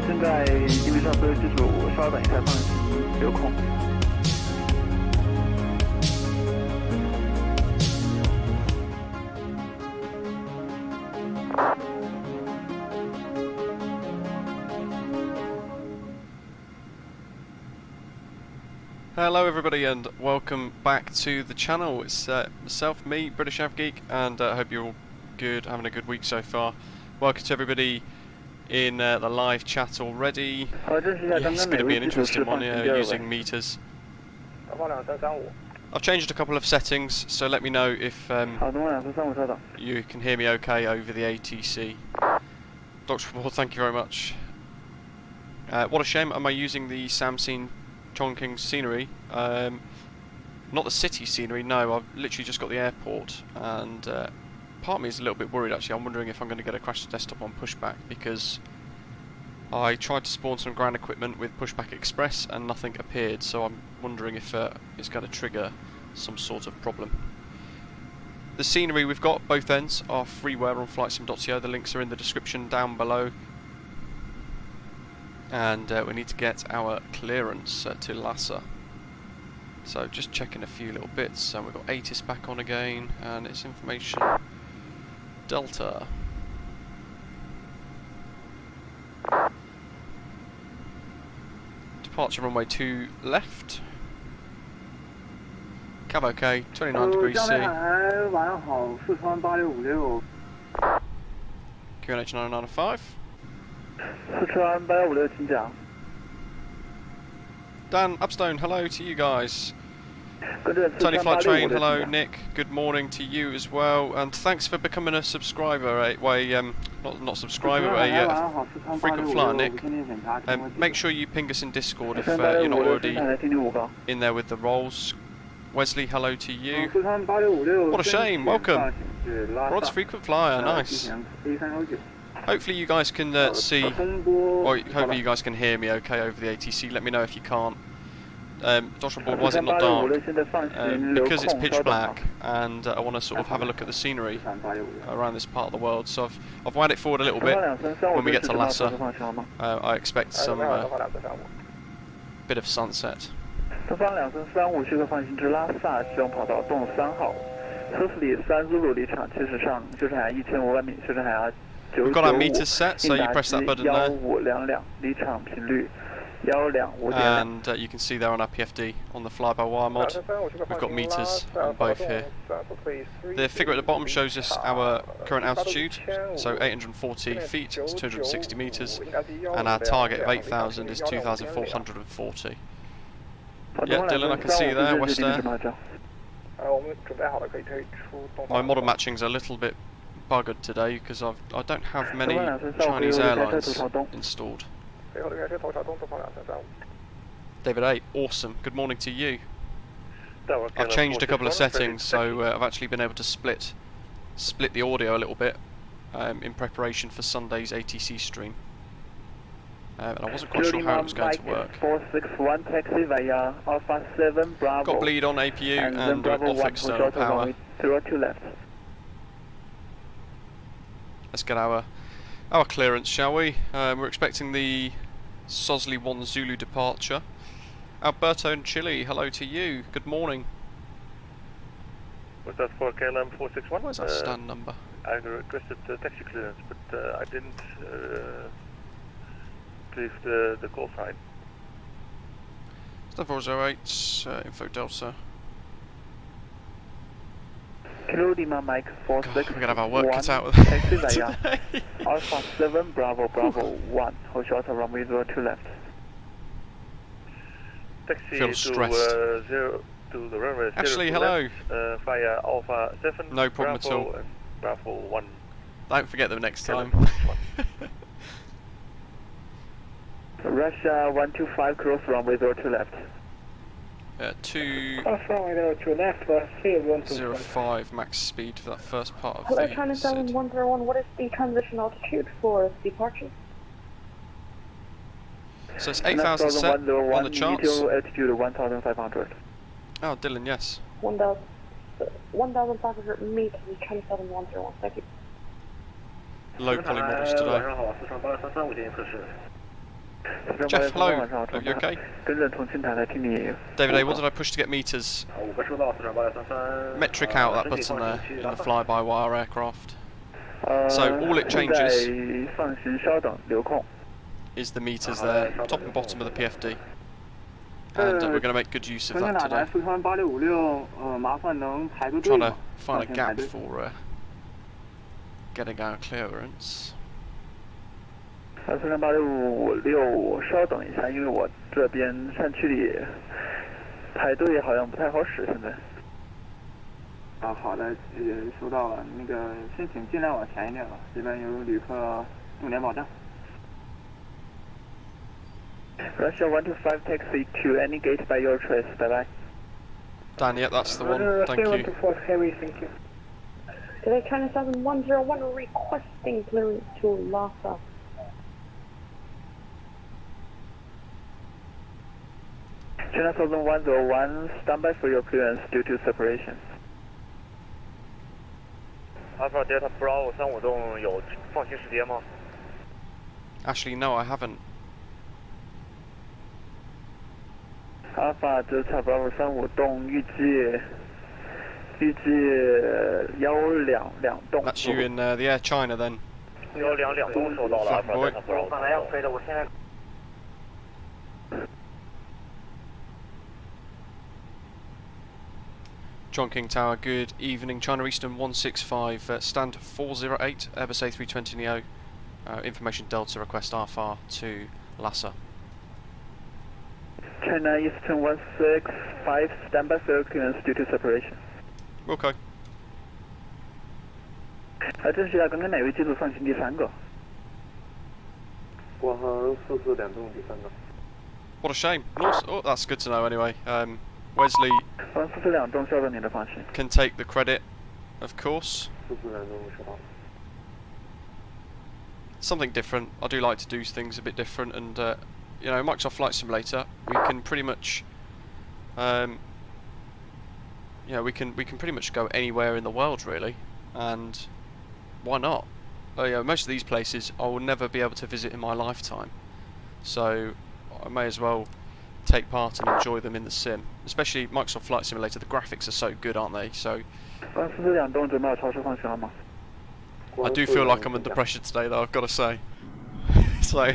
现在因为上所有机组，稍等一下，放机留空。Hello everybody and welcome back to the channel. It's myself, me, British Av Geek, and I hope you're all good, having a good week so far. Welcome to everybody in the live chat already. It's going to be an interesting one using meters. I've changed a couple of settings, so let me know if you can hear me okay over the ATC. Dr. Paul, thank you very much. What a shame, am I using the Samsung Chongqing scenery? Not the city scenery, no, I've literally just got the airport, and part of me is a little bit worried actually. I'm wondering if I'm going to get a crash desktop on Pushback, because I tried to spawn some ground equipment with Pushback Express and nothing appeared, so I'm wondering if it's going to trigger some sort of problem. The scenery we've got, both ends, are freeware on flightsim.co. The links are in the description down below. And we need to get our clearance to Lhasa. So just checking a few little bits. We've got ATIS back on again, and it's information Delta. Departure runway 2 left. Cav OK, 29 degrees C. QNH 9905. Dan Upstone, hello to you guys. Tony Flight Train, hello. Nick, good morning to you as well, and thanks for becoming a subscriber. Not subscriber, a frequent flyer, Nick. Make sure you ping us in Discord if you're not already in there with the roles. Wesley, hello to you. What a shame, welcome. Rod's frequent flyer, nice. Hopefully you guys can see, or hopefully you guys can hear me okay over the ATC. Let me know if you can't. Dr. Board, why is it not dark? Because it's pitch black, and I want to sort of have a look at the scenery around this part of the world. So I've wound it forward a little bit. When we get to Lhasa, I expect some bit of sunset. We've got our meters set, so you press that button there, and you can see there on our PFD on the fly-by-wire mod, we've got meters on both here. The figure at the bottom shows us our current altitude, so 840 feet is 260 meters, and our target of 8,000 is 2,440. Yeah, Dylan, I can see you there, West Air. My model matching's a little bit buggered today because I don't have many Chinese airlines installed. David A, awesome. Good morning to you. I've changed a couple of settings, so I've actually been able to split the audio a little bit in preparation for Sunday's ATC stream. And I wasn't quite sure how it was going to work. 461 taxi via Alpha 7 Bravo. Got bleed on APU and off external power. 02 left. Let's get our clearance, shall we? We're expecting the SOSLI 1 Zulu departure. Alberto in Chile, hello to you. Good morning. Was that for KLM 461? Where's that stand number? I requested taxi clearance, but I didn't leave the call sign. Stand 408, info Delta. Kilo Lima Mike 46. We're going to have our work cut out with taxi via Alpha 7 Bravo Bravo 1. Hold short of runway 02 left. Taxi Feel stressed. To the runway 02 Ashley, hello. Left, via Alpha 7 No problem Bravo at all. And Bravo 1. Don't forget them next time. Russia 125 cross runway 02 left. 205 max speed for that first part of Hello, the China 7101, what is the transition altitude for departure? So it's 8,000 set on the charts. Altitude 1,500. Oh, Dylan, yes. 1,500 meters, China 7101, thank you. Low poly models today. Jeff, hello. Are you okay? 跟着重庆台来听你。 David A, what did I push to get meters? Metric out that button there in the fly-by-wire aircraft. So all it changes 放行稍等，留空。 is the meters there, top and bottom of the PFD. And we're going to make good use of that today. 四川8656，麻烦能排个队 Trying 吗 to find a gap for getting our clearance. 四川8656，稍等一下，因为我这边山区里排队好像不太好使，现在。好的，收到了。那个，先请尽量往前一点吧，这边有旅客重点保障。 Russia 125 taxi to any gate by your choice. Bye bye. Dan, yeah, that's the one. Thank you. Heavy, thank you. Today, China 7101 requesting clearance to Lhasa. China 7101, stand by for your clearance due to separation. Alpha Delta Bravo 35栋有放行时间吗？ Actually, no, I haven't. Alpha Delta Bravo 35栋预计122栋。 That's you in the Air China then. 122栋收到了 Alpha boy. Delta Bravo。刚才要飞的，我现在。 Chongqing Tower, good evening. China Eastern 165, stand 408, Airbus A320neo. Information Delta, request RFR to Lhasa. China Eastern 165, stand by for your clearance due to separation. Okay. 这是要刚刚哪位机组放行第3个？国航442栋第3个。 What a shame. Oh, that's good to know anyway. Wesley 442栋稍等你的放行。 can take the credit, of course. 442栋收到。 Something different. I do like to do things a bit different, and you know, Microsoft Flight Simulator, we can pretty much, you know, we can pretty much go anywhere in the world really, and why not? You know, most of these places I will never be able to visit in my lifetime, so I may as well take part and enjoy them in the sim. Especially Microsoft Flight Simulator, the graphics are so good, aren't they? So 442栋准备好超车放行了吗？ I do feel like I'm under pressure today though, I've got to say. So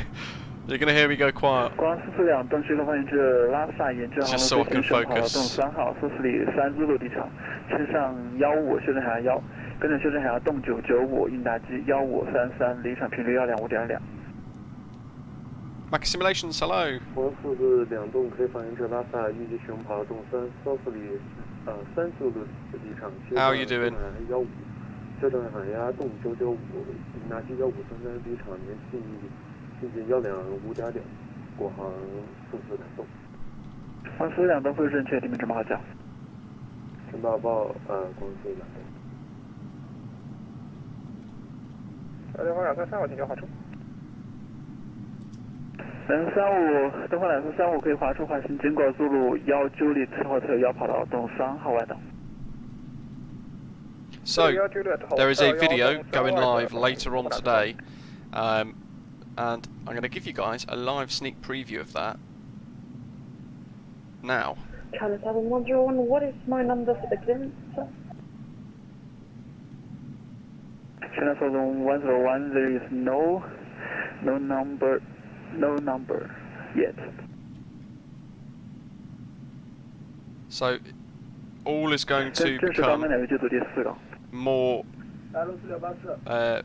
you're going to hear me go quiet. 光442栋这个放行至拉萨研制航路 Just so I 飞 can 行省跑道 focus. 洞3号，SOSLI 3支陆地场，乘上155修正海峡1，跟着修正海峡洞995应答机1533，离场频率125.2。 Mac Simulations, hello. 442栋可以放行至拉萨，预计使用跑道洞3，SOSLI 3支陆地场， How are you doing? 15修正海峡洞995，应答机1533，离场年信125.2，国航442栋。 442栋恢复正确，地面准备好降。陈报报，公司2栋。电话235，请求滑出。35，东方235可以滑出滑行，经过苏路1里之后才有1跑道洞3号外等。 So, there is a video going live later on today, and I'm going to give you guys a live sneak preview of that now. China 7101, what is my number for the clearance, sir? China 7101, there is no number yet. So, all is going to become more.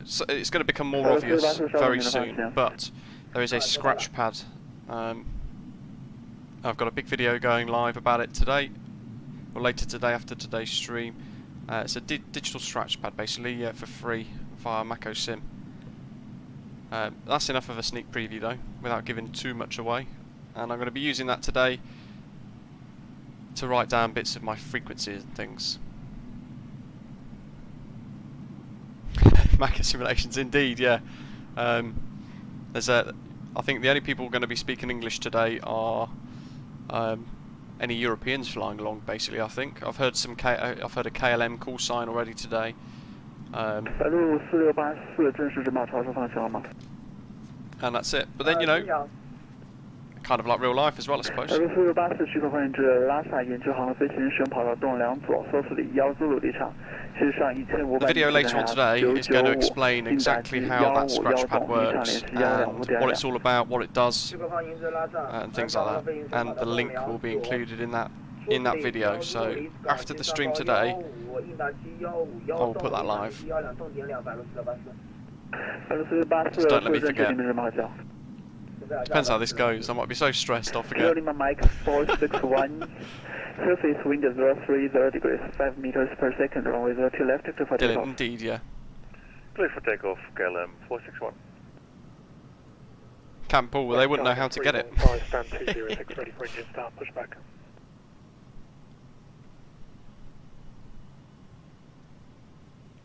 So it's going to become more obvious very soon. But there is a scratch pad. I've got a big video going live about it today, or later today after today's stream. It's a digital scratch pad basically for free via Mako Sim. That's enough of a sneak preview though, without giving too much away. And I'm going to be using that today to write down bits of my frequencies and things. Mako simulations, indeed, yeah. I think the only people going to be speaking English today are any Europeans flying along. Basically, I think I've heard a KLM call sign already today. And that's it. But then, you know, kind of like real life as well, I suppose. 484许可欢迎至拉萨研究航空飞行使用跑道东两左，SOSLI 1ZULS离场。事实上，1500 The video later on today is going to explain exactly how that scratch pad works and what it's all about, what it does, and things like that. And the link will be included in that video. So after the stream today, I will put that live. Just don't let me forget. Depends how this goes. I might be so stressed I'll forget. Mike 461. Surface wind 030 degrees, 5 meters per second. Runway 02 left to for takeoff. Indeed, yeah. Clear for takeoff, KLM 461. Camp Ball, they wouldn't know how to get it. Stand 206, ready for engine start, pushback.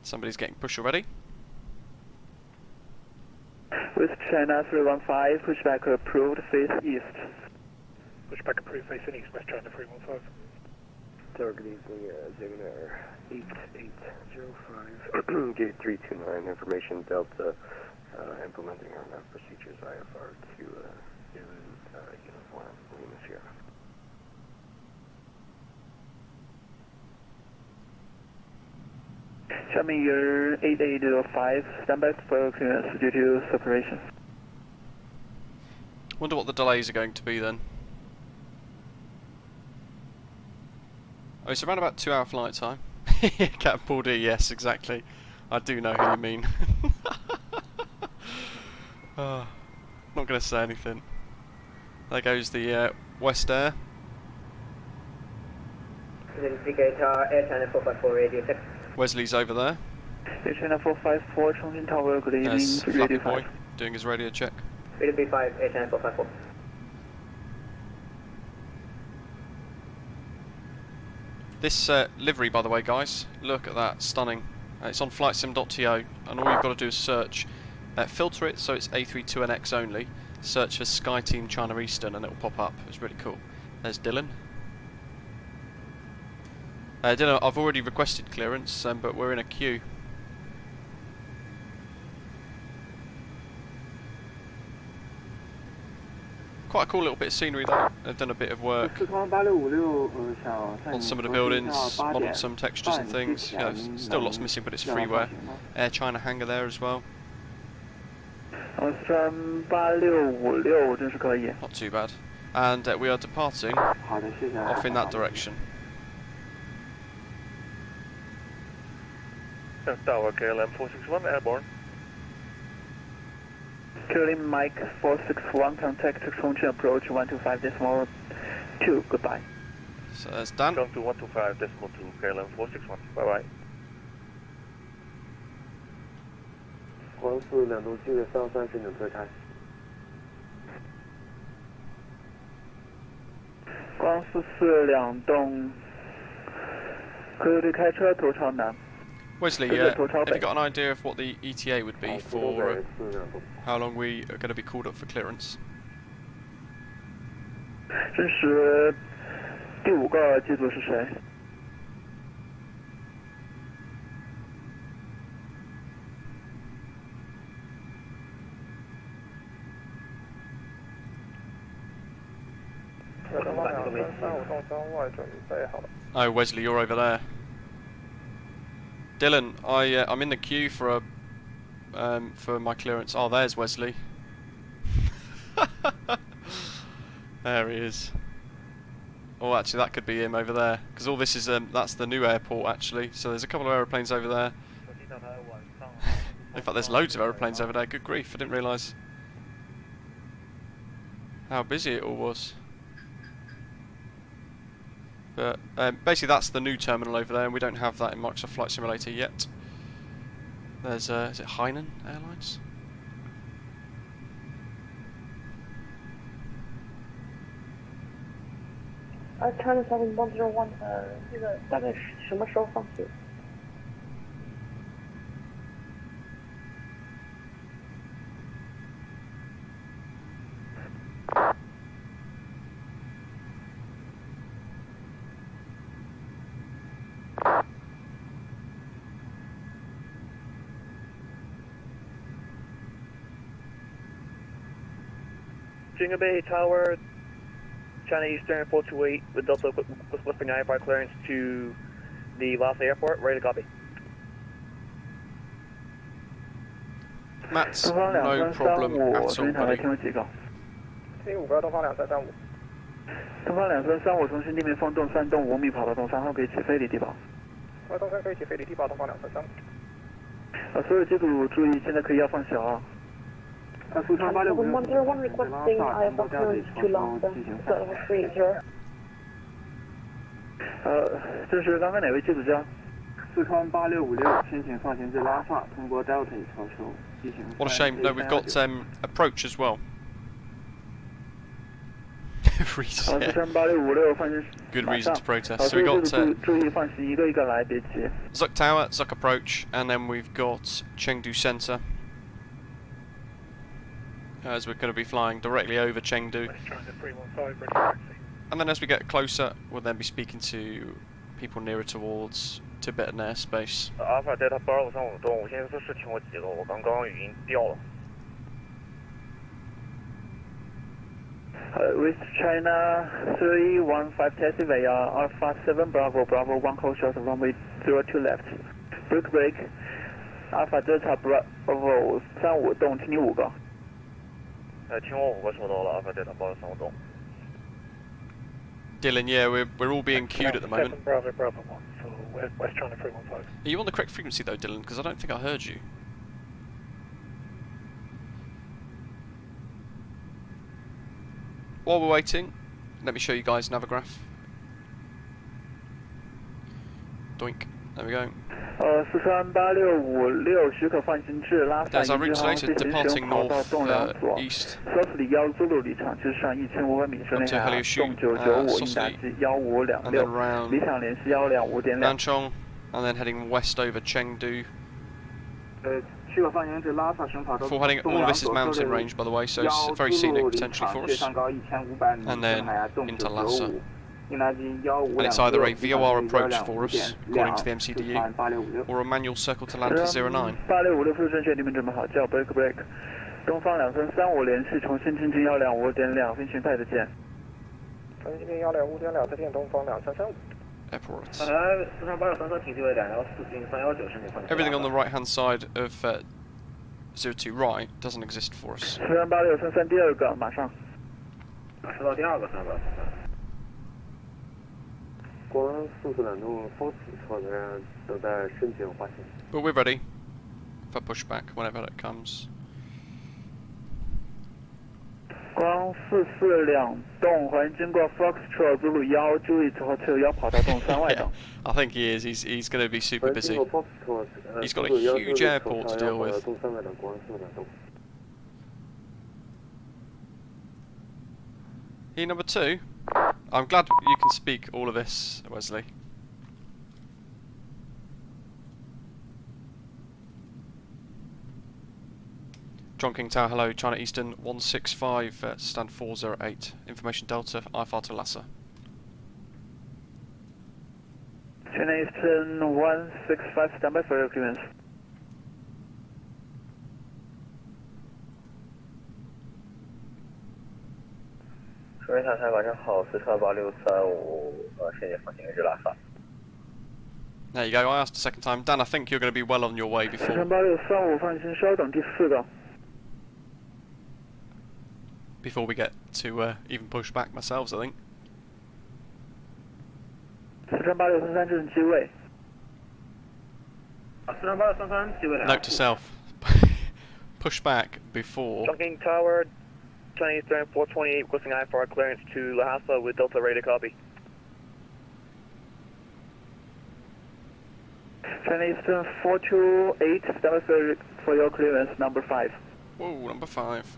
Somebody's getting push already. With China 315, pushback approved, face east. Pushback approved, facing east, West China 315. Targeting Ziegler 8805, gate 329, information Delta, implementing our map procedures IFR to uniform Lima Sierra. Xiamen year 8805, standby for clearance due to separation. Wonder what the delays are going to be then. Oh, it's around about 2 hour flight time. Cat Paul D, yes, exactly. I do know who you mean. Oh, not going to say anything. There goes the West Air. Air China 454 radio check. Wesley's over there. Air China 454, Chongqing Tower, good evening. There's Flappy Boy doing his radio check. Radio 5, Air China 454. This livery, by the way, guys, look at that, stunning. It's on flightsim.to, and all you've got to do is search, filter it so it's A32NX only, search for SkyTeam China Eastern, and it will pop up. It's really cool. There's Dylan. Dylan, I've already requested clearance, but we're in a queue. Quite a cool little bit of scenery though. They've done a bit of work on some of the buildings, modelled some textures and things. You know, still lots missing, but it's freeware. Air China hangar there as well. Not too bad. And we are departing off in that direction. Tower KLM 461, airborne. KLM Mike 461, contact Chongqing approach 125.2, goodbye. So that's done. Come to 125.2, KLM 461, bye bye. 光速2度7月3申请推开。光速4两栋，可以开车头朝南。 Wesley, have you got an idea of what the ETA would be for how long we are going to be called up for clearance? 这是第5个机组是谁？ Oh, Wesley, you're over there. Dylan, I'm in the queue for my clearance. Oh, there's Wesley. There he is. Oh, actually, that could be him over there, because all this is that's the new airport actually. So there's a couple of aeroplanes over there. In fact, there's loads of aeroplanes over there. Good grief, I didn't realise how busy it all was. But basically that's the new terminal over there, and we don't have that in Microsoft Flight Simulator yet. There's, is it Hainan Airlines? China 7101，这个大概什么时候放弃？ KLM Jingle Bay Tower, China Eastern 428 with Delta Whispering IFR clearance to the Lhasa Airport, ready to copy. Matt, no problem at all, buddy. 5个东方2335。东方2335从新地面风洞3洞5米跑到洞3号可以起飞离地堡。东3可以起飞离地堡，东方2335。所有机组注意，现在可以要放小啊。四川8656 101 requesting IFR clearance to Lhasa, freeware. 这是刚刚哪位机组交？四川8656，先请放行至拉萨，通过 Delta 超收。 What a shame. No, we've got approach as well. Reese, yeah. Good reason to protest. So we got ZUCK Tower, ZUCK Approach, and then we've got Chengdu Center. As we're going to be flying directly over Chengdu. And then as we get closer, we'll then be speaking to people nearer towards Tibetan airspace. Alpha Delta 8235动，我现在是请我几个，我刚刚语音掉了。With China 315 taxi via Alpha 7 Bravo Bravo 1 call short runway 02 left. Break. Alpha Delta Bravo 35动，请你5个。请我5个收到了 Alpha Delta 8235动。Dylan, yeah, we're all being queued at the moment. Bravo 1 for West China 315. Are you on the correct frequency though, Dylan? Because I don't think I heard you. While we're waiting, let me show you guys Navigraph. Doink. There we go. There's our route today, so departing north east. SOSLI 1Zulu 离场至上1500米之内下，动995应答至1526，离场联系125.2。Nanchong, and then heading west over Chengdu. Before heading, all of this is mountain range by the way, so it's very scenic potentially for us. And then into Lhasa. And it's either a VOR approach for us, according to the MCDU, or a manual circle to land for 09. 8656复正确，地面准备好，叫 break。东方2335联系重新进近125.2，飞行派再见。重新进近125.2，再见东方2335。Airport. 四川8633停机位214，进319升米。Everything on the right hand side of 02 right doesn't exist for us. 四川8633第2个，马上。收到第2个3个。光44路风此侧的人等待申请滑行。 But we're ready for pushback whenever it comes. 光442动，欢迎经过 Foxtrot Zulu 1，注意之后车要跑到洞3外等。I think he is. He's going to be super busy. He's got a huge airport to deal with. He number 2. I'm glad you can speak all of this, Wesley. Chongqing Tower, hello, China Eastern 165, stand 408. Information Delta, IFR to Lhasa. China Eastern 165, stand by for your clearance.顺便塔台晚上好，四川8635，现在放行至拉萨。 There you go, I asked a second time. Dan, I think you're going to be well on your way before. 四川8635放行稍等，第4个。 Before we get to even push back ourselves, I think. 四川8633这是机位。四川8633机位。 Note to self. Push back before. Chongqing Tower, China Eastern 428, requesting IFR clearance to Lhasa with Delta ready to copy. China Eastern 428, stand by for your clearance, number 5. Whoa, number 5.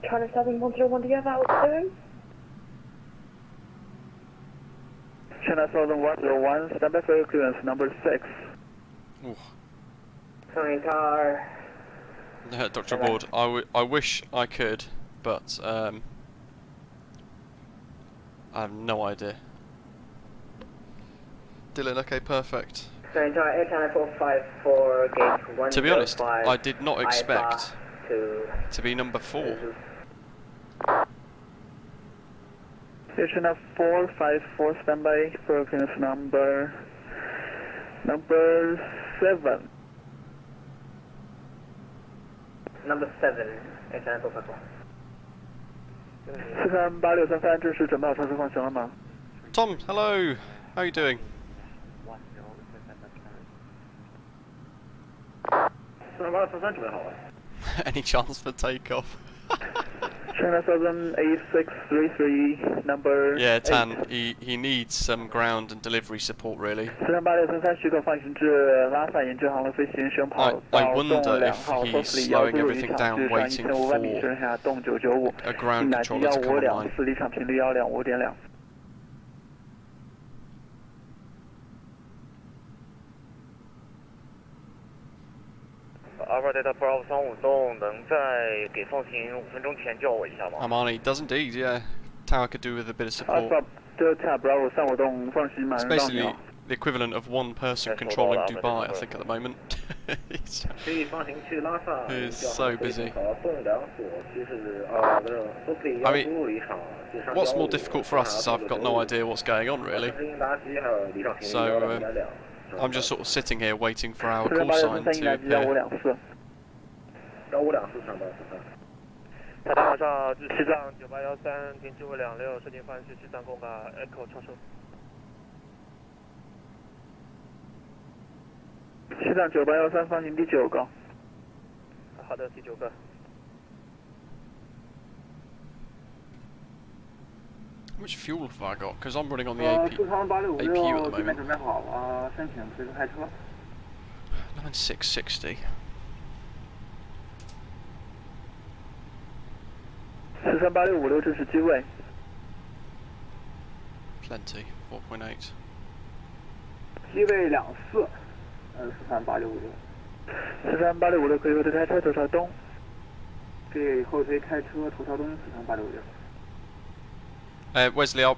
China 7101, do you have altitude? China 7101, stand by for your clearance, number 6. Ooh. Chongqing Tower. Dr. Ward, I wish I could, but I have no idea. Dylan, okay, perfect. To be honest, I did not expect to be number 4. China 454 standby for clearance number 7. Number 7, China 454. 43863这是准备好超车放行了吗 Tom, hello. How are you doing? 43833准备好了。 Any chance for takeoff? China 78633 number Yeah, Tan. 8 He needs some ground and delivery support really. 43863许可放行至拉萨研究航路飞行升跑 I 道 wonder 2 if 号 he's SOSLI slowing 145 everything 离场 down, 至上 waiting 1500米 for 升下动995 a ground 应答机 controller to come online. 15524离场频率125.2。Alpha Delta Bravo 35栋能在给放行5分钟前叫我一下吗 Armani does indeed, yeah. Tower could do with a bit of support. Alpha Delta Bravo 35栋放行马 It's 上到 basically 鸟。 the equivalent of one person controlling Dubai, I think, at the moment. It's 可以放行去拉萨。 It's so busy. 动2所就是SOSLI I mean, 155离场。 what's more difficult for us is I've got no idea what's going on really. 应答机还有离场频率 So I'm just sort of sitting here waiting for our call sign to appear. 15524。15524上到台大晚上至西藏9813停7526设定方式西藏公嘎 Echo 超收。西藏9813放行第9个。好的，第9个。 Which fuel have I got? Because I'm running on the APU at the moment. 准备好申请随时开车。 9660. 43865支持机位。 Plenty. 4.8. 机位24。43865。43865可以后推开车头朝东。可以后推开车头朝东43865。 Wesley, I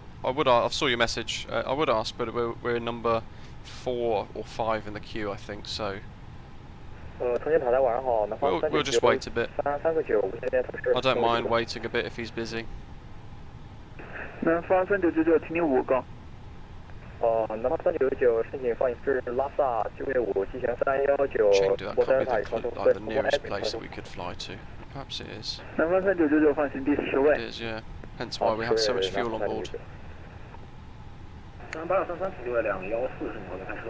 saw your message. I would ask, but we're number 4 or 5 in the queue, I think. So we'll just wait a bit. I don't mind waiting a bit if he's busy. 南方3999停你5个。南方399申请放行至拉萨机位5机型319。 Chengdu, that can't be like the nearest place that we could fly to. Perhaps it is. 南方3999放行第10位。 It is, yeah. Hence why we have so much fuel on board. 38233停机位214申请后推开车。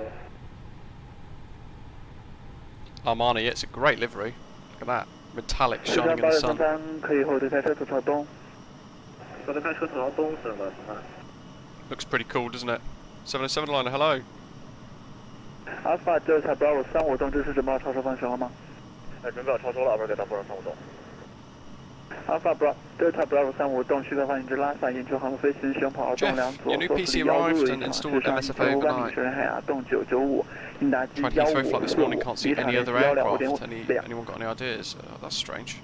Armani, it's a great livery. Look at that. Metallic shining in the sun. 43833可以后推开车头朝东。后推开车头朝东43833。 Looks pretty cool, doesn't it? 707 liner, hello. Alpha Delta Bravo 35栋支持准备好超车放行了吗？准备好超收了 ，Alpha Delta Bravo 35栋。 Alpha Delta Bravo 35栋许可放行至拉萨研究航路飞行升跑道动2左 your new PC arrived and installed MSFS overnight. 水海牙动995应答机 Tried Heathrow flight this morning, 155 can't see any other aircraft. Anyone got any ideas? That's strange.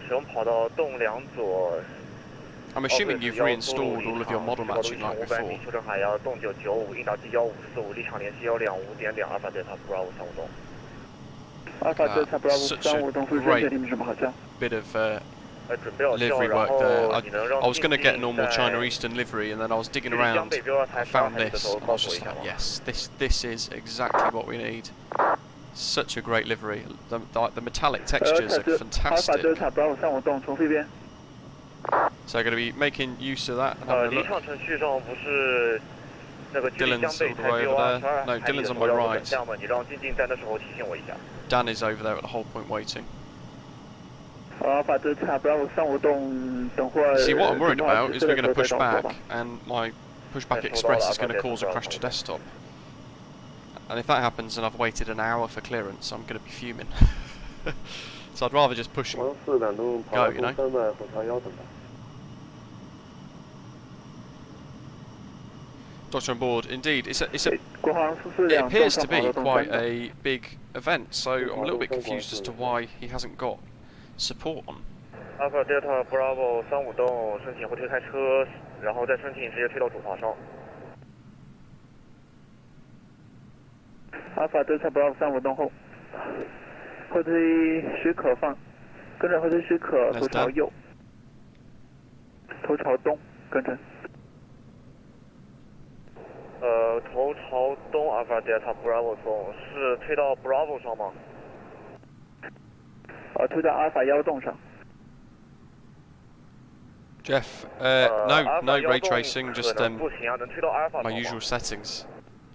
使用跑道动2左。 I'm assuming you've reinstalled all of your model matching like before. 修正海牙动995应答机154离场联系125.2 Alpha Delta Bravo 35栋。 Alpha Delta Bravo 35栋复制确定什么好叫？ Bit of livery work there. I was going to get a normal China Eastern livery, and then I was digging around. I found this, and I was just like, yes, this is exactly what we need. Such a great livery. The metallic textures are fantastic. Alpha Delta Bravo 35栋重复一遍。 So I'm going to be making use of that and having a look. Dylan's all the way over there. No, Dylan's on my right. Dan is over there at the whole point waiting. Alpha Delta Bravo 35栋等会儿。 See, what I'm worried about is we're going to push back, and my Pushback Express is going to cause a crash to desktop. And if that happens, and I've waited an hour for clearance, I'm going to be fuming. So I'd rather just push and go, you know. Doctor on board, indeed. It appears to be quite a big event, so I'm a little bit confused as to why he hasn't got support on. Alpha Delta Bravo 35栋申请后推开车，然后再申请直接推到主爬上。阿法对侧 Bravo 35东后，后推许可放，跟着后推许可头朝右，头朝东，跟着。头朝东 Alpha Delta Bravo 松，是推到 Bravo 上吗？推到阿尔法1栋上。Jeff, no ray tracing, just my usual settings.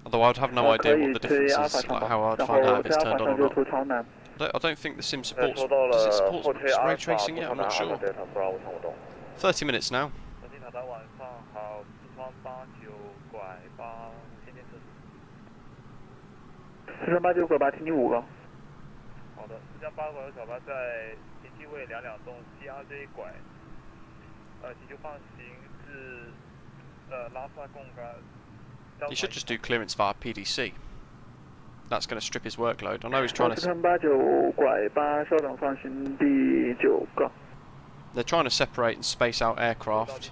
Although I'd have no idea what the difference is, like how I'd find out if it's turned on or not. I don't think the sim supports. Does it support ray tracing yet? I'm not sure. 30 minutes now. 438拐8，停你5个。好的，48拐小巴在停机位2栋 CRJ 拐，急救放行至拉萨贡杆。You should just do clearance via PDC. That's going to strip his workload. I know he's trying to. 439拐8，稍等放行第9个。They're trying to separate and space out aircraft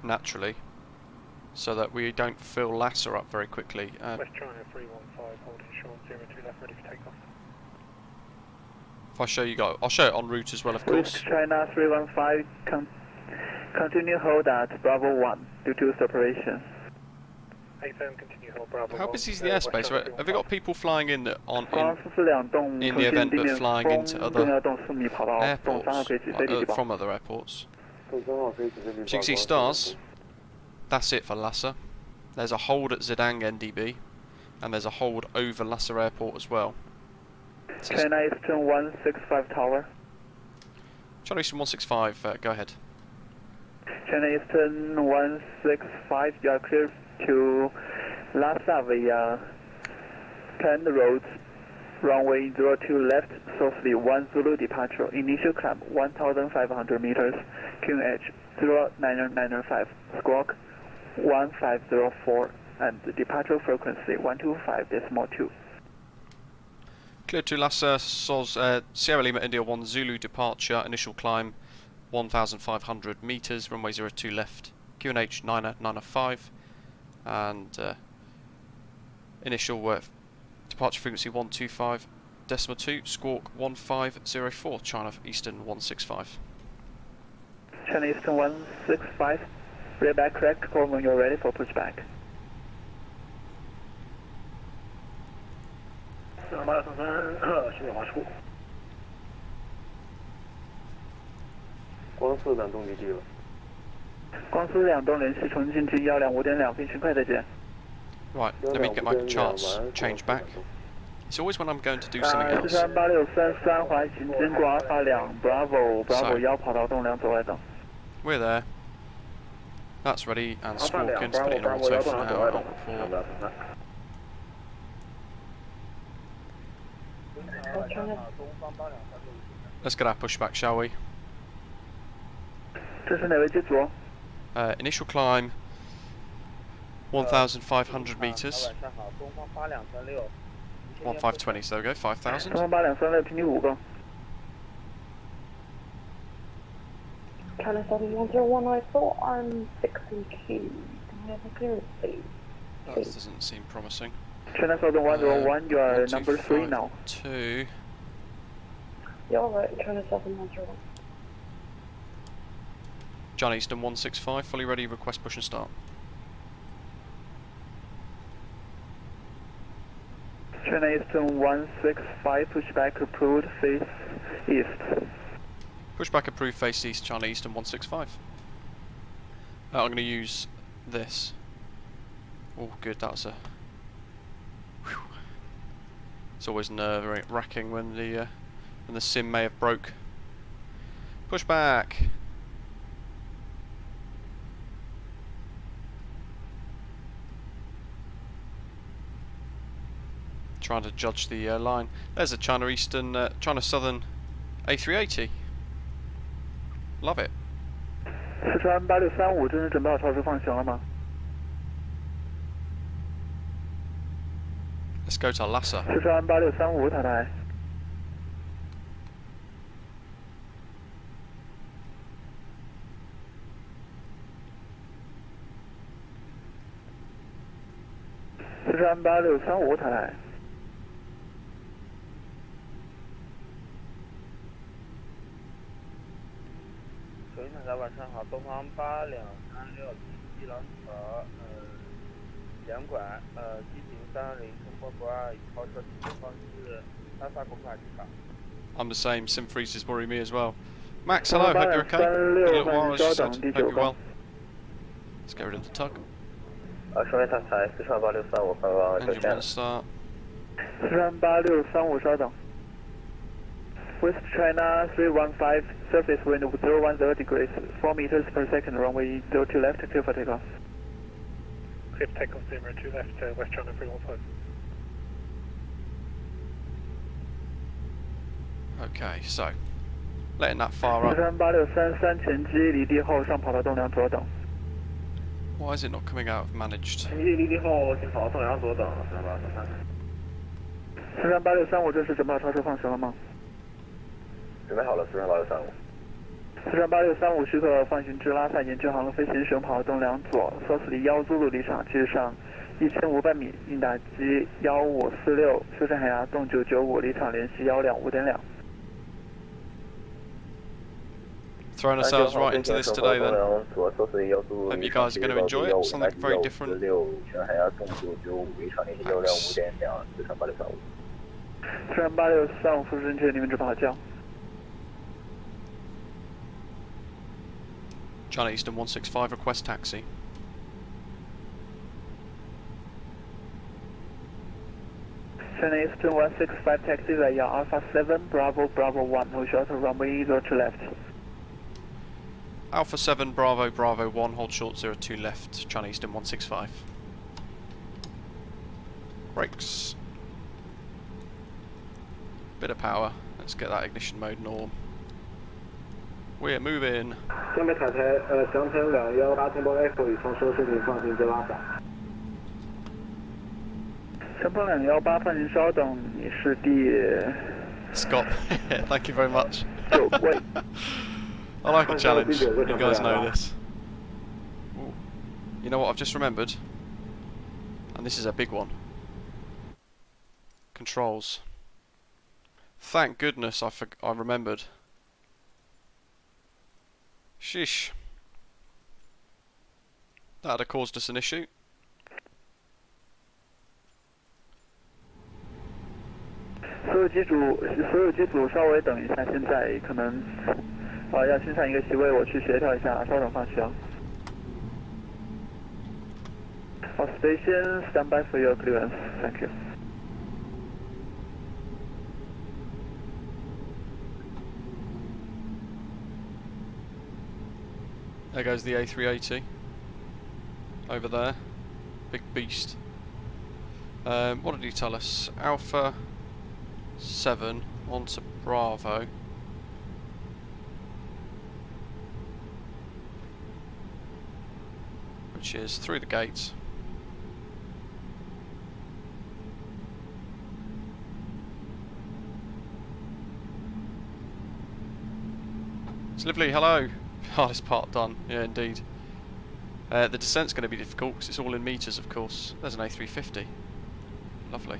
naturally, so that we don't fill Lhasa up very quickly. West China 315, holding short, 02 left, ready for takeoff. If I show you guys, I'll show it en route as well, of course. West China 315, continue hold at Bravo 1 due to separation. 87, continue hold Bravo. How busy is the airspace? Have they got people flying in that aren't in the 2event but flying into other airports from other airports? So you can see stars. That's it for Lhasa. There's a hold at Zedang NDB, and there's a hold over Lhasa Airport as well. China Eastern 165 tower. China Eastern 165, go ahead. China Eastern 165, you are clear to Lhasa via planned roads, runway 02 left, SOSLI 1 Zulu departure, initial climb 1,500 meters, QNH 09995, squawk 1504, and departure frequency 125.2. Clear to Lhasa, Sierra Lima India 1 Zulu departure, initial climb 1,500 meters, runway 02 left, QNH 905, and initial departure frequency 125.2, squawk 1504, China Eastern 165. China Eastern 165, rearback correct, call when you're ready for pushback. 43833徐北华出。光速2栋离地了。光速2栋联系重庆至125.2，并迅快再见。 Right, let me get my charts changed back. It's always when I'm going to do something else. 43863环行经过阿尔法2 Bravo 1跑道栋梁左外等。 We're there. That's ready and squawking. Just put it in auto for now. Let's get our pushback, shall we? 这是哪位机组？ Initial climb 1,500 meters. 1520, so there we go, 5,000. 8536，停你5个。 China 71019, I'm 60Q. Can I have a clearance, please? That doesn't seem promising. China 71019, you are number 3 now. 2. Yeah, alright, China 710. John Eastern 165, fully ready, request push and start. China Eastern 165, pushback approved, face east. Pushback approved, face east, China Eastern 165. I'm going to use this. Oh good, that was a... Whew. It's always nerve-wracking when the sim may have broke. Pushback! Trying to judge the line. There's a China Eastern, China Southern A380. Love it. 43835，真是准备好超速放行了吗？ Let's go to Lhasa. 43835，塔台。 43835 438635塔台。各位大家晚上好，东方8236机廊桥2拐机型320中波不2，以超车行驶方式Lhasa公卡机场。 I'm the same. Sim freezes worry me as well. Max, hello. Hope you're okay. Been a little while, as you said. Hope you're well. Let's get rid of the tug. 顺位塔台43863，我快往9 Engine 线 one start. 438635稍等。West China 315, surface wind 010 degrees, 4 meters per second, runway 02 left, clear for takeoff. Clear for takeoff 02 left, West China 315. Okay, so letting that far up. 43863前机离地后上跑道栋梁左等。 Why is it not coming out of managed? 前机离地后请跑道栋梁左等43863。43865这是准备好超车放行了吗？ 准备好了43865。43865许可放行至拉萨研究航路飞行使用跑道栋梁左 SOSLI 1 ZULS 离场，继续上1500米，应答机1546，修正海牙动995离场，联系125.2。 Throwing ourselves right into this today then. Hope you guys are going to enjoy it. Something very different. Max. 43865复正确，你们指跑叫。 China Eastern 165, request taxi. China Eastern 165 taxi via Alpha 7 Bravo Bravo 1, hold short of runway 02 left. Alpha 7 Bravo Bravo 1, hold short 02 left, China Eastern 165. Brakes. Bit of power. Let's get that ignition mode norm. We're moving. 下面塔台详城218通报 Echo 已从收视频放行至拉萨。前方218放行稍等，你是第 Scott, thank you very much. 9位。 I like a challenge. You guys know this. Ooh. You know what I've just remembered? And this is a big one. Controls. Thank goodness I remembered. Sheesh. That had caused us an issue.所有机组稍微等一下，现在可能要清上一个席位，我去协调一下，稍等放行。All station, stand by for your clearance. Thank you. There goes the A380 over there, big beast. What did he tell us? Alpha 7 onto Bravo. Which is through the gates. It's lovely, hello! Hardest part done, yeah indeed. The descent's going to be difficult because it's all in meters of course. There's an A350. Lovely.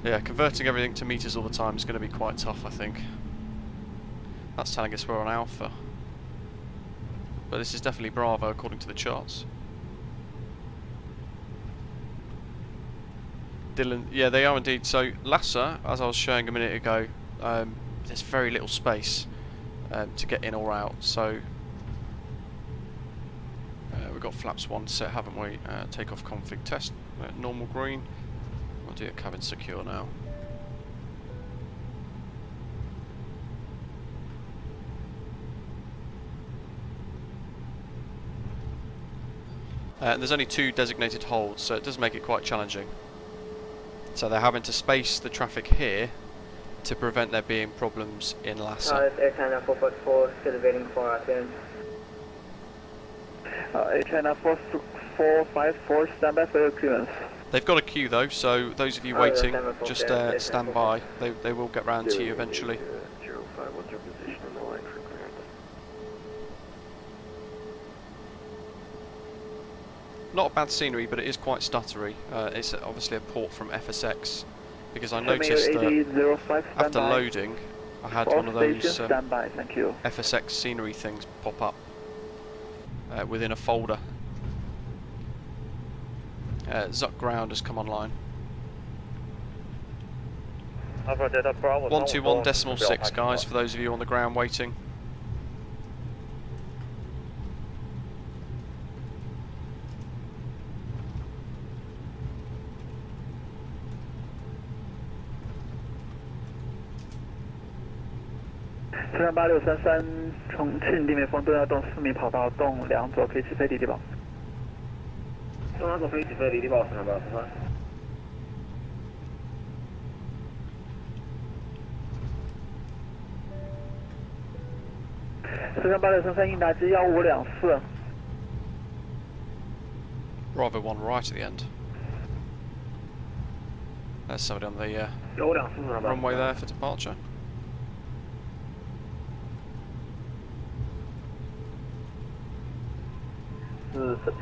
Yeah, converting everything to meters all the time is going to be quite tough I think. That's telling us we're on Alpha. But this is definitely Bravo according to the charts. Dylan, yeah, they are indeed. So Lhasa, as I was showing a minute ago, there's very little space to get in or out. So we've got flaps 1 set, haven't we? Takeoff config test, normal green. We'll do it cabin secure now. There's only 2 designated holds, so it does make it quite challenging. So they're having to space the traffic here to prevent there being problems in Lhasa. It's Air China 444, still waiting for our clearance. Air China 4454, stand by for your clearance. They've got a queue though, so those of you waiting, just stand by. They will get round to you eventually. not bad scenery, but it is quite stuttery. It's obviously a port from FSX, because I noticed that after loading, I had one of those FSX scenery things pop up within a folder. ZUCK ground has come online. 121.6 guys, for those of you on the ground waiting.8633重庆地面风东要动4米，跑道动2左，可以起飞离地堡。东2左可以起飞离地堡，3833。438633应答机1524。Bravo 1 right at the end. There's somebody on the runway there for departure.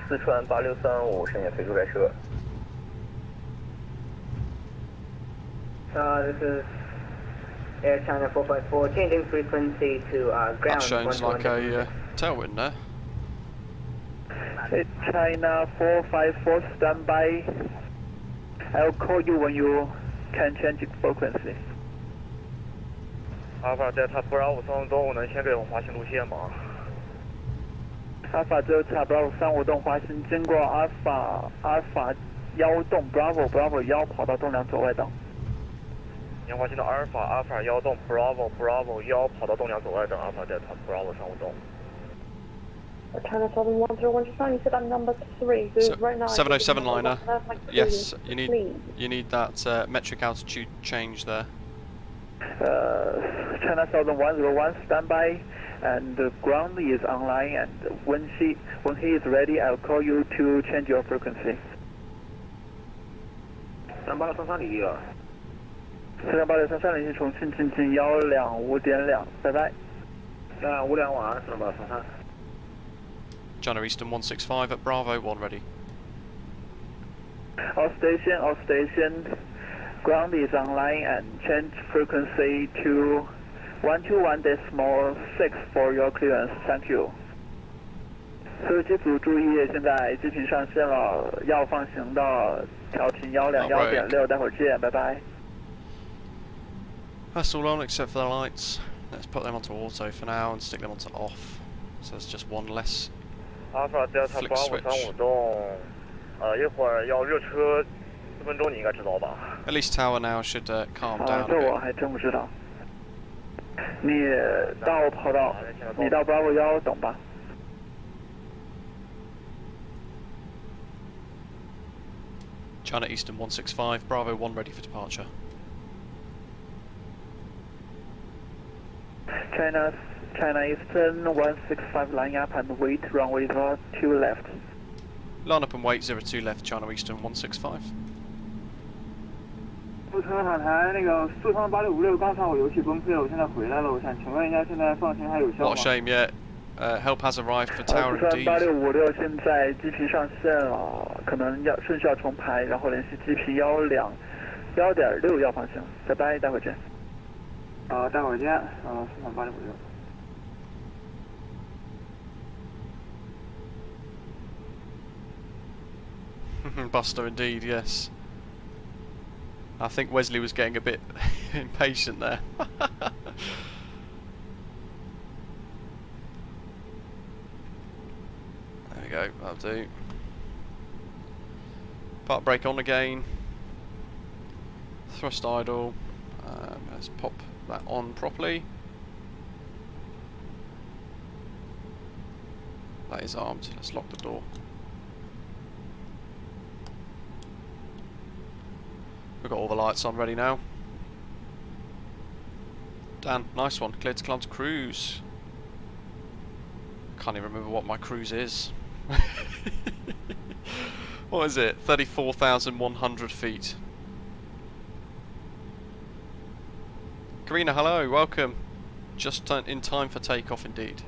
Sichuan 8635深夜飞出该车。This is Air China 454, changing frequency to ground. That sounds like a tailwind there. China 454 standby. I'll call you when you can change frequency. Alpha Delta Bravo 352能先给我滑行路线吗？ Alpha Delta Bravo 352动滑行，经过 Alpha 1动 Bravo 1跑道动2左外档。年滑行的 Alpha 1动 Bravo 1跑道动2左外档 Alpha Delta Bravo 352动。 China 71019, you said I'm number 3. So right now 707 liner. Like Yes, you need that metric altitude change there. China 7101 standby, and the ground is online. And when he is ready, I'll call you to change your frequency. 38633离地了。 438633联系重庆进近125.2，拜拜。125晚安，4383。 China Eastern 165 at Bravo 1 ready. All station. Ground is online and change frequency to 121.6 for your clearance. Thank you. 所有机组注意，现在机坪上线了，要放行到调频121.6，待会儿见，拜拜。 That's all on except for the lights. Let's put them onto auto for now and stick them onto off. So there's just one less Alpha Delta flick Bravo switch. 352动，一会儿要热车，4分钟你应该知道吧？ At least tower now should calm down a 这 bit. 我还真不知道。你到跑道，你到 Bravo 1懂吧？ China Eastern 165, Bravo 1 ready for departure. China Eastern 165 line up and wait, runway 2 left. Line up and wait, 02 left, China Eastern 165. 富川塔台那个四川8656刚才我游戏崩溃了，我现在回来了，我想请问一下，现在放行还有效吗？ What a shame, yeah. Help has arrived for tower 四川 indeed. 8656现在机坪上线了，可能要顺序要重排，然后联系机坪1.6要放行，拜拜，待会儿见。待会儿见。四川8656。 Buster indeed, yes. I think Wesley was getting a bit impatient there. There we go, that'll do. Park brake on again. Thrust idle. Let's pop that on properly. That is armed. Let's lock the door. We've got all the lights on ready now. Dan, nice one. Cleared to climb to cruise. Can't even remember what my cruise is. What is it? 34,100 feet. Karina, hello, welcome. Just in time for takeoff indeed.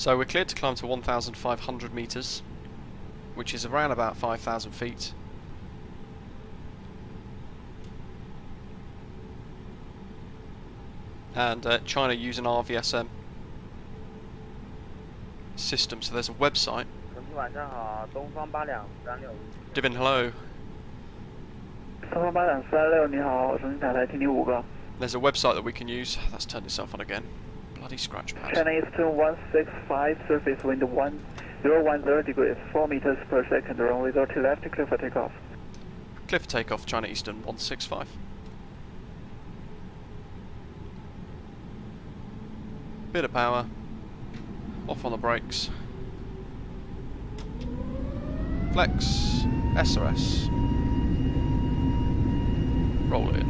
So we're cleared to climb to 1,500 metres, which is around about 5,000 feet. And China use an RVSM system, so there's a website. Divin, hello. There's a website that we can use. That's turned itself on again. Bloody scratch pad. China Eastern 165, surface wind 1010 degrees, 4 meters per second, runway 30 left, clear for takeoff. Clear for takeoff, China Eastern 165. Bit of power. Off on the brakes. Flex. SRS. Roll in.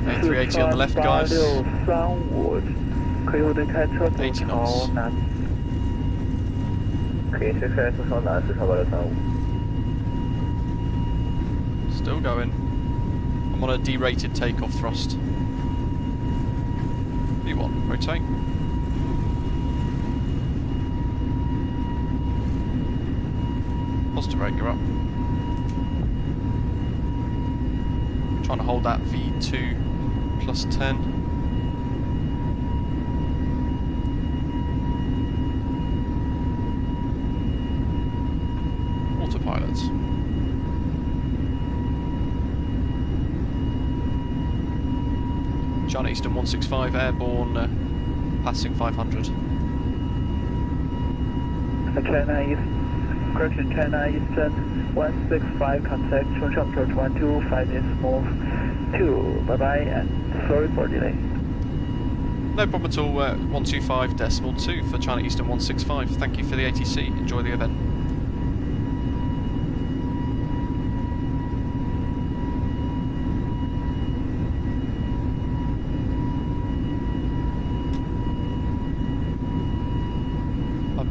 A380 on the left, guys. 80 knots. Still going. I'm on a derated takeoff thrust. V1, rotate. Positive rate, you're up. Trying to hold that V2 plus 10. Autopilot. China Eastern 165, airborne, passing 500. China Eastern 165, contact Chongqing approach 125 minutes, move 2, bye bye, and sorry for delay. No problem at all, 125.2 for China Eastern 165. Thank you for the ATC, enjoy the event.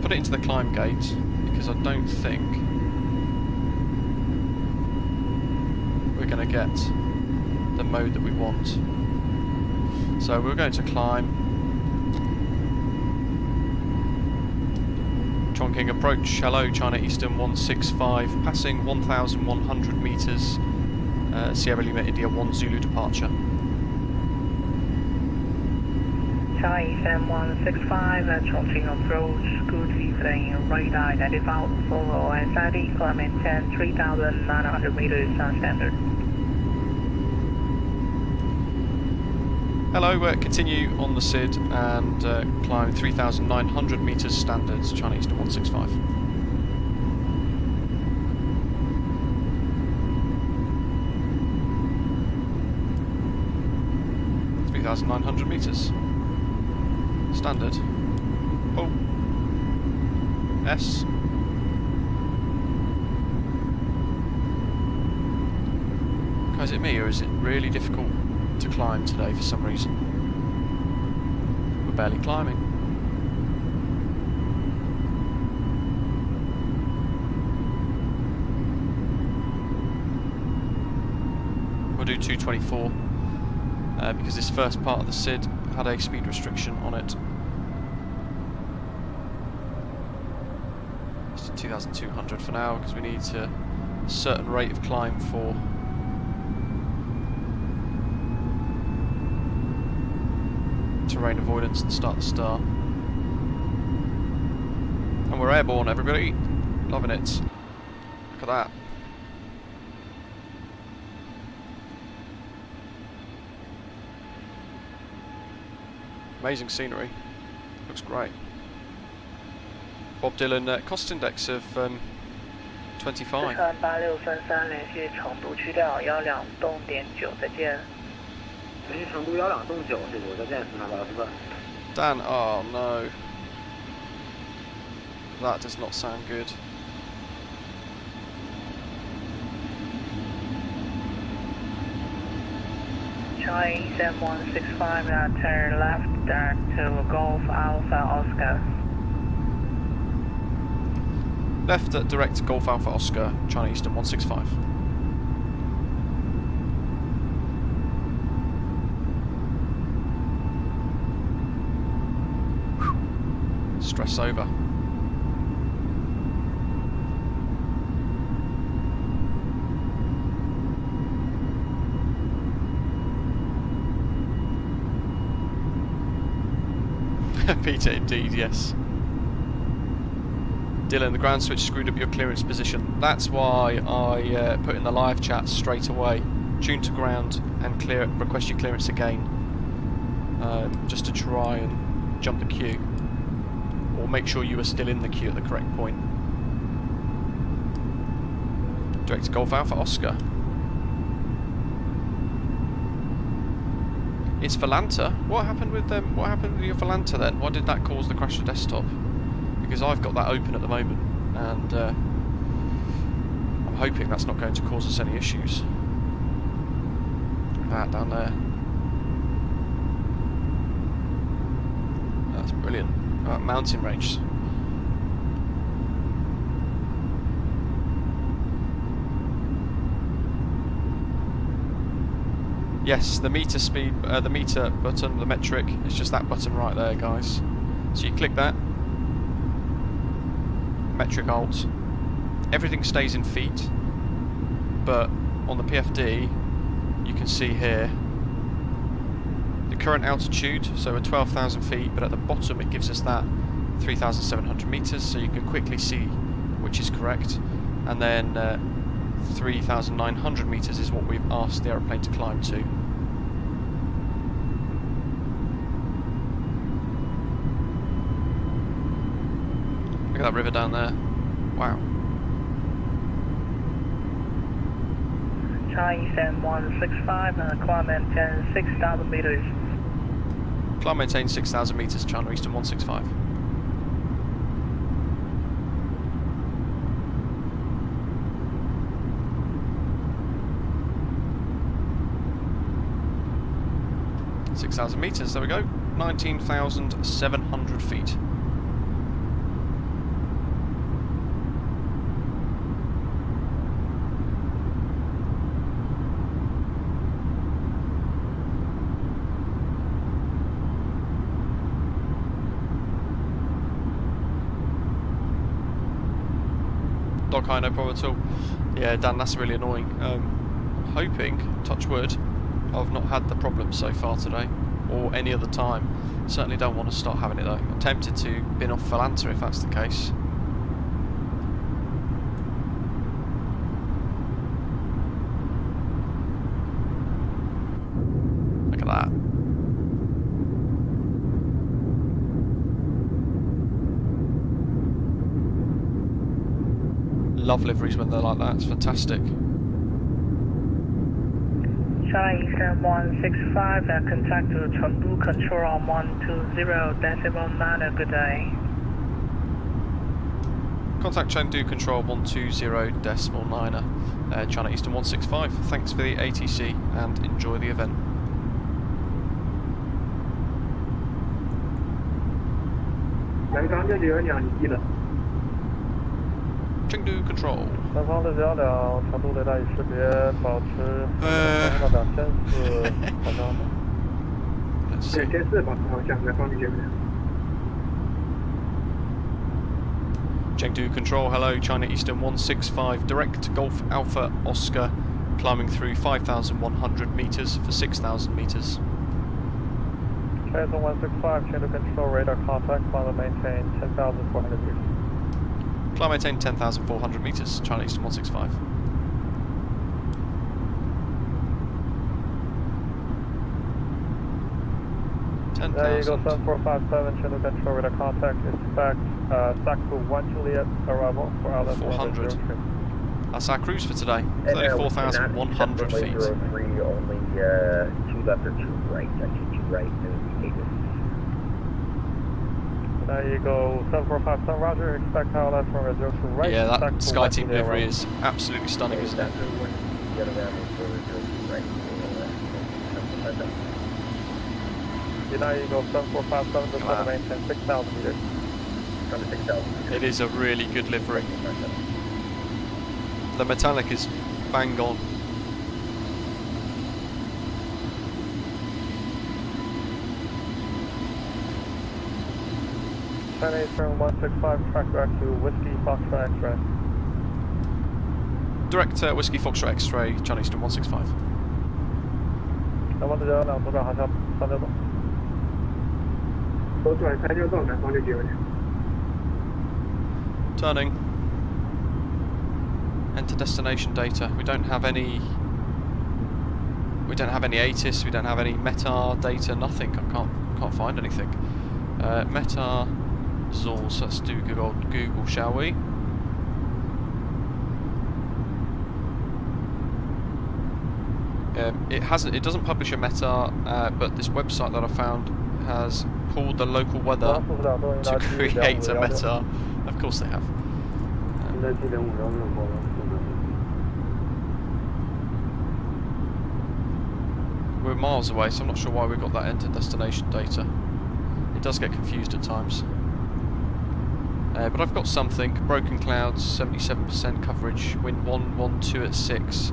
Put it into the climb gate because I don't think we're going to get the mode that we want. So we're going to climb. Chongqing approach, hello China Eastern 165, passing 1,100 metres, Sierra Lima India 1 Zulu departure. China Eastern 165 at Chongqing approach, good evening, radar identified, follow SID, climbing 10, 3,900 meters standard. Hello, continue on the SID and climb 3,900 metres standard, China Eastern 165. (3,900 metres). Standard. Oh. S. Is it me or is it really difficult to climb today for some reason? We're barely climbing. We'll do 224 because this first part of the SID had a speed restriction on it. It's 2,200 for now because we need a certain rate of climb for terrain avoidance and start the star. And we're airborne, everybody. Loving it. Look at that. Amazing scenery. Looks great. Bob Dylan, cost index of 25. Dan, oh no. That does not sound good. China Eastern 165, turn left to Golf Alpha Oscar. Left at direct Golf Alpha Oscar, China Eastern 165. stress over. Peter, indeed, yes. Dylan, the ground switch screwed up your clearance position. That's why I put in the live chat straight away. Tune to ground and request your clearance again. Just to try and jump the queue. Or make sure you are still in the queue at the correct point. Direct Golf Alpha Oscar. It's Volanta. What happened with them? What happened with your Volanta then? Why did that cause the crash of desktop? Because I've got that open at the moment, and I'm hoping that's not going to cause us any issues. That down there. That's brilliant. Mountain range. Yes, the meter speed, the meter button, the metric, it's just that button right there, guys. So you click that, metric alt, everything stays in feet, but on the PFD, you can see here the current altitude, so we're 12,000 feet, but at the bottom it gives us that 3,700 meters, so you can quickly see which is correct, and then 3,900 meters is what we've asked the aeroplane to climb to. Look at that river down there. Wow. China Eastern 165 and climb maintain 6,000 meters. Climb maintain 6,000 meters, China Eastern 165. meters, there we go, 19,700 feet. Dog high, no problem at all. Yeah, Dan, that's really annoying. Hoping, touch wood, I've not had the problem so far today, or any other time. Certainly don't want to start having it though. I'm tempted to bin off Volanta if that's the case. Look at that. Love liveries when they're like that, it's fantastic. China Eastern 165 and contact to Chengdu control on 120.9, good day. Contact Chengdu control 120.9, China Eastern 165. Thanks for the ATC and enjoy the event. Chengdu control. 南方的交两，长度雷达已识别，保持到2400方向。对，监视保持方向，南方理解不了。 Chengdu control, hello, China Eastern 165, direct Golf Alpha Oscar, climbing through 5,100 meters for 6,000 meters. China Eastern 165, Chengdu control, radar contact, climb maintain 10,400 meters. Climb maintain 10,400 meters, China Eastern 165. There you go, 7457, Chengdu control, radar contact, expect SACU 1 Juliet arrival for outlet 400. That's our cruise for today, 34,100 feet. 03, only 2 left or 2 right, actually 2 right, and there you go, 7457, roger, expect outlet from 02 right. Yeah, that SkyTeam livery is absolutely stunning, isn't it? Now you go 7457, just want to maintain 6,000 meters. It is a really good livery. The metallic is bang on. China Eastern 165, track back to Whiskey Foxtrot X-ray. Direct Whiskey Foxtrot X-ray, China Eastern 165.南方296左转航向360。左转360，南方696。Turning. Enter destination data. We don't have any ATIS, we don't have any METAR data, nothing. I can't find anything. METAR, ZULS, let's do good old Google, shall we? It doesn't publish a METAR, but this website that I found has pulled the local weather to create a METAR. Of course they have. We're miles away, so I'm not sure why we've got that enter destination data. It does get confused at times. But I've got something. Broken clouds, 77% coverage, wind 112 at 6.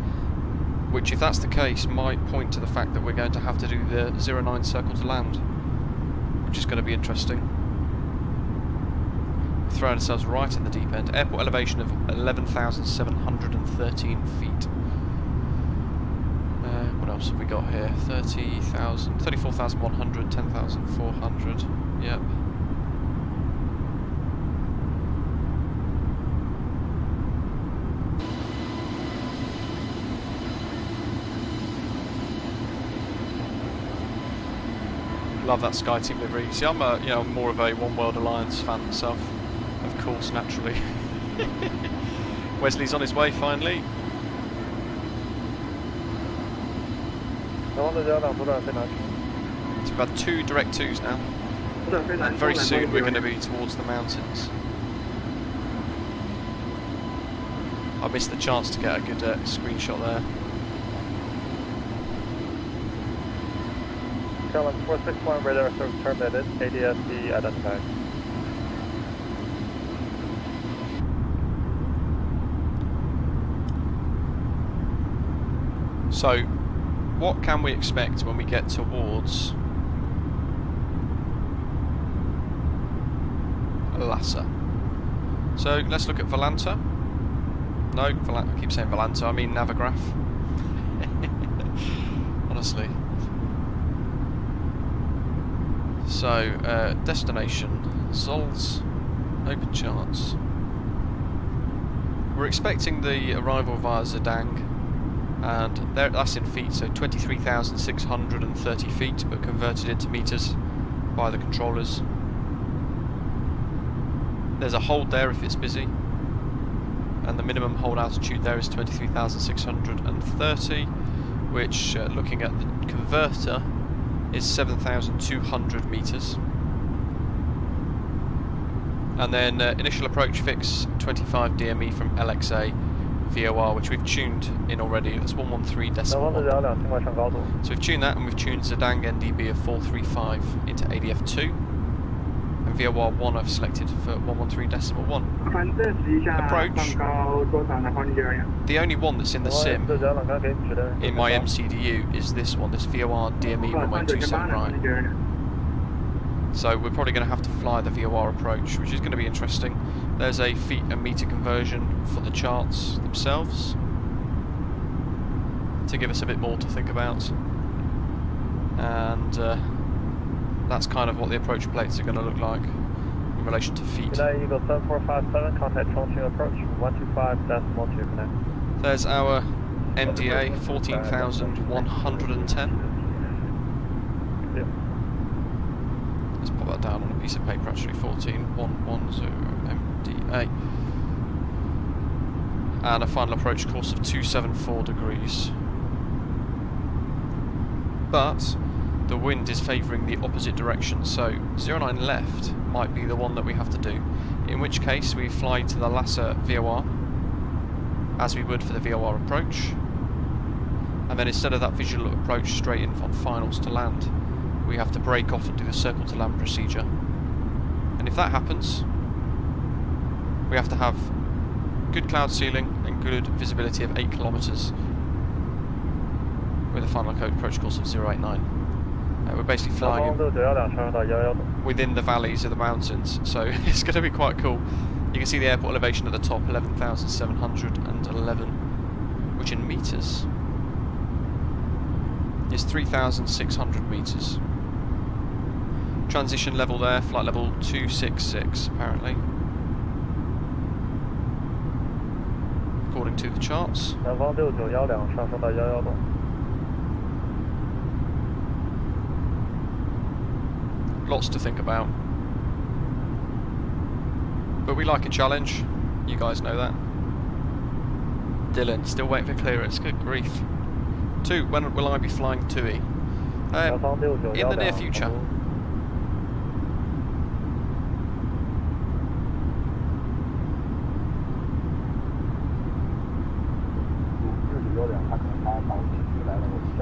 Which, if that's the case, might point to the fact that we're going to have to do the 09 circle to land. Which is going to be interesting. We're throwing ourselves right in the deep end. Airport elevation of 11,713 feet. What else have we got here? 30,000, 34,100, 10,400. Yep. Love that SkyTeam livery. See, I'm more of a One World Alliance fan myself, of course, naturally. Wesley's on his way finally. So we've had 2 direct 2s now, and very soon we're going to be towards the mountains. I missed the chance to get a good screenshot there. Challenge 461 radar service terminated, ADSB identified. So, what can we expect when we get towards Lhasa? So let's look at Volanta. No, I keep saying Volanta, I mean Navigraph. Honestly. So, destination, ZULS, open charts. We're expecting the arrival via ZUCK. And that's in feet, so 23,630 feet, but converted into meters by the controllers. There's a hold there if it's busy, and the minimum hold altitude there is 23,630, which, looking at the converter, is 7,200 meters. And then initial approach fix 25 DME from LXA. VOR, which we've tuned in already, that's 113.1. So we've tuned that, and we've tuned ZUCK NDB of 435 into ADF2, and VOR 1 I've selected for 113.1. Approach, the only one that's in the sim in my MCDU is this one, this VOR DME runway 27 right. So we're probably going to have to fly the VOR approach, which is going to be interesting. There's a feet and meter conversion for the charts themselves to give us a bit more to think about, and that's kind of what the approach plates are going to look like in relation to feet. Eagle 7457, contact Chongqing approach 125.12 connect. There's our MDA 14,110. Yep. Let's put that down on a piece of paper actually, 14,110 MDA. And a final approach course of 274 degrees. But the wind is favouring the opposite direction, so 09 left might be the one that we have to do. In which case we fly to the Lhasa VOR, as we would for the VOR approach. And then instead of that visual approach straight in on finals to land, we have to break off and do the circle to land procedure. And if that happens, we have to have good cloud ceiling and good visibility of 8 kilometers with a final approach course of 089. We're basically flying within the valleys of the mountains, so it's going to be quite cool. You can see the airport elevation at the top, 11,711, which in metres is 3,600 metres. Transition level there, flight level 266 apparently, according to the charts. Lots to think about, but we like a challenge, you guys know that. Dylan, still waiting for clearance, good grief. 2, when will I be flying 2E? In the near future.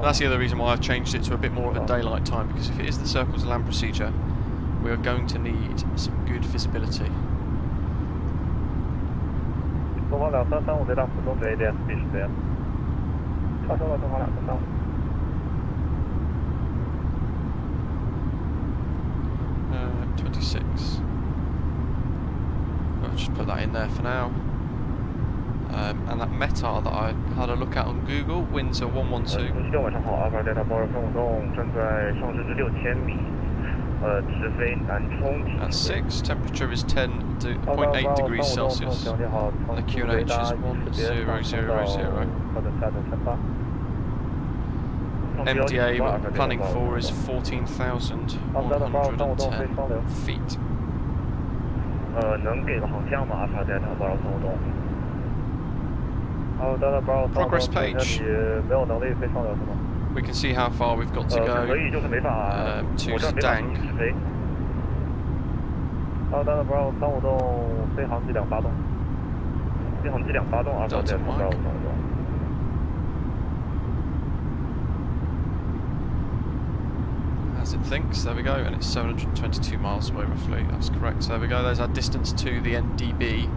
That's the other reason why I've changed it to a bit more of a daylight time, because if it is the circle to land procedure, we are going to need some good visibility. Uh, 26. I'll just put that in there for now. And that METAR that I had a look at on Google, winds are 112. At 6, temperature is 10.8 degrees Celsius, and the QNH is 1000. MDA we're planning for is 14,110 feet. Progress page. We can see how far we've got to go to Zdang. Delta Mike. As it thinks, there we go, and it's 722 miles away roughly, that's correct. So there we go, there's our distance to the NDB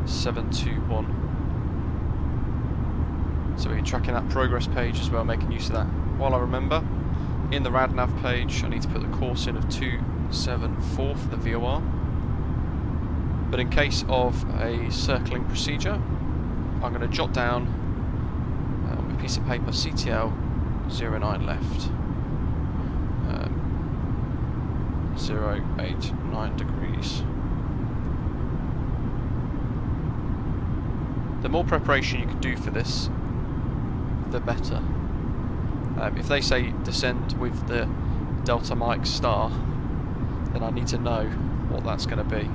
721. So we're tracking that progress page as well, making use of that. While I remember, in the RadNav page I need to put the course in of 274 for the VOR. But in case of a circling procedure, I'm going to jot down on a piece of paper CTL 09 left, 089 degrees. The more preparation you can do for this, the better. If they say descend with the Delta Mike star, then I need to know what that's going to be.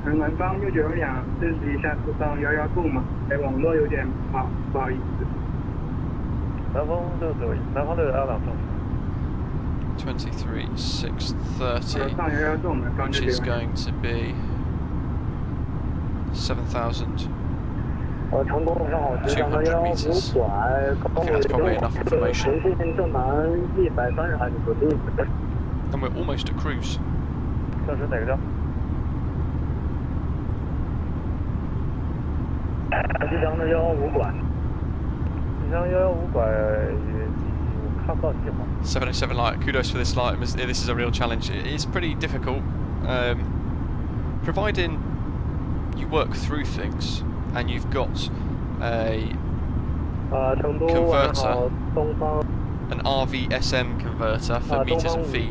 23,630, which is going to be 7,200 meters. I think that's probably enough information. And we're almost at cruise. .707 light, kudos for this light. This is a real challenge. It is pretty difficult, providing you work through things and you've got a converter, an RVSM converter for meters and feet.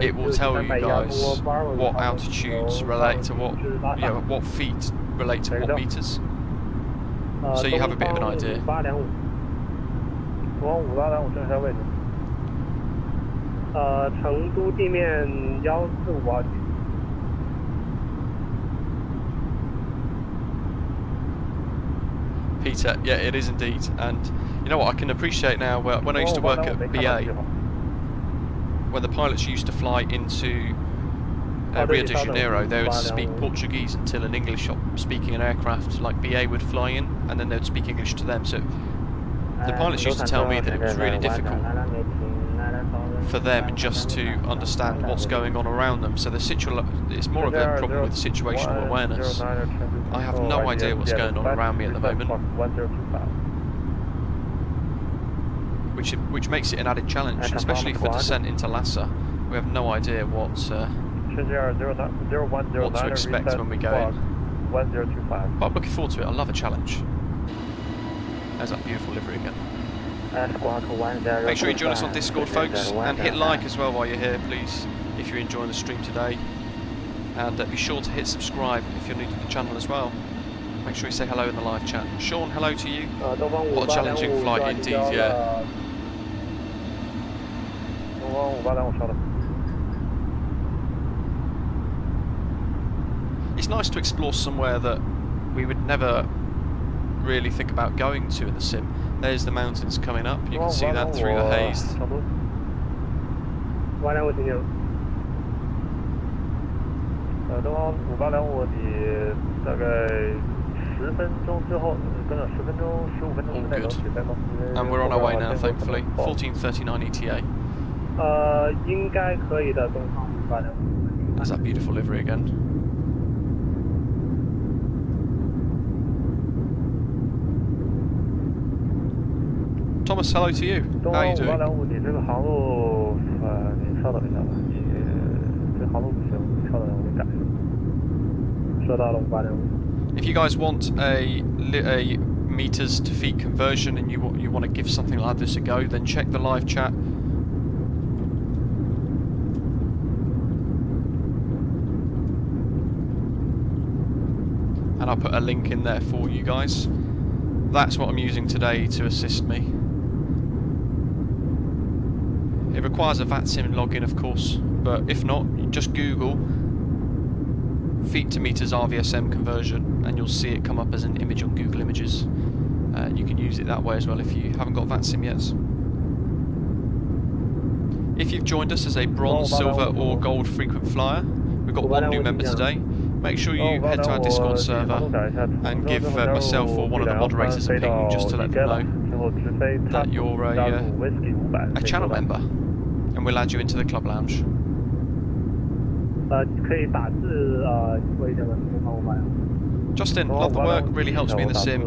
It will tell you guys what altitudes relate to what, what feet relate to what meters, so you have a bit of an idea. Peter, yeah, it is indeed, and you know what, I can appreciate now, when I used to work at BA, when the pilots used to fly into Rio de Janeiro, they would speak Portuguese until an English speaking an aircraft like BA would fly in, and then they would speak English to them. So the pilots used to tell me that it was really difficult for them just to understand what's going on around them. So it's more of a problem with situational awareness. I have no idea what's going on around me at the moment. which makes it an added challenge, especially for descent into Lhasa. We have no idea what to expect when we go in. 1025. But I'm looking forward to it. I love a challenge. There's that beautiful livery again. Make sure you join us on Discord, folks, and hit like as well while you're here, please, if you're enjoying the stream today. And be sure to hit subscribe if you're new to the channel as well. Make sure you say hello in the live chat. Sean, hello to you. What a challenging flight indeed, yeah. It's nice to explore somewhere that we would never really think about going to in the sim. There's the mountains coming up, you can see that through the haze. And we're on our way now, thankfully. 1439 ETA. There's that beautiful livery again. Thomas, hello to you. How are you doing? If you guys want a meters to feet conversion and you want to give something like this a go, then check the live chat. And I'll put a link in there for you guys. That's what I'm using today to assist me. It requires a VATSIM login, of course, but if not, you just Google feet to meters RVSM conversion and you'll see it come up as an image on Google Images. And you can use it that way as well if you haven't got VATSIM yet. If you've joined us as a bronze, silver or gold frequent flyer, we've got one new member today. Make sure you head to our Discord server and give myself or one of the moderators a ping just to let them know that you're a channel member, and we'll add you into the club lounge. Justin, love the work, really helps me in the sim.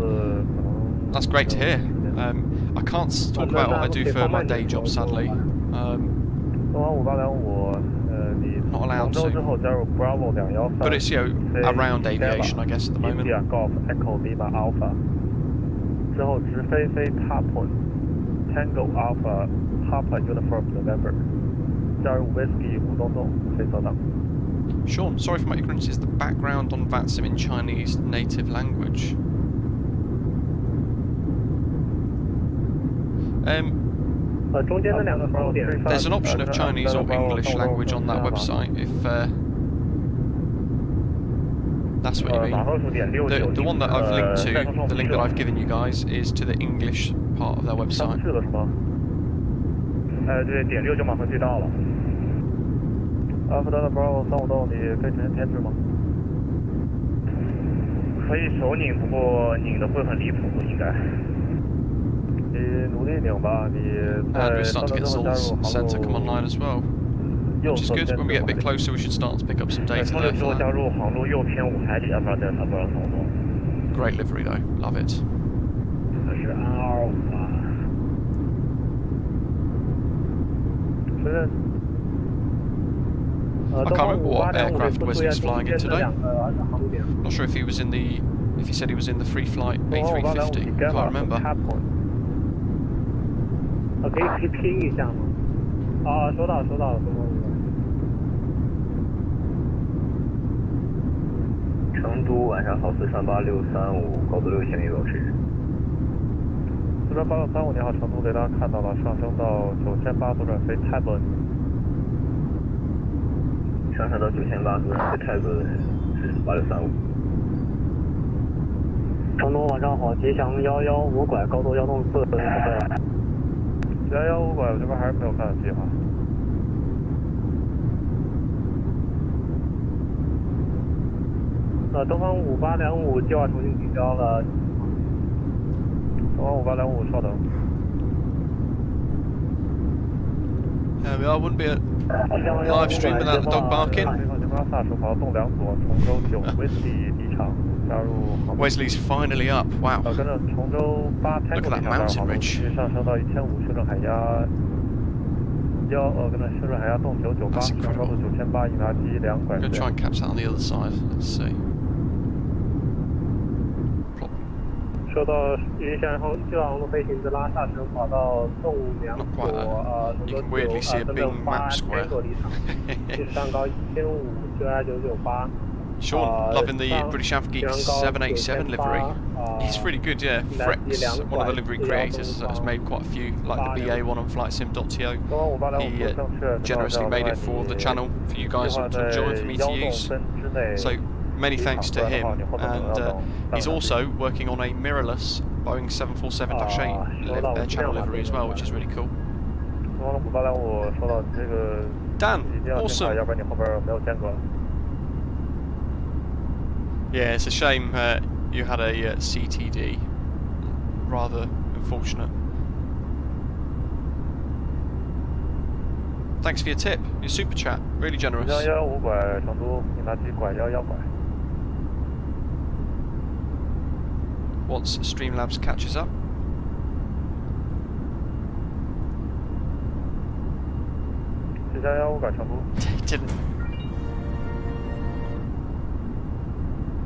That's great to hear. I can't talk about what I do for my day job, sadly. Not allowed to. But it's, around aviation, I guess, at the moment. Tango Alpha Papa Uniform November. Whiskey Sean, sorry for my ignorance, is the background on VATSIM in Chinese native language? There's an option of Chinese or English language on that website, if that's what you mean. The one that I've linked to, the link that I've given you guys, is to the English part of their website. And we're starting to get ZULS Centre come online as well, which is good. When we get a bit closer, we should start to pick up some data there for that. Great livery though, love it. I can't remember what aircraft Wesley's flying in today. Not sure if he was in the, if he said he was in the free flight A350. Can't remember. 可以拼一下吗？啊，收到了，收到了，成都晚上好，438-635，高度6000米保持。438-635，你好，成都雷达看到了，上升到9800，左转飞泰本。上升到9800，左转飞泰本，438-635。成都晚上好，吉祥115拐，高度104，准备。 115拐，我这边还是没有看到计划。东方5825计划重新提交了。东方5825，稍等。There we are, wouldn't be a live stream without the dog barking. 飞行前方萨手跑动2左，重州9 Whiskey 离场。Wesley's finally up. Wow. 跟着崇州8 Look at that mountain ridge. 上升到1500，修正海压跟着修正海压动998，上高度9800，引拉机2拐。 I'm going to try and catch that on the other side. Let's see. 收到云线后，就往路飞行至拉萨城跑道东2左You can weirdly see a big map square. 上高1500，修压998。 Sean, loving the British Avgeeks 787 livery. He's really good, yeah. Frex, one of the livery creators, has made quite a few, like the BA one on flightsim.to. He generously made it for the channel for you guys to enjoy, for me to use. So many thanks to him. And he's also working on a mirrorless Boeing 747-8 channel livery as well, which is really cool. Dan, awesome. Yeah, it's a shame you had a CTD. Rather unfortunate. Thanks for your tip, your super chat, really generous. Once Streamlabs catches up. Didn't.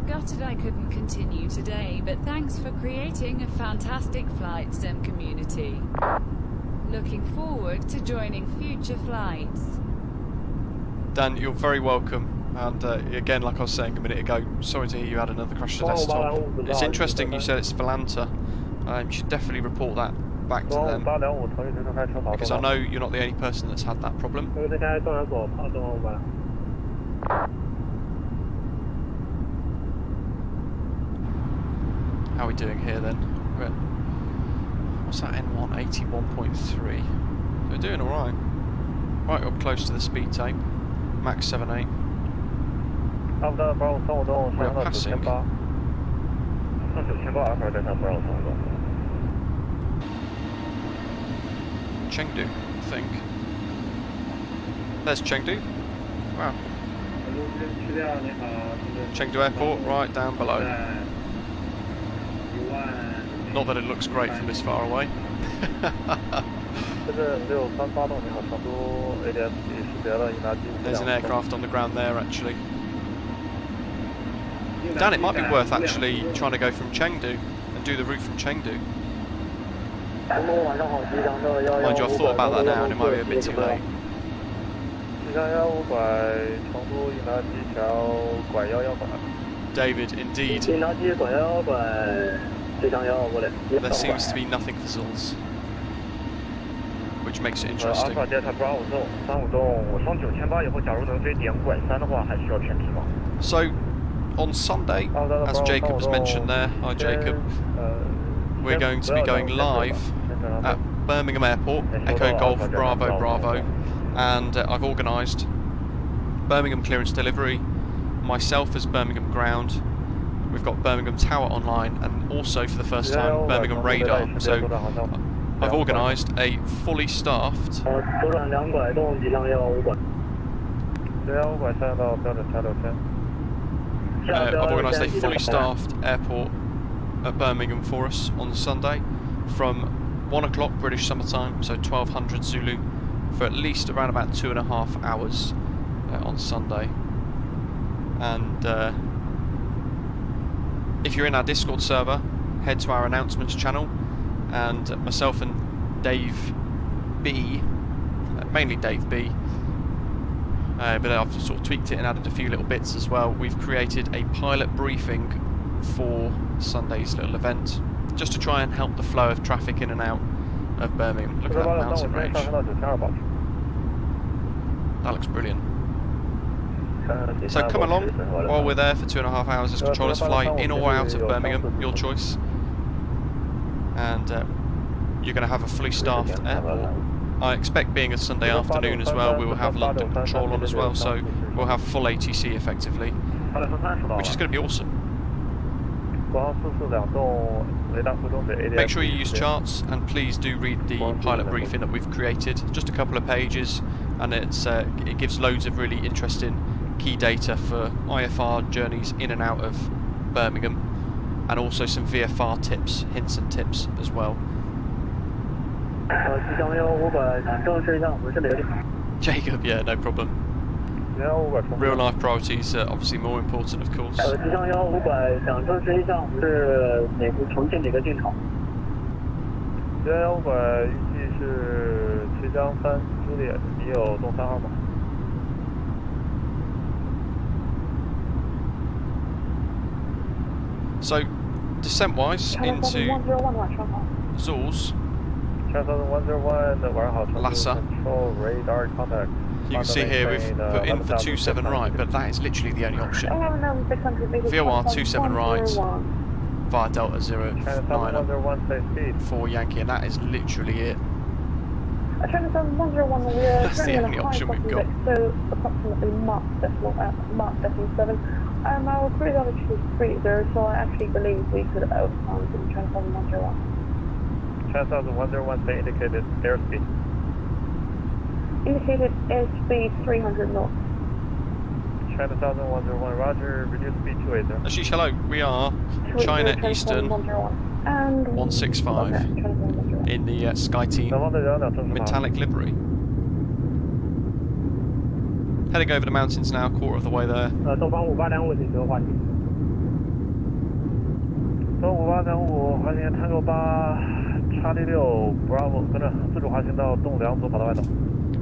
Gutted I couldn't continue today, but thanks for creating a fantastic flight sim community. Looking forward to joining future flights. Dan, you're very welcome. And again, like I was saying a minute ago, sorry to hear you had another crash to desktop. It's interesting you said it's Volanta. You should definitely report that back to them, because I know you're not the only person that's had that problem. How are we doing here then? We're at, what's that, N1 81.3? We're doing alright. Right up close to the speed tape. Max 78. We're passing. Chengdu, I think. There's Chengdu. Wow. Chengdu Airport, right down below. Not that it looks great from this far away. There's an aircraft on the ground there actually. Dan, it might be worth actually trying to go from Chengdu and do the route from Chengdu. Mind you, I've thought about that now and it might be a bit too late. David, indeed. There seems to be nothing for ZULS, which makes it interesting. So, on Sunday, as Jacob has mentioned there, hi Jacob, we're going to be going live at Birmingham Airport, Echo Golf Bravo Bravo, and I've organised Birmingham clearance delivery, myself as Birmingham ground. We've got Birmingham Tower online, and also for the first time Birmingham radar. So I've organised a fully staffed I've organised a fully staffed airport at Birmingham for us on Sunday from 1 o'clock British summertime, so 1200 Zulu, for at least around about 2.5 hours on Sunday. And if you're in our Discord server, head to our announcements channel, and myself and Dave B, mainly Dave B, but I've sort of tweaked it and added a few little bits as well. We've created a pilot briefing for Sunday's little event, just to try and help the flow of traffic in and out of Birmingham. Look at that mountain range. That looks brilliant. So come along while we're there for 2.5 hours as controllers, fly in or out of Birmingham, your choice. And you're going to have a fully staffed airport. I expect, being a Sunday afternoon as well, we will have London control on as well, so we'll have full ATC effectively, which is going to be awesome. Make sure you use charts, and please do read the pilot briefing that we've created. Just a couple of pages, and it gives loads of really interesting key data for IFR journeys in and out of Birmingham, and also some VFR tips, hints and tips as well. Jacob, yeah, no problem. Real life priorities are obviously more important, of course. 11500预计是曲江3朱丽叶，你有动3号吗？ So, descent-wise into ZULS, Lhasa. You can see here we've put in for 27 right, but that is literally the only option. VOR 27 right via Delta 09 for Yankee, and that is literally it. That's the only option we've got. So approximately Mark decimal 7. Our cruise altitude is 30, so I actually believe we could have overcome in Transponder 101. Transponder 101, they indicated airspeed. Indicated airspeed 300 knots. Transponder 101, roger, reduce speed 280. Ashish, hello, we are China Eastern 165 in the SkyTeam metallic livery. Heading over the mountains now, quarter of the way there. 东方5825请求滑行。东5825滑行探戈8查理6 Bravo， 跟着自主滑行到东2左跑道外头。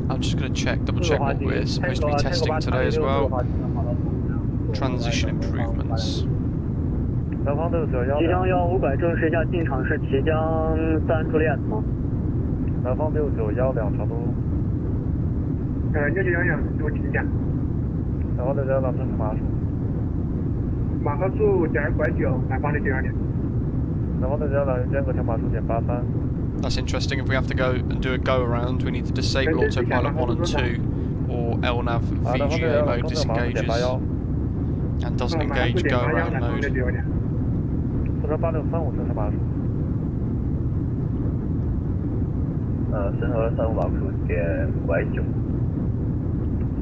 I'm just going to check, double check what we're supposed to be testing today as well. Transition improvements. 南方691。即将15500证实一下进场是齐江3朱丽叶吗？南方691两长途。 691多请讲。南方691正常码数。马赫数2.9，南方692。南方691间隔条码数.83。 That's interesting. If we have to go and do a go around, we need to disable autopilot 1 and 2, or LNAV VGA mode disengages and doesn't engage go around mode. 48635正常码数。深河358码数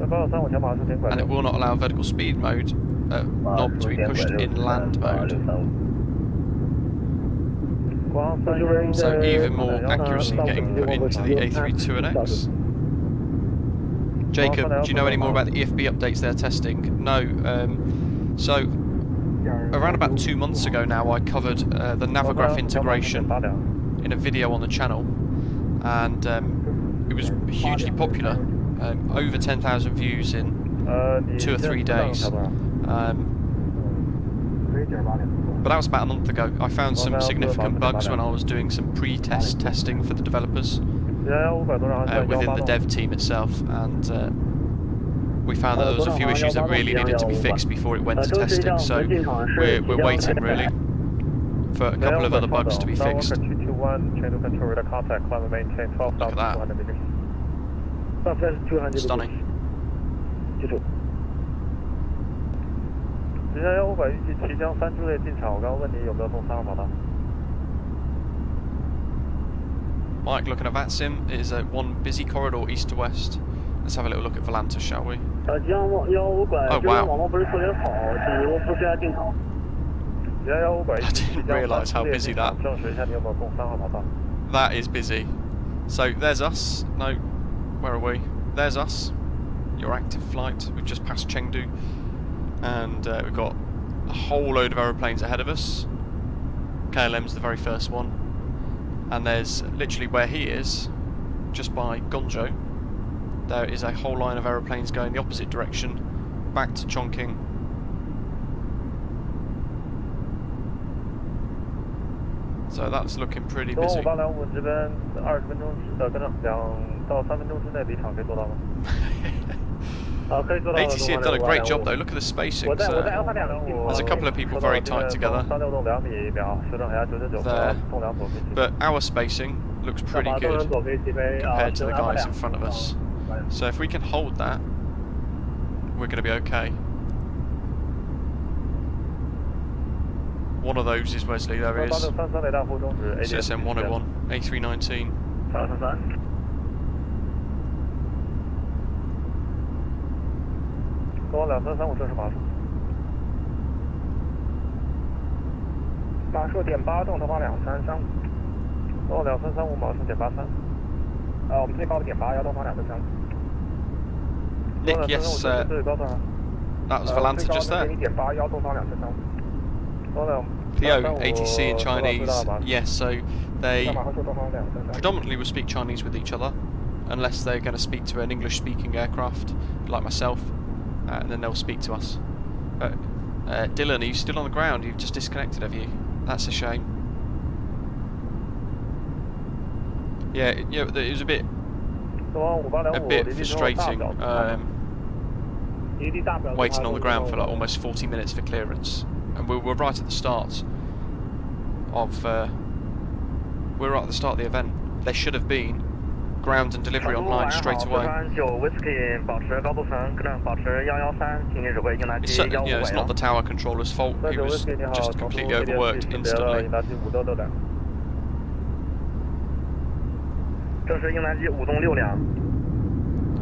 .529。 And it will not allow vertical speed mode knob to be pushed in land mode. So even more accuracy getting put into the A32NX. Jacob, do you know any more about the EFB updates they're testing? No. So around about 2 months ago now, I covered the Navigraph integration in a video on the channel, and it was hugely popular. Over 10,000 views in 2 or 3 days. But that was about a month ago. I found some significant bugs when I was doing some pre-test testing for the developers within the dev team itself, and we found that there was a few issues that really needed to be fixed before it went to testing. So we're waiting really for a couple of other bugs to be fixed. Look at that. Stunning. 11500预计齐江3朱丽叶进场，我刚刚问你有没有动3号跑道。 Mike, looking at VATSIM, it is one busy corridor east to west. Let's have a little look at Volanta, shall we? Oh wow. I didn't realise how busy that. That is busy. So there's us. No, where are we? There's us. Your active flight. We've just passed Chengdu, and we've got a whole load of aeroplanes ahead of us. KLM's the very first one, and there's literally where he is, just by Gonzhou, there is a whole line of aeroplanes going the opposite direction, back to Chongqing. So that's looking pretty busy. 88525这边20分钟跟着2到3分钟之内离场可以做到吗？ ATC have done a great job though. Look at the spacing. There's a couple of people very tight together there, but our spacing looks pretty good compared to the guys in front of us. So if we can hold that, we're going to be okay. One of those is Wesley, there he is. CSM 101, A319. 马数点8，动头方2335。2335，马数点83。我们最高的点8，要动方235。Nick, yes, that was Valanta just there. Theo, ATC in Chinese, yes, so they predominantly will speak Chinese with each other, unless they're going to speak to an English-speaking aircraft, like myself, and then they'll speak to us. But, Dylan, are you still on the ground? You've just disconnected, have you? That's a shame. Yeah, it was a bit frustrating, waiting on the ground for like almost 40 minutes for clearance, and we were right at the start of we were right at the start of the event. There should have been ground and delivery online straight away. It's, it's not the tower controller's fault. He was just completely overworked instantly. There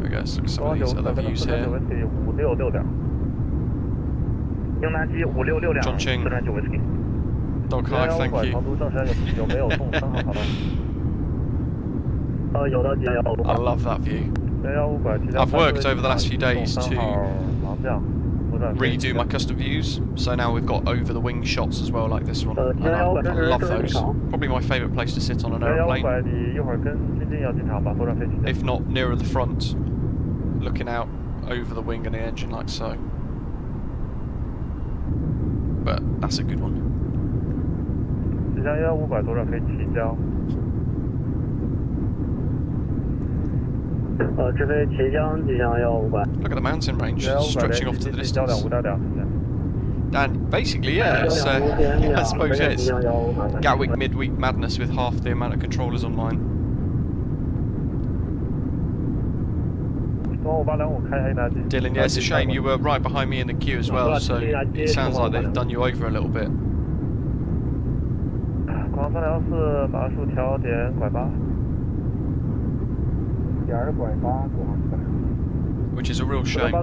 we go, so some of these other views here. Chongqing. Dog High, thank you. I love that view. I've worked over the last few days to redo my custom views, so now we've got over the wing shots as well, like this one. And I love those. Probably my favourite place to sit on an aeroplane. If not nearer the front, looking out over the wing and the engine like so. But that's a good one. Look at the mountain range stretching off to the distance. And basically, yeah, it's, I suppose it's Gatwick midweek madness with half the amount of controllers online. Dylan, yeah, it's a shame you were right behind me in the queue as well, so it sounds like they've done you over a little bit. Which is a real shame.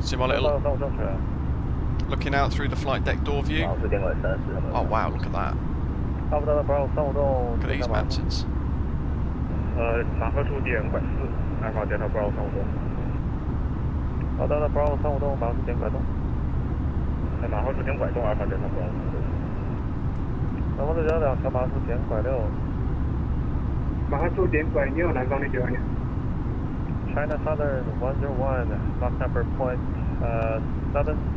See my little looking out through the flight deck door view. Oh wow, look at that. Look at these mountains. China Southern 101, Mach number .7.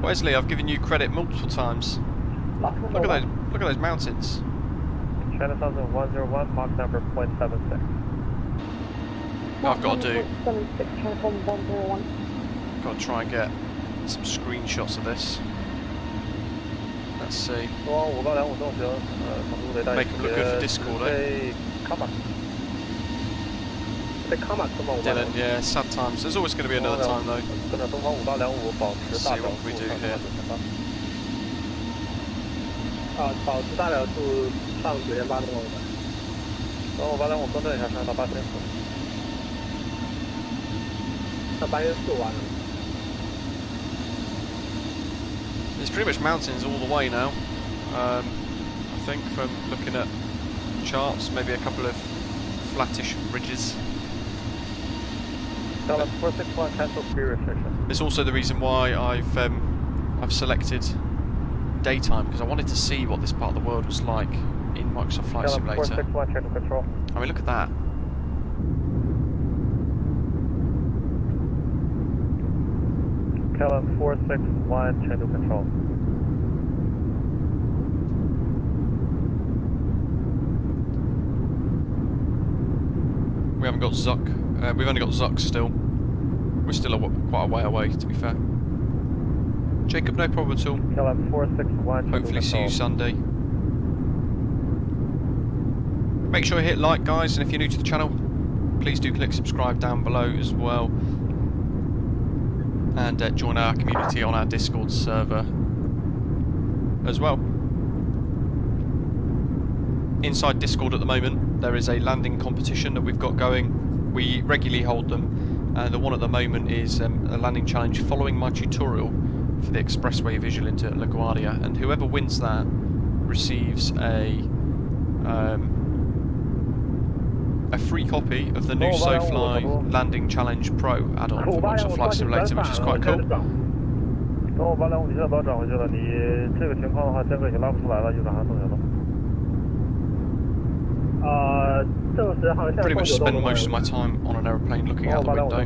Wesley, I've given you credit multiple times. Look at those mountains. China Southern 101, Mach number .76. I've got to try and get some screenshots of this. Let's see. Make them look good for Discord, eh? Dylan, yeah, sad times. There's always going to be another time though. Let's see what we do here. There's pretty much mountains all the way now. I think from looking at charts, maybe a couple of flattish ridges. It's also the reason why I've selected daytime, because I wanted to see what this part of the world was like in Microsoft Flight Simulator. I mean, look at that. KLM 461, change to control. We haven't got ZUCK. We've only got ZUCK still. We're still quite a way away, to be fair. Jacob, no problem at all. KLM 461. Hopefully see you Sunday. Make sure you hit like, guys, and if you're new to the channel, please do click subscribe down below as well. And join our community on our Discord server as well. Inside Discord at the moment, there is a landing competition that we've got going. We regularly hold them, and the one at the moment is a landing challenge following my tutorial for the expressway visual into LaGuardia, and whoever wins that receives a free copy of the new SOSLI Landing Challenge Pro add-on for Microsoft Flight Simulator, which is quite cool. 825你现在把它转回去了，你这个情况的话，间隔已经拉不出来了，右转向动小动。正时航线。Pretty much spend most of my time on an aeroplane looking out the window.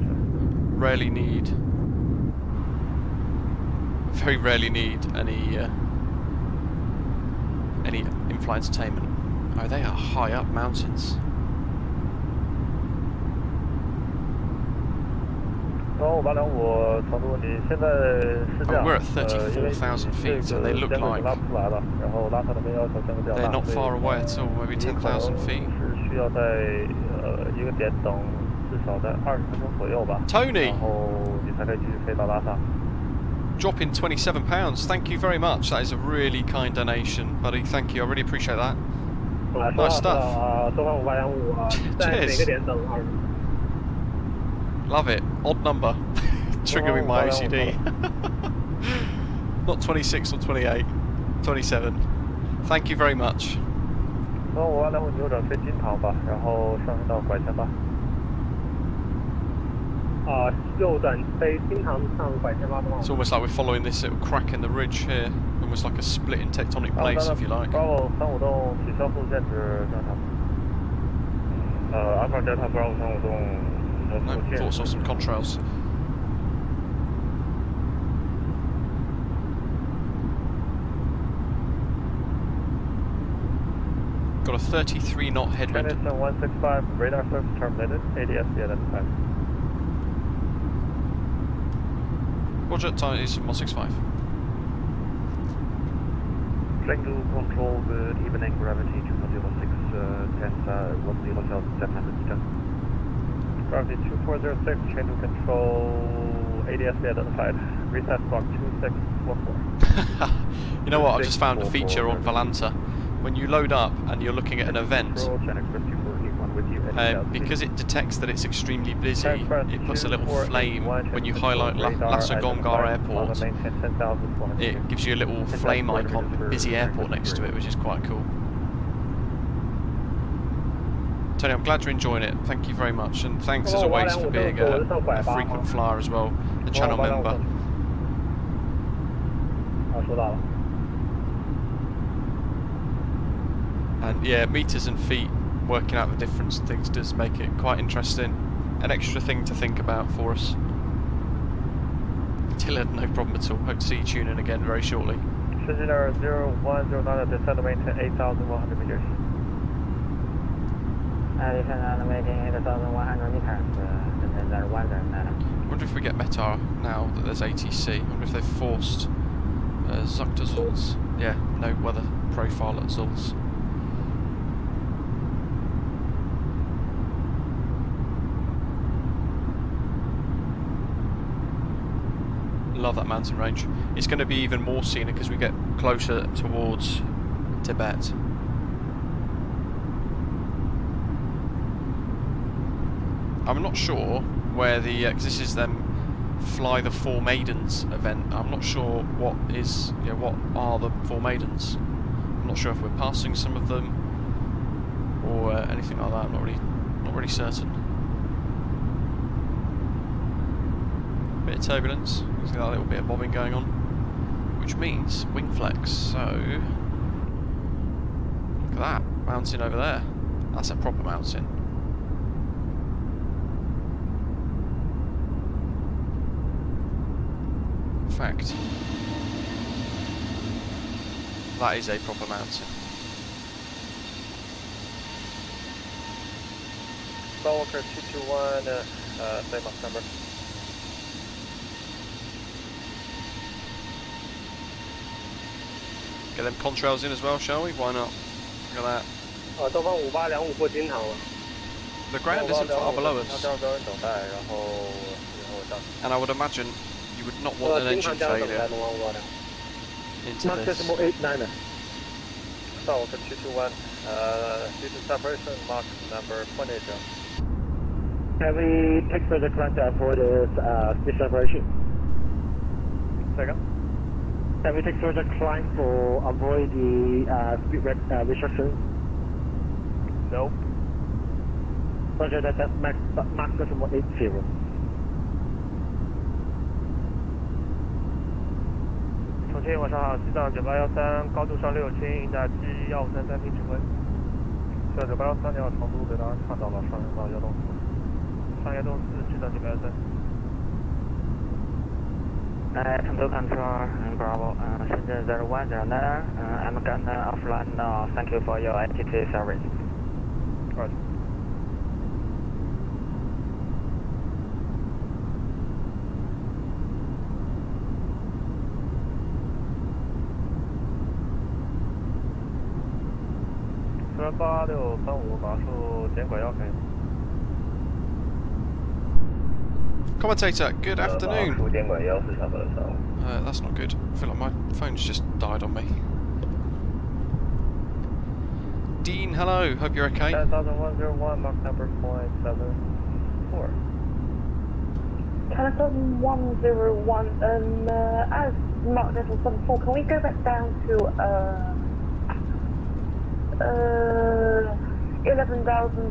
Very rarely need any in-flight entertainment. Oh, they are high up mountains. Oh, we're at 34,000 feet, so they look like they're not far away at all, maybe 10,000 feet. Tony! Dropping £27, thank you very much. That is a really kind donation, buddy. Thank you, I really appreciate that. Nice stuff. Cheers. Love it. Odd number. Triggering my OCD. Not 26 or 28. 27. Thank you very much. It's almost like we're following this little crack in the ridge here. Almost like a split in tectonic plates, if you like. No, thought I saw some contrails. Got a 33 knot headwind. China 165, radar service terminated, ADS identified. Roger, time is 165. Chengdu control, good evening, gravity 206, 10, 10 south, 700 meters. Gravity 2406, Chengdu control, ADS identified. Reset squawk 2614. You know what, I've just found a feature on Volanta. When you load up and you're looking at an event, because it detects that it's extremely busy, it puts a little flame when you highlight Lhasa Airport. It gives you a little flame icon with busy airport next to it, which is quite cool. Tony, I'm glad you're enjoying it. Thank you very much, and thanks as always for being a frequent flyer as well, a channel member. And yeah, meters and feet, working out the difference and things does make it quite interesting. An extra thing to think about for us. Attila, no problem at all. Hope to see you tune in again very shortly. 0109, descend to maintain 8,100 meters. Descend to maintain 8,100 meters, descend 109. I wonder if we get METAR now that there's ATC. I wonder if they've forced ZUCK to ZULS. Yeah, no weather profile at ZULS. Love that mountain range. It's going to be even more scenic as we get closer towards Tibet. I'm not sure where the because this is them Fly the 4 Maidens event. I'm not sure what is, you know, what are the 4 Maidens. I'm not sure if we're passing some of them or anything like that. I'm not really certain. Bit of turbulence. There's a little bit of bobbing going on, which means wing flex. So look at that mountain over there. That's a proper mountain. In fact, that is a proper mountain. Skywalker 221, same Mach number. Get them contrails in as well, shall we? Why not? Look at that. The ground isn't far below us. And I would imagine you would not want an engine failure into this. Skywalker 221, due to separation, Mach number 20. Can we take further climb to avoid speed separation? Second. Can we take further climb for avoid the speed restriction? No. Roger, that's max decimal 80.重庆晚上好，机长9813，高度上6，请应答机153暂停指挥。机长9813，你好，长度雷达看到了，上升到1栋4，上1栋4，机长9813。Control control, Bravo, Shenzhen 0109, I'm gonna offline now, thank you for your attitude service. Roger. Turn 8635，马术减拐腰可以。Commentator, good afternoon. That's not good. I feel like my phone's just died on me. Dean, hello. Hope you're okay. 10,101, Mach number 0.74. 10,101, as Mach level 74, can we go back down to 11,000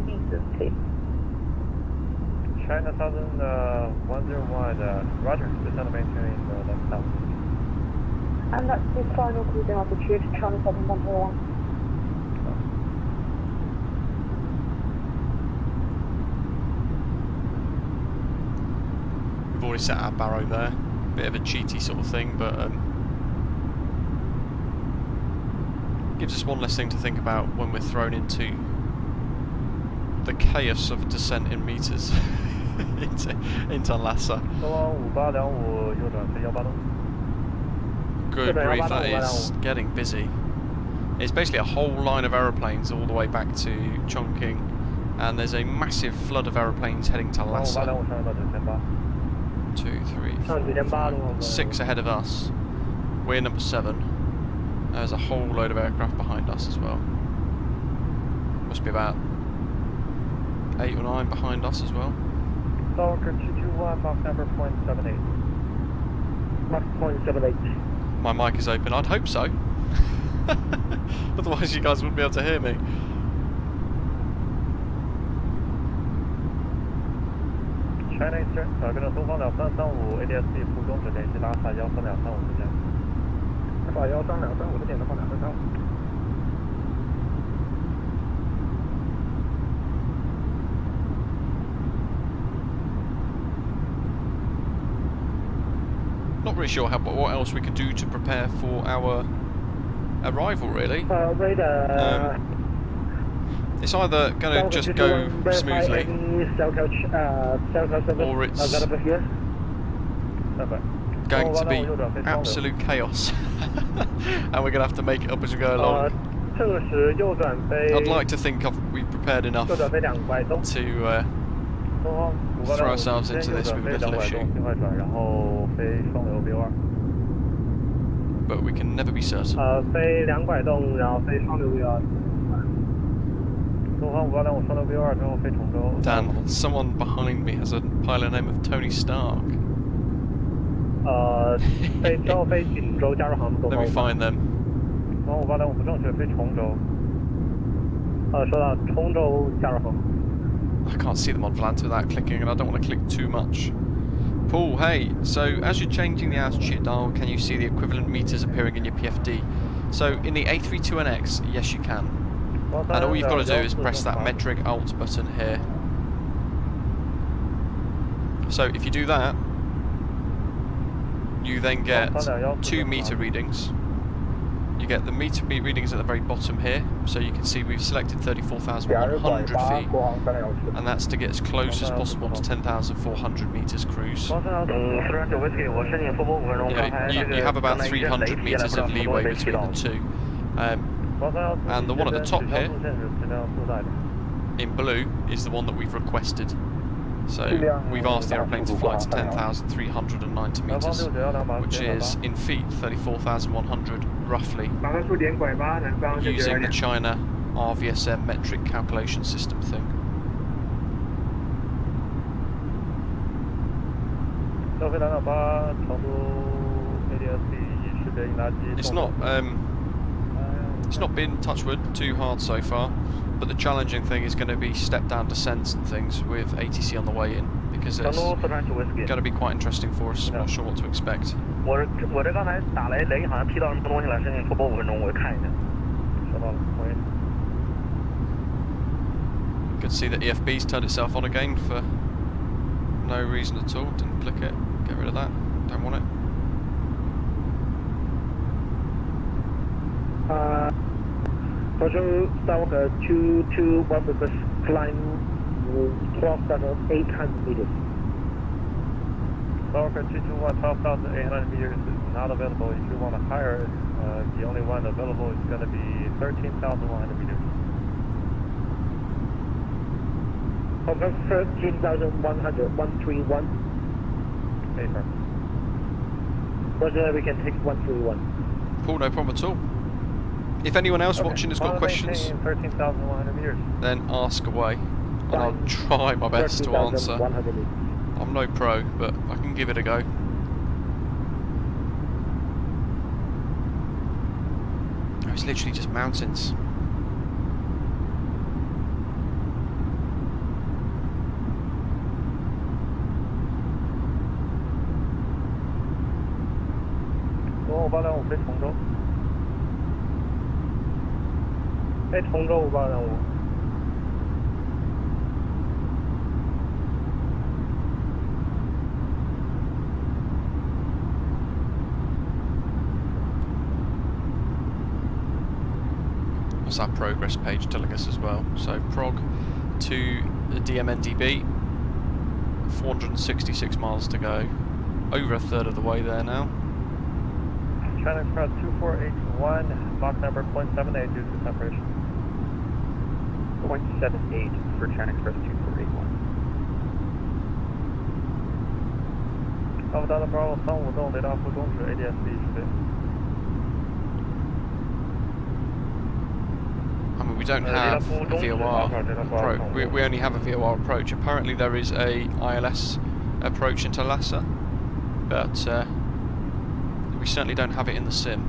meters, please? China 101, Roger, descend maintaining 11,000. And that's the final cruising altitude, China 101. We've already set our barrow there. Bit of a cheaty sort of thing, but gives us one less thing to think about when we're thrown into the chaos of descent in meters into Lhasa. Good grief, that is getting busy. It's basically a whole line of aeroplanes all the way back to Chongqing, and there's a massive flood of aeroplanes heading to Lhasa. 2, 3, 4, 5, 6 ahead of us. We're number 7. There's a whole load of aircraft behind us as well. Must be about 8 or 9 behind us as well. Stalker 221, Mach number 0.78. Mach 0.78. My mic is open. I'd hope so. Otherwise you guys wouldn't be able to hear me. China Eastern，跟着东方2335 ADS-B 附中指联系拉萨13235之间。拉萨13235的点东方2335。Not really sure what else we could do to prepare for our arrival, really. It's either going to just go smoothly, or it's going to be absolute chaos, and we're going to have to make it up as we go along. I'd like to think we've prepared enough to throw ourselves into this with little issue. But we can never be certain. Dan, someone behind me has a pilot name of Tony Stark. Let me find them. I can't see them on Volante without clicking, and I don't want to click too much. Paul, hey, so as you're changing the altitude dial, can you see the equivalent meters appearing in your PFD? So in the A32NX, yes you can. And all you've got to do is press that metric alt button here. So if you do that, you then get 2 meter readings. You get the meter readings at the very bottom here, so you can see we've selected 34,100 feet, and that's to get as close as possible to 10,400 meters cruise. Yeah, you have about 300 meters of leeway between the two. And the one at the top here, in blue, is the one that we've requested. So we've asked the aeroplane to fly to 10,390 meters, which is in feet 34,100 roughly, using the China RVSM metric calculation system thing. It's not been, touch wood, too hard so far, but the challenging thing is going to be step down descents and things with ATC on the way in, because it's going to be quite interesting for us. I'm not sure what to expect. You can see that EFB's turned itself on again for no reason at all. Didn't click it. Get rid of that. Don't want it. Social Skywalker 221 with climb 12,800 meters. Skywalker 221 12,800 meters is not available. If you want to hire it, the only one available is going to be 13,100 meters. Okay, 13,100, 131. Affirm. Roger, we can take 131. Cool, no problem at all. If anyone else watching has got questions, 13,100 meters. Then ask away, and I'll try my best to answer. I'm no pro, but I can give it a go. Oh, it's literally just mountains. What's our progress page telling us as well? So prog to the DMNDB, 466 miles to go, over a third of the way there now. China Express 2481, Mach number 0.78 due to separation. 0.78 for China Express 2481. Alpha Bravo 352栋雷达副终止 ADS-B 是对。 I mean, we don't have a VOR approach. We only have a VOR approach. Apparently there is a ILS approach into Lhasa, but we certainly don't have it in the sim.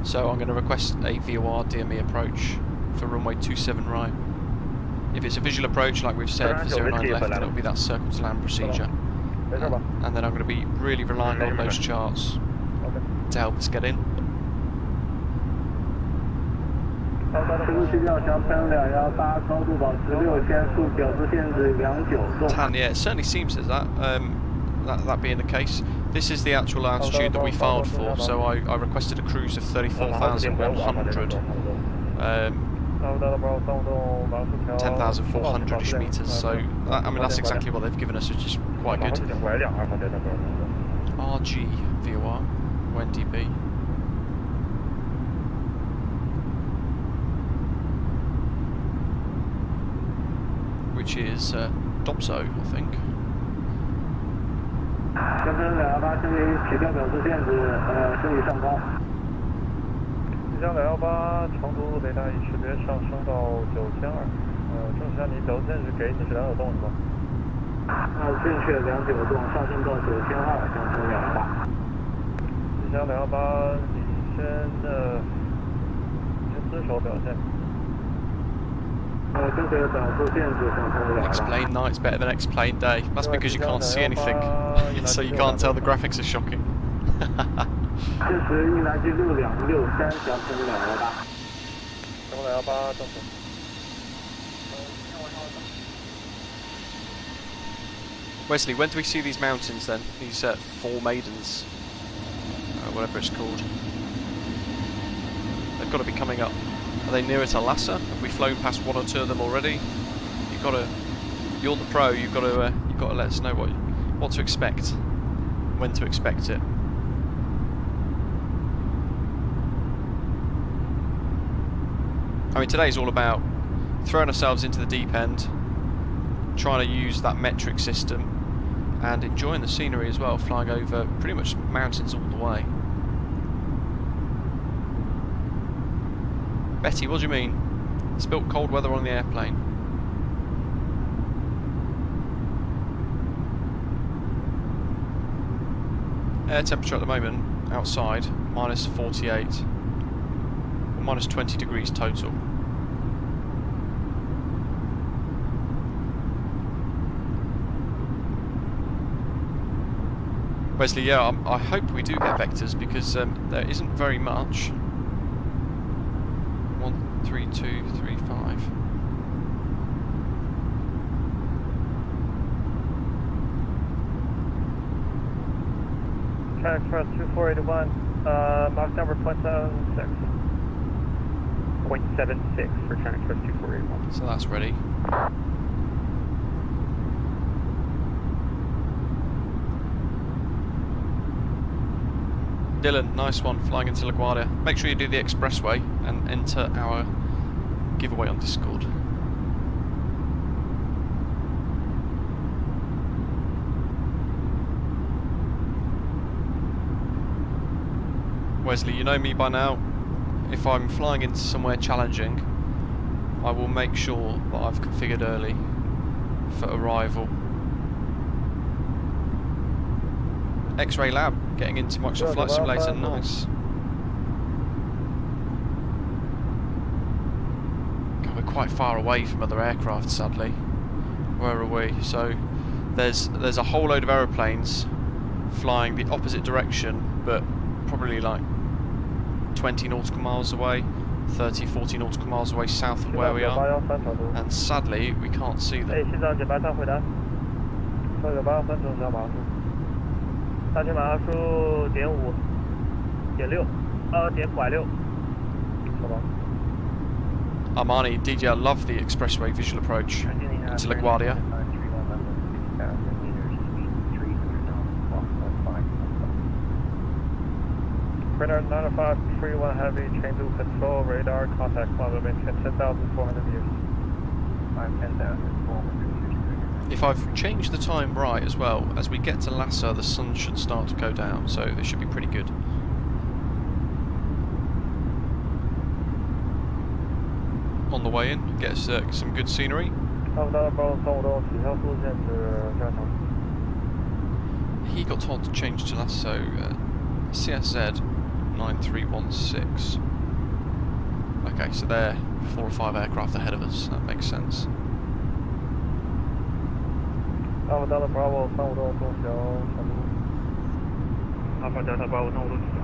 So I'm going to request a VOR DME approach for runway 27 right. If it's a visual approach, like we've said, for 09 left, then it'll be that circle to land procedure. And then I'm going to be really relying on those charts to help us get in. Tan, yeah, it certainly seems as that. That being the case, this is the actual altitude that we filed for. So I requested a cruise of 34,100, 10,400ish meters. So that, I mean, that's exactly what they've given us, which is quite good. RG VOR, NDB. Which is Dobso, I think. 跟车218升为起跳表示限制，升已上高。即将218长途雷达已识别上升到9200，正向你表示限制给你是290栋是吧？正确290栋，上升到9200，向车218。即将218，你先遵守表现。 X-plane night's better than X-plane day. That's because you can't see anything, so you can't tell the graphics are shocking. Wesley, when do we see these mountains then? These 4 Maidens, whatever it's called. They've got to be coming up. Are they nearer to Lhasa? Have we flown past 1 or 2 of them already? You've got to. You're the pro. You've got to let us know what to expect, when to expect it. I mean, today's all about throwing ourselves into the deep end, trying to use that metric system, and enjoying the scenery as well, flying over pretty much mountains all the way. Betty, what do you mean? Spilt cold weather on the airplane. Air temperature at the moment, outside, minus 48. Or minus 20 degrees total. Wesley, yeah, I hope we do get vectors because there isn't very much. 1, 3, 2, 3, 5. China Express 2481, Mach number 0.76. 0.76 for China Express 2481. So that's ready. Dylan, nice one, flying into LaGuardia. Make sure you do the expressway and enter our giveaway on Discord. Wesley, you know me by now. If I'm flying into somewhere challenging, I will make sure that I've configured early for arrival. X-Ray Lab, getting into Microsoft Flight Simulator, nice. God, we're quite far away from other aircraft, sadly. Where are we? So there's a whole load of aeroplanes flying the opposite direction, but probably like 20 nautical miles away, 30, 40 nautical miles away south of where we are. And sadly, we can't see them. 大群马数点5，点6，点拐6。好吧。Armani, DJR, love the expressway visual approach into LaGuardia. Printer 905, 31 heavy, change to control, radar, contact, climb maintain 10,400 meters. 10,400 meters. If I've changed the time right as well, as we get to Lhasa, the sun should start to go down, so it should be pretty good. On the way in, get us some good scenery. He got told to change to Lhasa, CSZ 9316. Okay, so they're 4 or 5 aircraft ahead of us, that makes sense. Alpha Delta Bravo 352中小长度。Alpha Delta Bravo 352中小。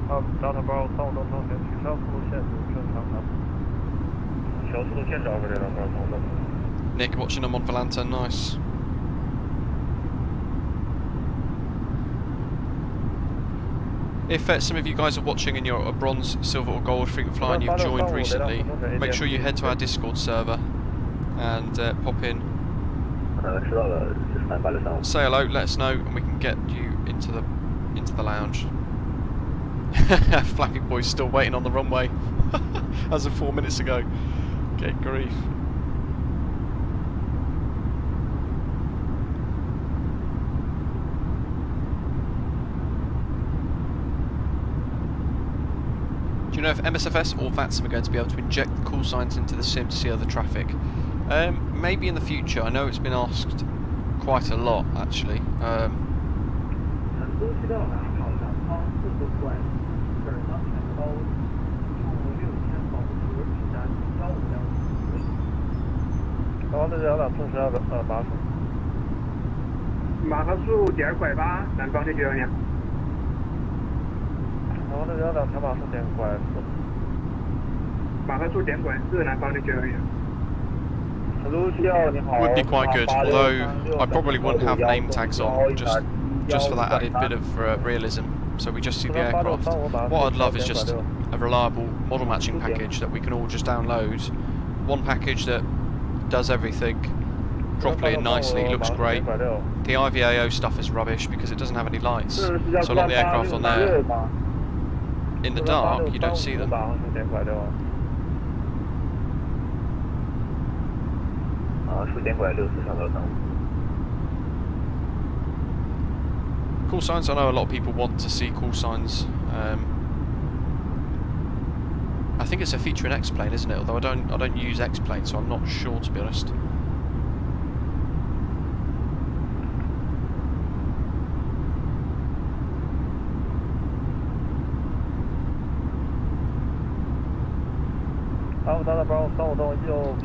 Alpha Delta Bravo 352中小，取消速度限制，正常航。取消速度限制 Alpha Delta Bravo 352。Nick, watching them on Volanta, nice. If some of you guys are watching and you're a bronze, silver or gold frequent flyer and you've joined recently, make sure you head to our Discord server and pop in. Say hello, let us know, and we can get you into the lounge. Flappy Boy's still waiting on the runway, as of 4 minutes ago. Get grief. Do you know if MSFS or VATSIM are going to be able to inject the call signs into the sim to see other traffic? Maybe in the future. I know it's been asked quite a lot, actually.马赫数点拐8，南方的912。我的2条马数点拐4。马赫数点拐4，南方的912。 Would be quite good, although I probably wouldn't have name tags on, just for that added bit of realism, so we just see the aircraft. What I'd love is just a reliable model matching package that we can all just download. One package that does everything properly and nicely, looks great. The IVAO stuff is rubbish because it doesn't have any lights, so a lot of the aircraft on there, in the dark, you don't see them. Call signs, I know a lot of people want to see call signs. I think it's a feature in X-Plane, isn't it? Although I don't use X-Plane, so I'm not sure, to be honest.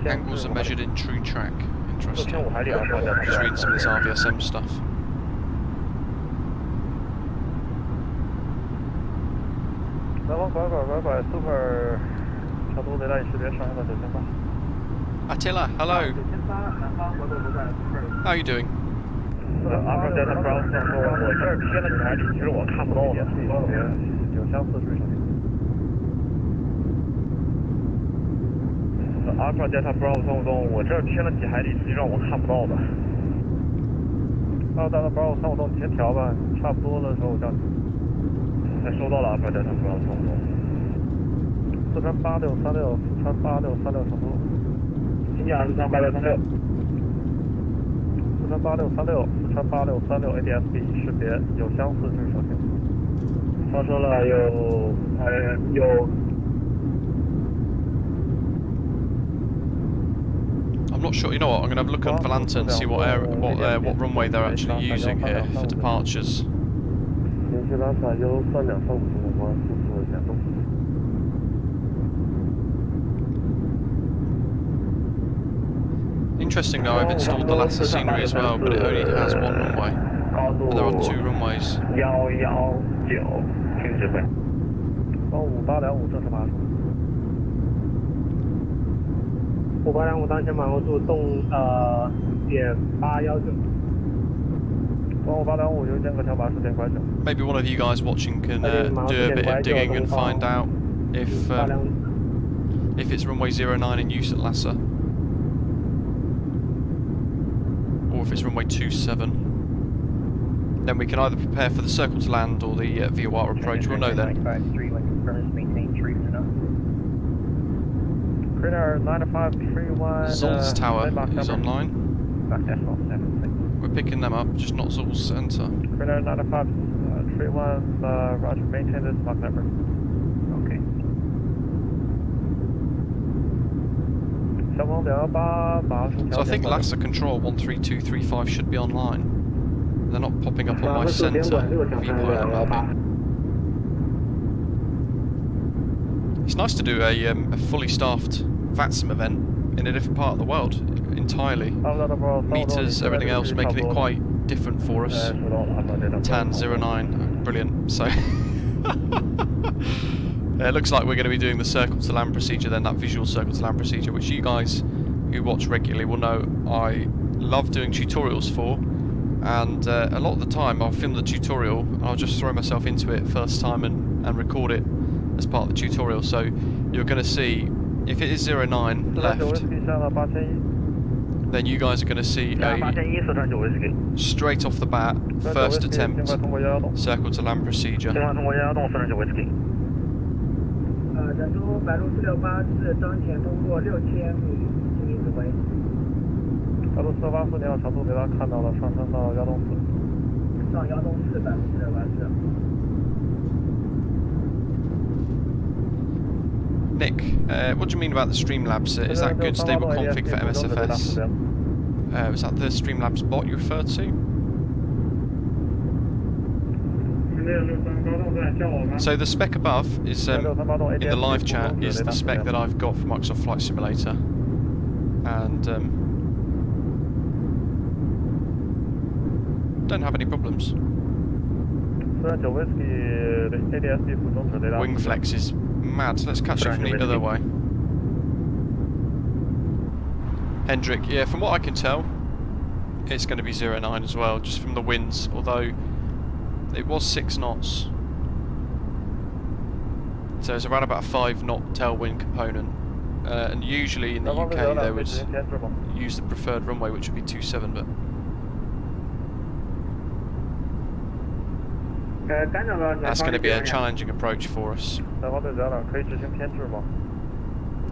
Angles are measured in true track. Interesting. Just reading some of this RVSM stuff. Attila, hello. How are you doing? Alpha Delta Bravo 352，我这儿偏了几海里，实际上我看不到的。Alpha Delta Bravo 352，你先调吧，差不多的时候我叫你。收到了 Alpha Delta Bravo 352。四川8636，四川8636成都。请讲四川8636。四川8636，四川8636 ADSB 识别有相似之手机。发射了有。I'm not sure. You know what? I'm going to have a look on Volanta and see what runway they're actually using here for departures. Interesting though, I've installed the Lhasa scenery as well, but it only has one runway. But there are 2 runways. 5825当前满后速动点819。5825邮件个调把10点9。 Maybe one of you guys watching can do a bit of digging and find out if it's runway 09 in use at Lhasa, or if it's runway 27. Then we can either prepare for the circle to land or the VATSIM approach. We'll know then. ZULS tower is online. We're picking them up, just not ZULS center. Radar 9531, roger, maintain this Mach number. Okay. So I think Lhasa control 13235 should be online. They're not popping up on my center viewpoint, I'm happy. It's nice to do a fully staffed VATSIM event in a different part of the world entirely. Meters, everything else, making it quite different for us. TAN 09, brilliant. So it looks like we're going to be doing the circle to land procedure then, that visual circle to land procedure, which you guys who watch regularly will know I love doing tutorials for. And a lot of the time I'll film the tutorial and I'll just throw myself into it first time and record it as part of the tutorial. So you're going to see, if it is 09 left, then you guys are going to see a straight off the bat, first attempt, circle to land procedure. Nick, what do you mean about the Streamlabs? Is that good stable config for MSFS? Was that the Streamlabs bot you referred to? So the spec above is in the live chat is the spec that I've got for Microsoft Flight Simulator, and don't have any problems. Wing flex is mad. Let's catch it from the other way. Hendrik, yeah, from what I can tell, it's going to be 09 as well, just from the winds, although it was 6 knots. So it's around about a 5 knot tailwind component. And usually in the UK they would use the preferred runway, which would be 27, but that's going to be a challenging approach for us.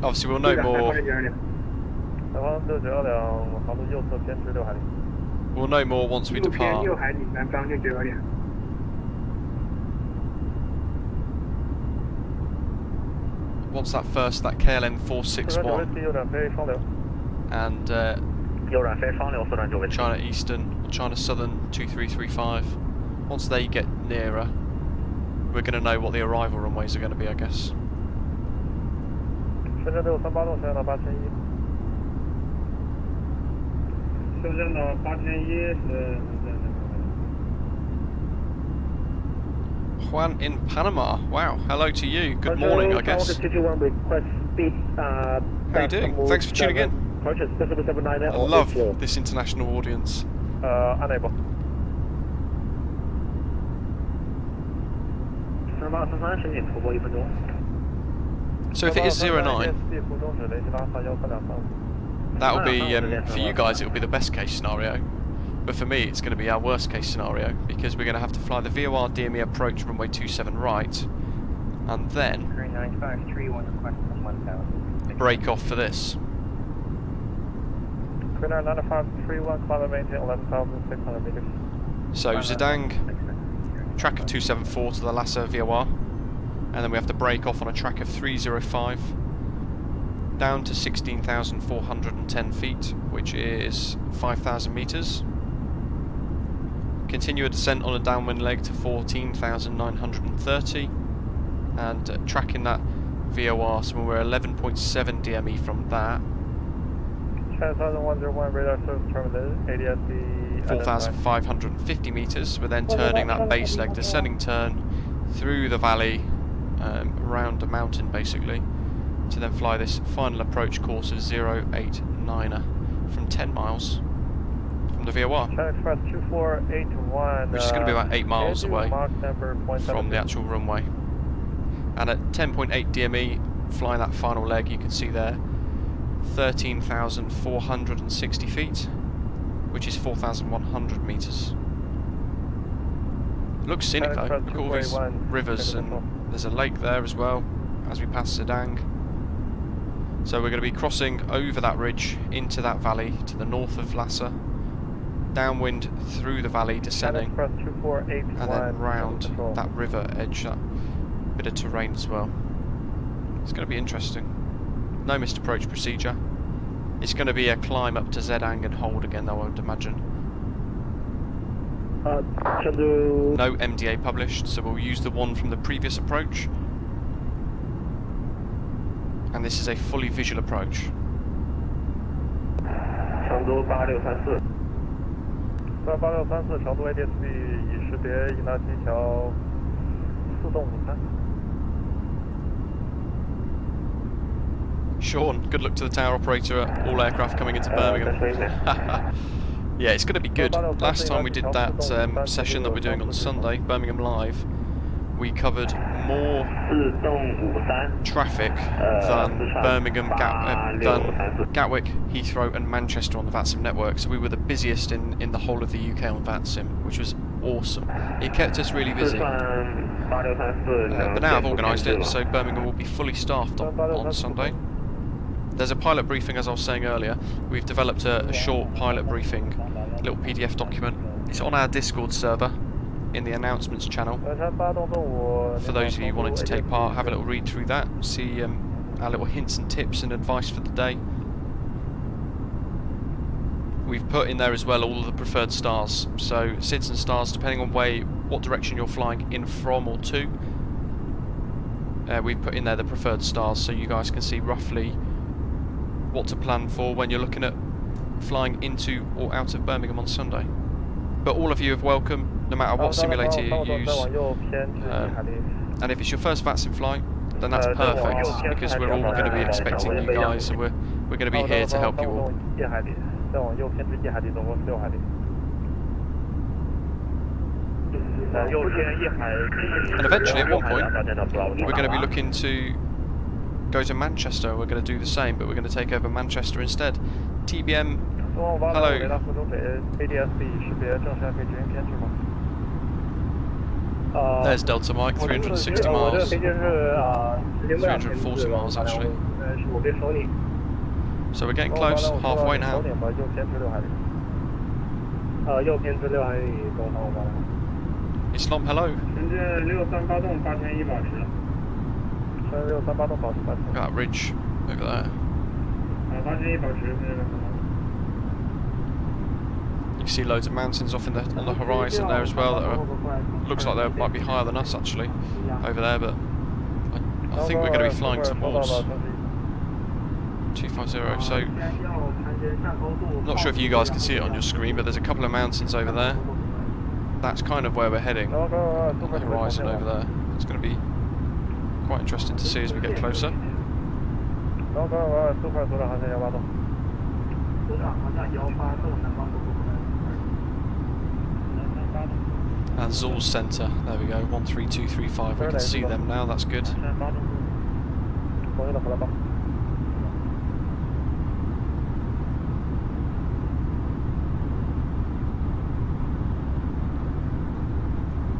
Obviously we'll know more. We'll know more once we depart. Once that KLM 461 and China Eastern, China Southern 2335, once they get nearer, we're going to know what the arrival runways are going to be, I guess. 深圳6380升降到8100。升降到8100是。Juan in Panama. Wow. Hello to you. Good morning, I guess. How are you doing? Thanks for tuning in. I love this international audience. Unable. So if it is 09, that'll be, for you guys, it'll be the best case scenario. But for me, it's going to be our worst case scenario, because we're going to have to fly the VOR DME approach runway 27 right, and then break off for this. Queen 9531, climb maintain 11,600 meters. So Zedang, track of 274 to the Lhasa VOR, and then we have to break off on a track of 305 down to 16,410 feet, which is 5,000 meters. Continue a descent on a downwind leg to 14,930, and tracking that VOR, so we're 11.7 DME from that. 10,101 radar service terminated, ADSB 4,550 meters. We're then turning that base leg descending turn through the valley, around a mountain basically, to then fly this final approach course of 089er from 10 miles from the VOR, which is going to be about 8 miles away from the actual runway. And at 10.8 DME, flying that final leg, you can see there 13,460 feet, which is 4,100 meters. Looks scenic though, look at all these rivers, and there's a lake there as well as we pass Zedang. So we're going to be crossing over that ridge into that valley to the north of Lhasa, downwind through the valley descending, and then round that river edge, that bit of terrain as well. It's going to be interesting. No missed approach procedure. It's going to be a climb up to Zedang and hold again though, I would imagine. No MDA published, so we'll use the one from the previous approach. And this is a fully visual approach. Chengdu 8634 8634 成都 ADSB 已识别应答机桥453。 Sean, good luck to the tower operator at all aircraft coming into Birmingham. Yeah, it's going to be good. Last time we did that session that we're doing on Sunday, Birmingham Live, we covered more traffic than Birmingham, than Gatwick, Heathrow and Manchester on the VATSIM network. So we were the busiest in the whole of the UK on VATSIM, which was awesome. It kept us really busy. But now I've organised it, so Birmingham will be fully staffed on Sunday. There's a pilot briefing, as I was saying earlier. We've developed a short pilot briefing, little PDF document. It's on our Discord server in the announcements channel. For those of you wanting to take part, have a little read through that, see our little hints and tips and advice for the day. We've put in there as well all of the preferred stars, so SIDS and stars depending on what direction you're flying in from or to. We've put in there the preferred stars so you guys can see roughly what to plan for when you're looking at flying into or out of Birmingham on Sunday. But all of you are welcome, no matter what simulator you use. And if it's your first VATSIM flight, then that's perfect, because we're all going to be expecting you guys, and we're going to be here to help you all. And eventually, at one point, we're going to be looking to go to Manchester. We're going to do the same, but we're going to take over Manchester instead. TBM, hello. There's Delta Mike, 360 miles. 340 miles actually. So we're getting close, halfway now. Islam, hello. Look at that ridge over there. You can see loads of mountains off on the horizon there as well that are, looks like they might be higher than us actually over there, but I think we're going to be flying towards 250, so not sure if you guys can see it on your screen, but there's a couple of mountains over there. That's kind of where we're heading, on the horizon over there. It's going to be quite interesting to see as we get closer. And ZULS Centre, there we go, 13235, we can see them now, that's good.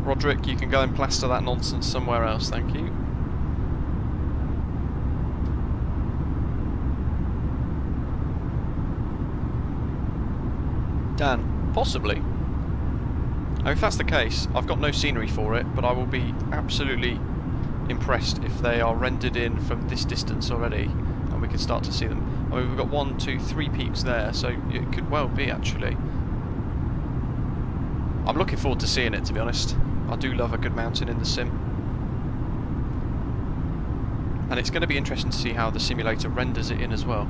Roderick, you can go and plaster that nonsense somewhere else, thank you. Dan, possibly. Now, if that's the case, I've got no scenery for it, but I will be absolutely impressed if they are rendered in from this distance already, and we can start to see them. I mean, we've got 1, 2, 3 peaks there, so it could well be, actually. I'm looking forward to seeing it, to be honest. I do love a good mountain in the sim. And it's going to be interesting to see how the simulator renders it in as well.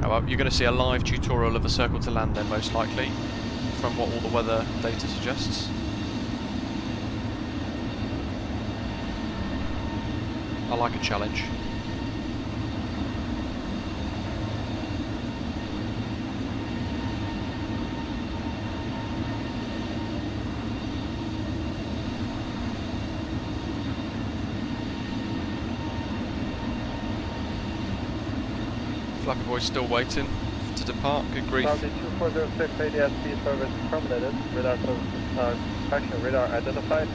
Oh, well, you're going to see a live tutorial of a circle to land then, most likely, from what all the weather data suggests. I like a challenge. Flappy Boy's still waiting to depart, good grief. 2406 ADS-B service terminated, radar identified.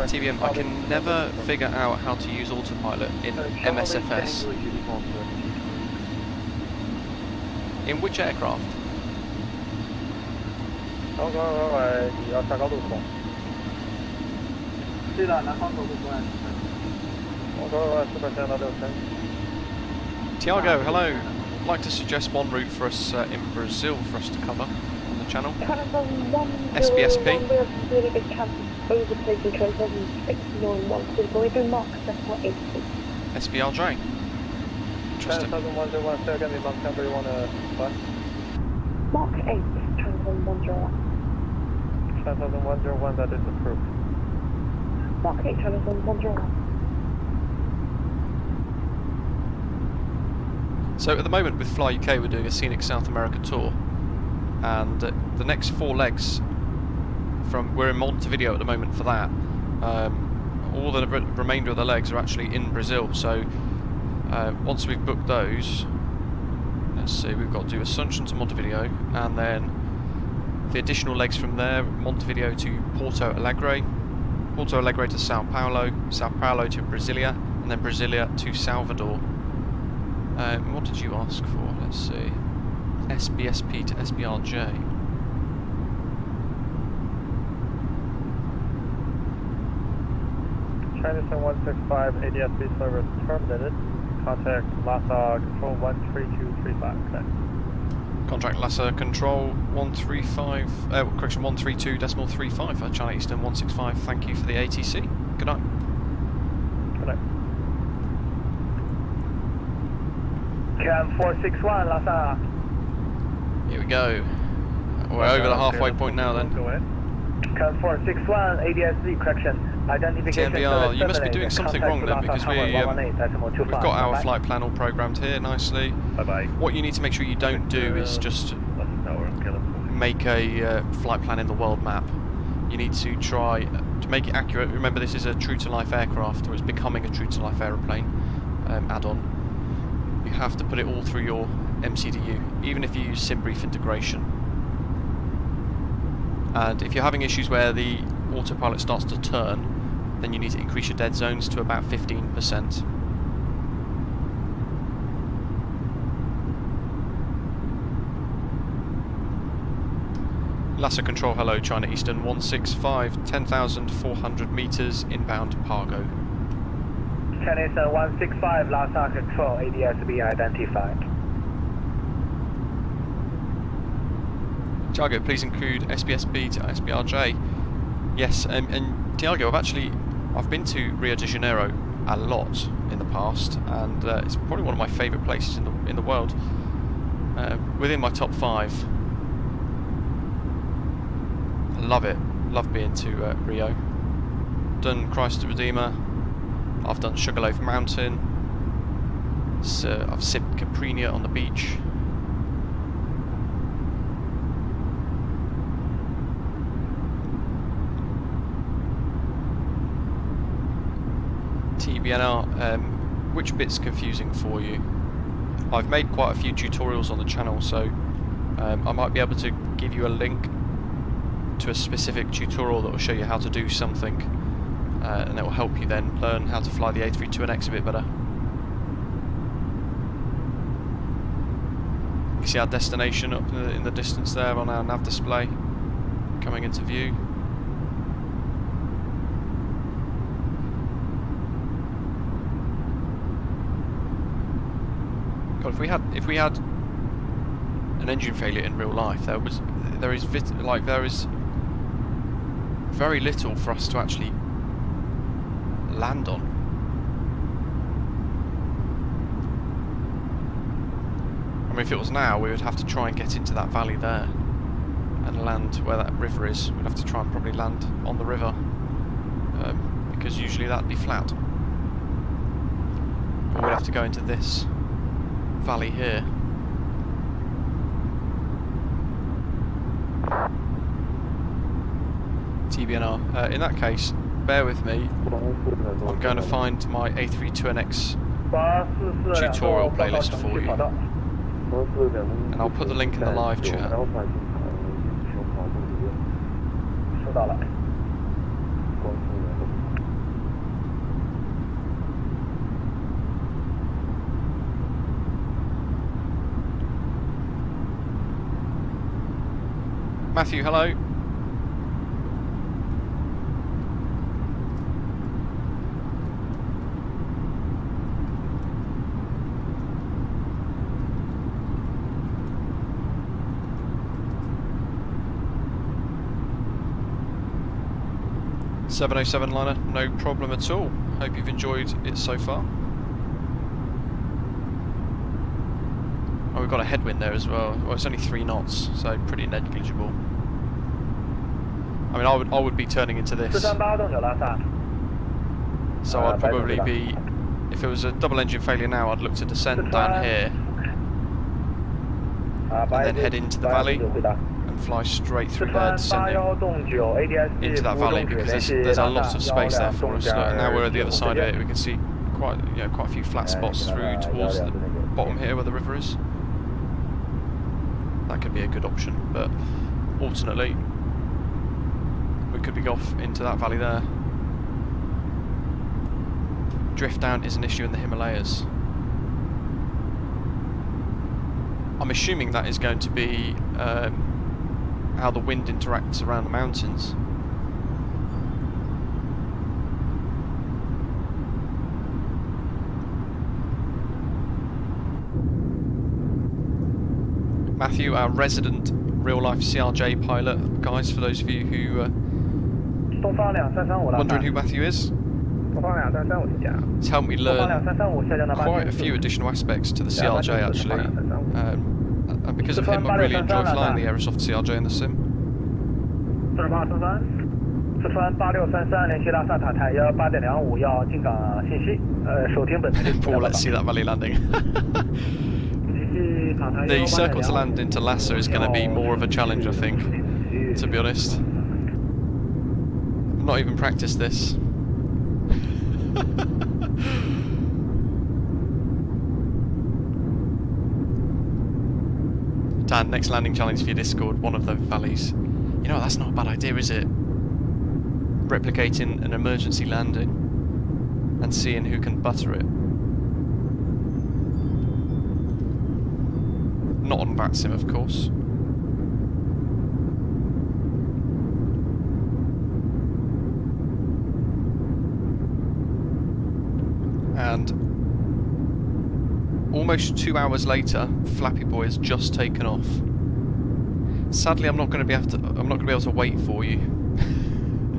TBM, I can never figure out how to use autopilot in MSFS. In which aircraft? Tiago, hello. I'd like to suggest one route for us in Brazil for us to cover on the channel. SBSP. Really big chance of overtaking transition 691, so we do Mark 7.8. SBRJ. Interesting. 10,101, say again the month number you want to fly? Mark 8, transition 101. 10,101, that is approved. Mark 8, transition 101. So at the moment with Fly UK we're doing a Scenic South America tour, and the next 4 legs we're in Montevideo at the moment for that. All the remainder of the legs are actually in Brazil, so once we've booked those, let's see, we've got to do Assumption to Montevideo, and then the additional legs from there, Montevideo to Porto Alegre, Porto Alegre to Sao Paulo, Sao Paulo to Brasilia, and then Brasilia to Salvador. What did you ask for? Let's see. SBSP to SBRJ. China 165 ADS-B service terminated. Contact Lhasa Control 13235. Contact Lhasa Control 132.35 for China Eastern 165. Thank you for the ATC. Good night. Good night. Cam 461 Lhasa. Here we go. We're over the halfway point now then. Cam 461 ADS-B correction. Identification. TMBR, you must be doing something wrong then, because we've got our flight plan all programmed here nicely. Bye-bye. What you need to make sure you don't do is just make a flight plan in the world map. You need to try to make it accurate. Remember, this is a true-to-life aircraft, or it's becoming a true-to-life aeroplane add-on. You have to put it all through your MCDU, even if you use SimBrief integration. And if you're having issues where the autopilot starts to turn, then you need to increase your dead zones to about 15%. Lhasa Control, hello, China Eastern 165, 10,400 meters inbound Pargo. China Eastern 165, Lhasa Control, ADS-B identified. Tiago, please include SBSB to SBRJ. Yes, and Tiago, I've actually I've been to Rio de Janeiro a lot in the past, and it's probably one of my favourite places in the world. Within my top 5. I love it. Love being to Rio. Done Christ the Redeemer. I've done Sugarloaf Mountain. I've sipped Caprinia on the beach. TBNR, which bit's confusing for you? I've made quite a few tutorials on the channel, so I might be able to give you a link to a specific tutorial that will show you how to do something, and it will help you then learn how to fly the A32NX a bit better. You can see our destination up in the distance there on our nav display, coming into view. God, if we had an engine failure in real life, there is very little for us to actually land on. I mean, if it was now, we would have to try and get into that valley there and land where that river is. We'd have to try and probably land on the river, because usually that'd be flat. Or we'd have to go into this valley here. TBNR. In that case, bear with me. I'm going to find my A32NX tutorial playlist for you, and I'll put the link in the live chat. Matthew, hello. .707 liner, no problem at all. Hope you've enjoyed it so far. Oh, we've got a headwind there as well. Well, it's only 3 knots, so pretty negligible. I mean, I would be turning into this. So I'd probably be, if it was a double engine failure now, I'd look to descend down here and then head into the valley and fly straight through there, descending into that valley, because there's a lot of space there for us. And now we're at the other side of it, we can see quite a few flat spots through towards the bottom here where the river is. That could be a good option, but alternately we could be off into that valley there. Drift down is an issue in the Himalayas. I'm assuming that is going to be how the wind interacts around the mountains. Matthew, our resident real-life CRJ pilot, guys, for those of you who wondering who Matthew is. It's helped me learn quite a few additional aspects to the CRJ, actually, and because of him I really enjoy flying the Aerosoft CRJ in the sim. Paul, let's see that valley landing. The circle to land into Lhasa is going to be more of a challenge, I think, to be honest. I've not even practiced this. Dan, next landing challenge for your Discord, one of the valleys. You know, that's not a bad idea, is it? Replicating an emergency landing and seeing who can butter it. Not on VATSIM, of course. And almost 2 hours later, Flappy Boy has just taken off. Sadly, I'm not going to be able to wait for you.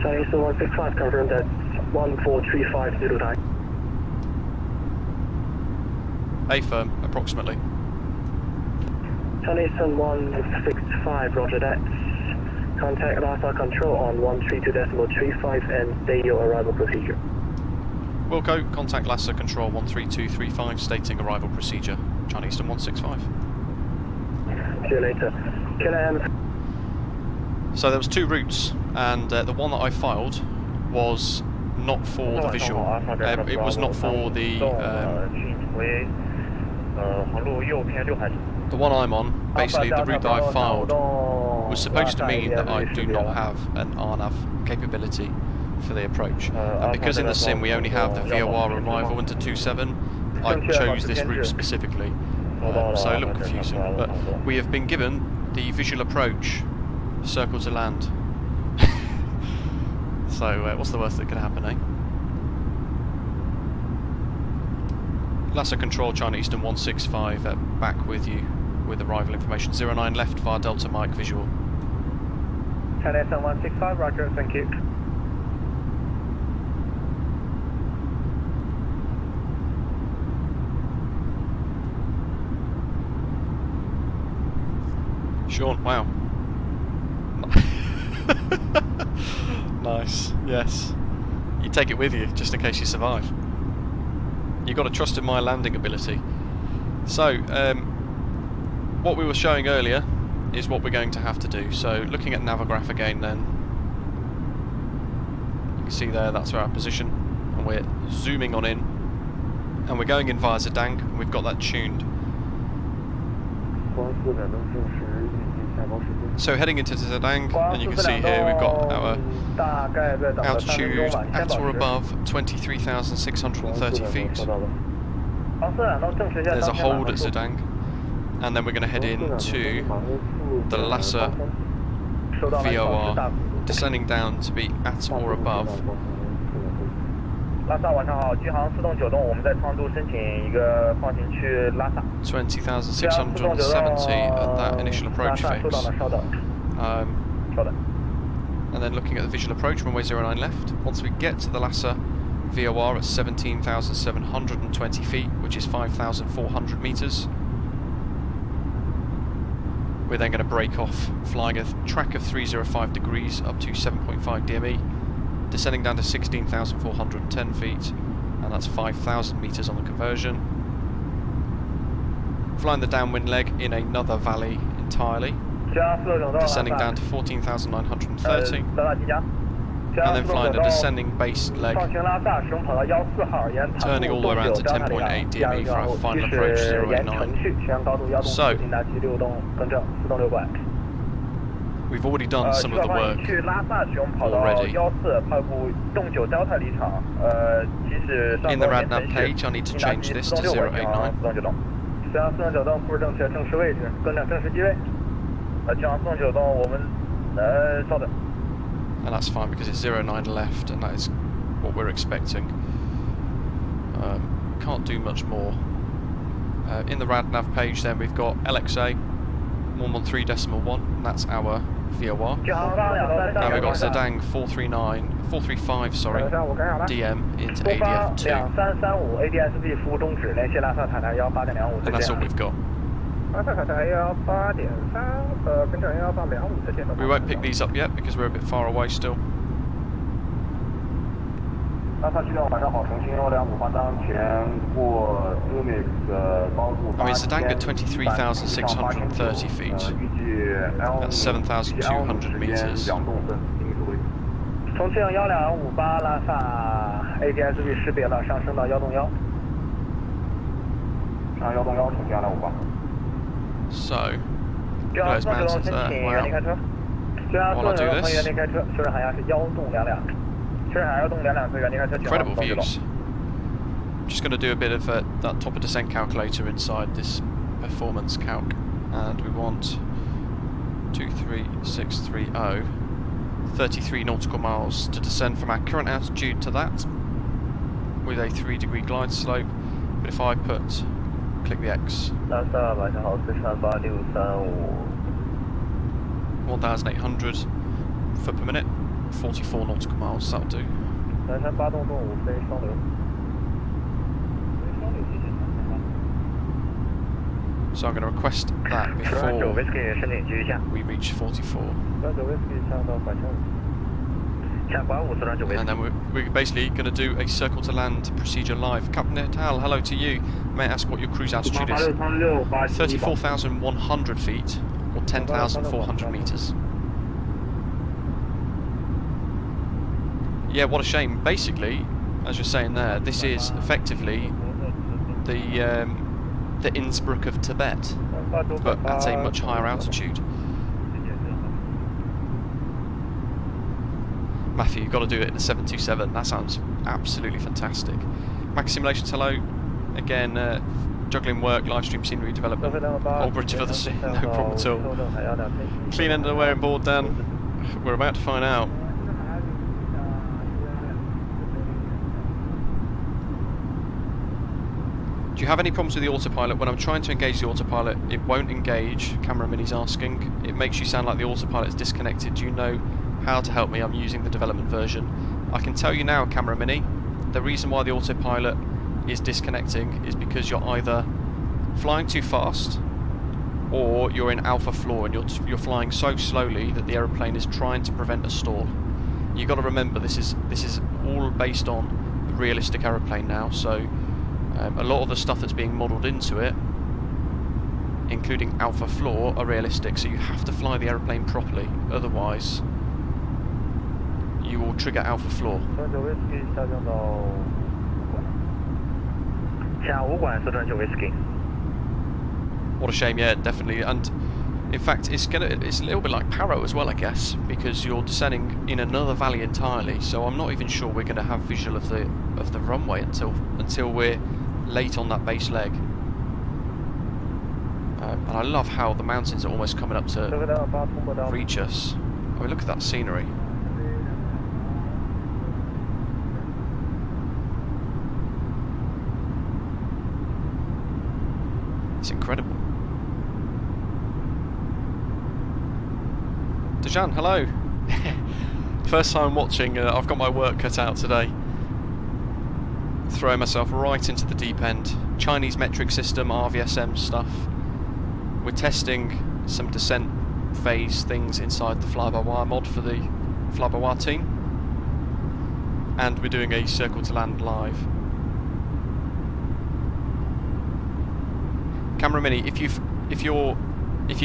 China Eastern 165, confirm that's 1435 Zulu time. A firm, approximately. China Eastern 165, roger that. Contact Lhasa Control on 132.35 and state your arrival procedure. Wilco, contact Lhasa Control 13235, stating arrival procedure. China Eastern 165. See you later. Can I So there was two routes, and the one that I filed was not for the visual. It was not for the one I'm on. Basically, the route that I filed was supposed to mean that I do not have an RNAV capability for the approach. And because in the sim we only have the VOR arrival into 27, I chose this route specifically. So a little confusing, but we have been given the visual approach, circle to land. So what's the worst that could happen, eh? Lhasa Control, China Eastern 165, back with you with arrival information. 09 left via Delta Mike visual. China Eastern 165, roger, thank you. Sean, wow. Nice, yes. You take it with you, just in case you survive. You've got to trust in my landing ability. So, what we were showing earlier is what we're going to have to do. So, looking at Navograph again then, you can see there, that's our position, and we're zooming on in, and we're going in via ZUCK, and we've got that tuned. So heading into ZUCK, and you can see here we've got our altitude at or above 23,630 feet. There's a hold at ZUCK, and then we're going to head into the Lhasa VOR, descending down to be at or above 20,670 at that initial approach phase. And then looking at the visual approach, runway 09 left. Once we get to the Lhasa VOR at 17,720 feet, which is 5,400 metres, we're then going to break off, flying a track of 305 degrees up to 7.5 DME, descending down to 16,410 feet, and that's 5,000 metres on the conversion. Flying the downwind leg in another valley entirely, descending down to 14,930, and then flying a descending base leg, turning all the way around to 10.8 DME for our final approach 089. So, we've already done some of the work already. In the RadNav page, I need to change this to 089. And that's fine because it's 09 left, and that is what we're expecting. Can't do much more. In the RadNav page then we've got LXA 113.1, and that's our VOR. Now we've got ZUCK 435 DM into ADF2. And that's all we've got. We won't pick these up yet because we're a bit far away still. I mean, ZUCK at 23,630 feet. That's 7,200 meters. So, those mountains there. Wow. While I do this, incredible views. I'm just going to do a bit of that top of descent calculator inside this performance calc, and we want 23630, 33 nautical miles to descend from our current altitude to that, with a 3-degree glide slope. But if I click the X, 1,800 foot per minute, 44 nautical miles, that'll do. 南山8栋动物飞双流。 So I'm going to request that before we reach 44. And then we're basically going to do a circle to land procedure live. Captain Natal, hello to you. May I ask what your cruise altitude is? 34,100 feet or 10,400 meters. Yeah, what a shame. Basically, as you're saying there, this is effectively the Innsbruck of Tibet, but at a much higher altitude. Matthew, you've got to do it in a 727. That sounds absolutely fantastic. Max Simulations, hello. Again, juggling work, live stream, scenery development, Old Bridge of the Sea, no problem at all. Clean end of the wearing board, Dan. We're about to find out. Do you have any problems with the autopilot? When I'm trying to engage the autopilot, it won't engage. Camera Mini's asking. It makes you sound like the autopilot is disconnected. Do you know how to help me? I'm using the development version. I can tell you now, Camera Mini, the reason why the autopilot is disconnecting is because you're either flying too fast or you're in alpha floor and you're flying so slowly that the aeroplane is trying to prevent a stall. You've got to remember this is all based on a realistic aeroplane now, so a lot of the stuff that's being modelled into it, including alpha floor, are realistic, so you have to fly the aeroplane properly, otherwise you will trigger alpha floor. What a shame, yeah, definitely. And in fact, it's a little bit like Paro as well, I guess, because you're descending in another valley entirely. So I'm not even sure we're going to have visual of the runway until we're late on that base leg. And I love how the mountains are almost coming up to reach us. I mean, look at that scenery. It's incredible. Dejan, hello. First time watching. I've got my work cut out today. Throwing myself right into the deep end. Chinese metric system, RVSM stuff. We're testing some descent phase things inside the fly-by-wire mod for the fly-by-wire team, and we're doing a circle to land live. Camera Mini, if you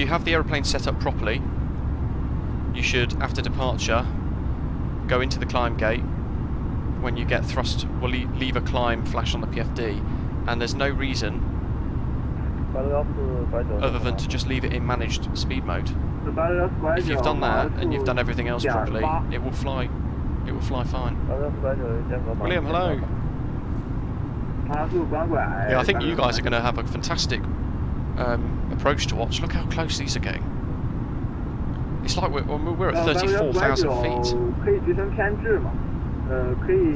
have the aeroplane set up properly, you should, after departure, go into the climb gate. When you get thrust, we'll leave a climb flash on the PFD, and there's no reason other than to just leave it in managed speed mode. If you've done that and you've done everything else properly, it will fly fine. William, hello. Yeah, I think you guys are going to have a fantastic approach to watch. Look how close these are getting. It's like we're at 34,000 feet.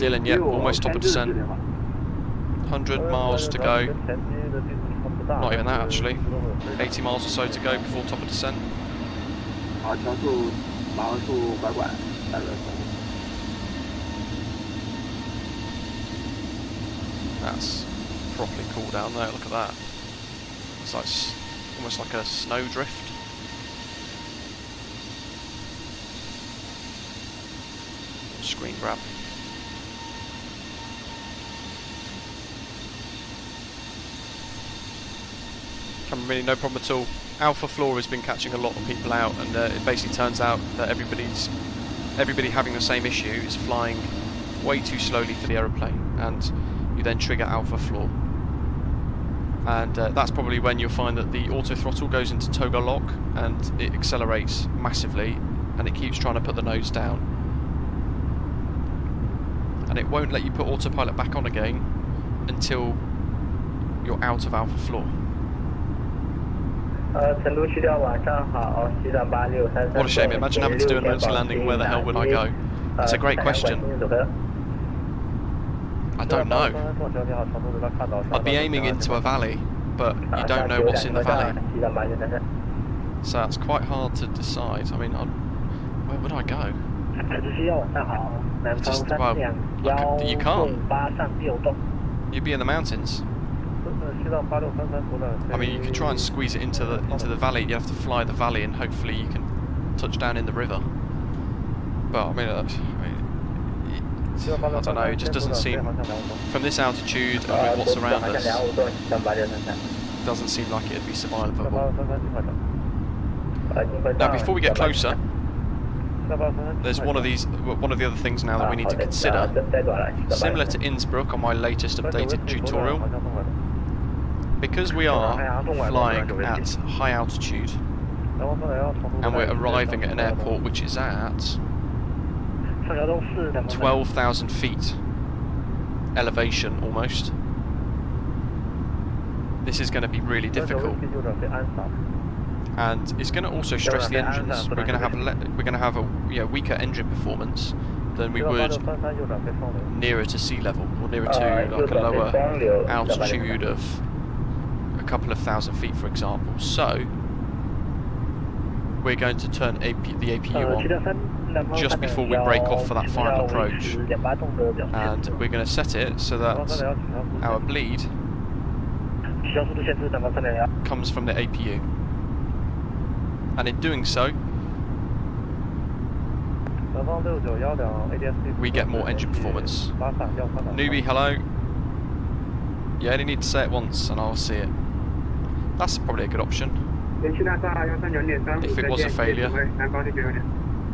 Dylan, yep, almost top of descent. 100 miles to go. Not even that actually. 80 miles or so to go before top of descent. That's properly cool down there, look at that. It's like almost like a snowdrift. Screen grab. Really no problem at all. Alpha floor has been catching a lot of people out, and it basically turns out that everybody having the same issue is flying way too slowly for the aeroplane, and you then trigger alpha floor. And that's probably when you'll find that the auto throttle goes into toga lock and it accelerates massively, and it keeps trying to put the nose down, and it won't let you put autopilot back on again until you're out of alpha floor. What a shame, imagine having to do an emergency landing, where the hell would I go? That's a great question. I don't know. I'd be aiming into a valley, but you don't know what's in the valley. So it's quite hard to decide. I mean, where would I go? Just, well, you can't. You'd be in the mountains. I mean, you could try and squeeze it into the valley. You have to fly the valley, and hopefully you can touch down in the river. But I mean, I don't know. It just doesn't seem, from this altitude and with what's around us, doesn't seem like it'd be survivable. Now, before we get closer, there's one of the other things now that we need to consider. Similar to Innsbruck on my latest updated tutorial, because we are flying at high altitude and we're arriving at an airport which is at 12,000 feet elevation almost, this is going to be really difficult, and it's going to also stress the engines. We're going to have a weaker engine performance than we would nearer to sea level, or nearer to like a lower altitude of a couple of thousand feet, for example. So we're going to turn the APU on just before we break off for that final approach, and we're going to set it so that our bleed comes from the APU, and in doing so we get more engine performance. Newbie, hello. You only need to say it once and I'll see it. That's probably a good option. If it was a failure.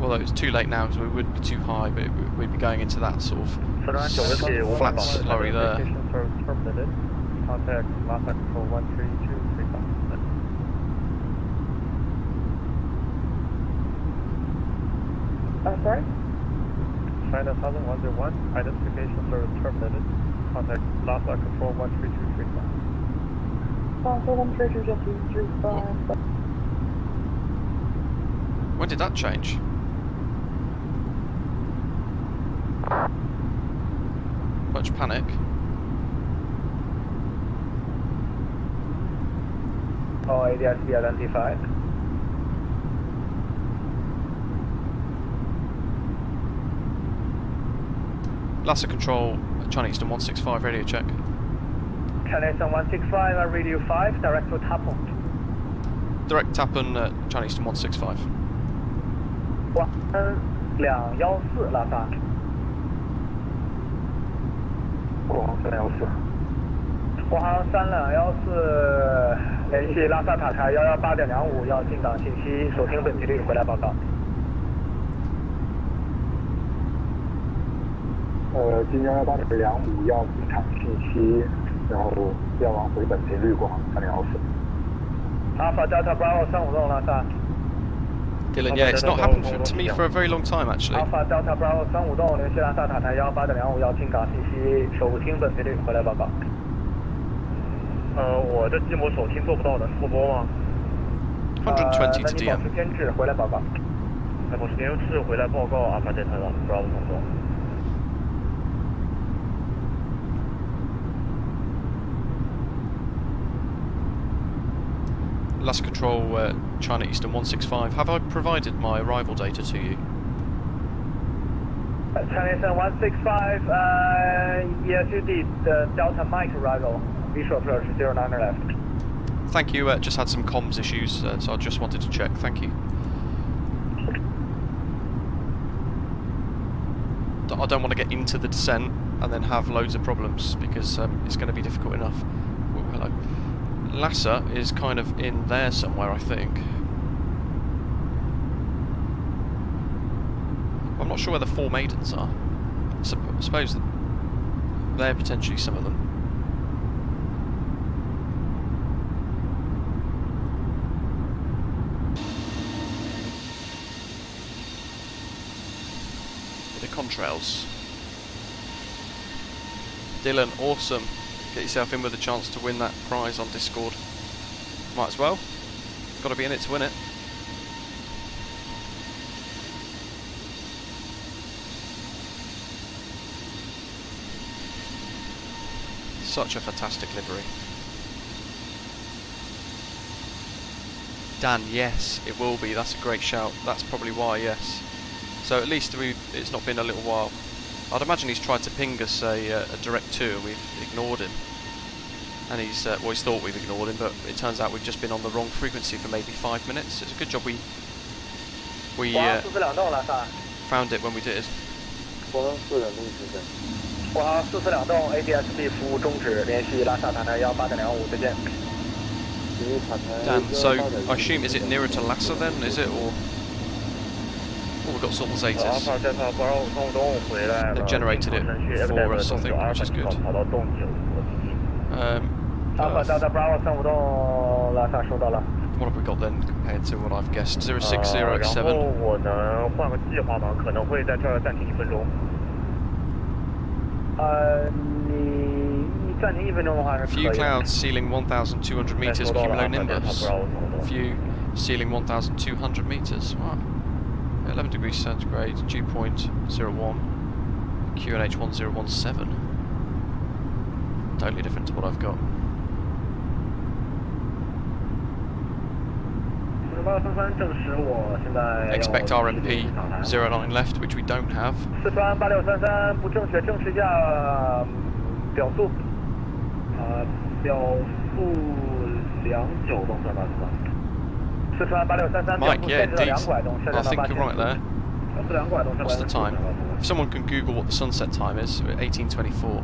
Although it's too late now, so we would be too high, but we'd be going into that sort of flat slurry there. Contact Lhasa Control 13235. Sorry? China 1101, identification service terminated. Contact Lhasa Control 13235. Lhasa 13235. When did that change? Much panic. Oh, ADSB identified. Lhasa Control, China Eastern 165, radio check. China Eastern 165, radio 5, direct to Tapon. Direct Tapon, China Eastern 165. 1214 拉萨。国航3214。国航3214。联系拉萨塔台118.25，要进港信息，收听本机率，回来报告。今118.25要进场信息，然后要往回本频率国航3214。Alpha Delta Bravo 350拉萨。Dylan, yeah, it's not happened to me for a very long time actually. Alpha Delta Bravo 350，联系拉萨塔台118.25，要进港信息，收听本频率，回来报告。我的机模手听做不到，能复播吗？120 to DM。保持偏置，回来报告。保持偏置，回来报告。Alpha Delta Bravo 350。Lhasa Control, China Eastern 165. Have I provided my arrival data to you? China Eastern 165, yes you did. Delta Mike arrival. Visual approach 09 left. Thank you, just had some comms issues, so I just wanted to check. Thank you. I don't want to get into the descent and then have loads of problems, because it's going to be difficult enough. Oh, hello. Lhasa is kind of in there somewhere, I think. I'm not sure where the 4 Maidens are. I suppose that they're potentially some of them. The contrails. Dylan, awesome. Get yourself in with a chance to win that prize on Discord. Might as well. Got to be in it to win it. Such a fantastic livery. Dan, yes, it will be. That's a great shout. That's probably why, yes. So at least it's not been a little while. I'd imagine he's tried to ping us a direct to, and we've ignored him. And he's thought we've ignored him, but it turns out we've just been on the wrong frequency for maybe 5 minutes. It's a good job we found it when we did. Dan, so I assume, is it nearer to Lhasa then, is it, or? Oh, we've got ZULS 8s. They've generated it for us, I think, which is good. What have we got then compared to what I've guessed? 0607. Few clouds sealing 1,200 meters cumulonimbus. Few sealing 1,200 meters. Wow. 11 degrees centigrade, dew point 01, QNH 1017. Totally different to what I've got. Expect RMP 09 left, which we don't have. Mike, yeah, indeed. I think you're right there. What's the time? If someone can Google what the sunset time is, 18:24.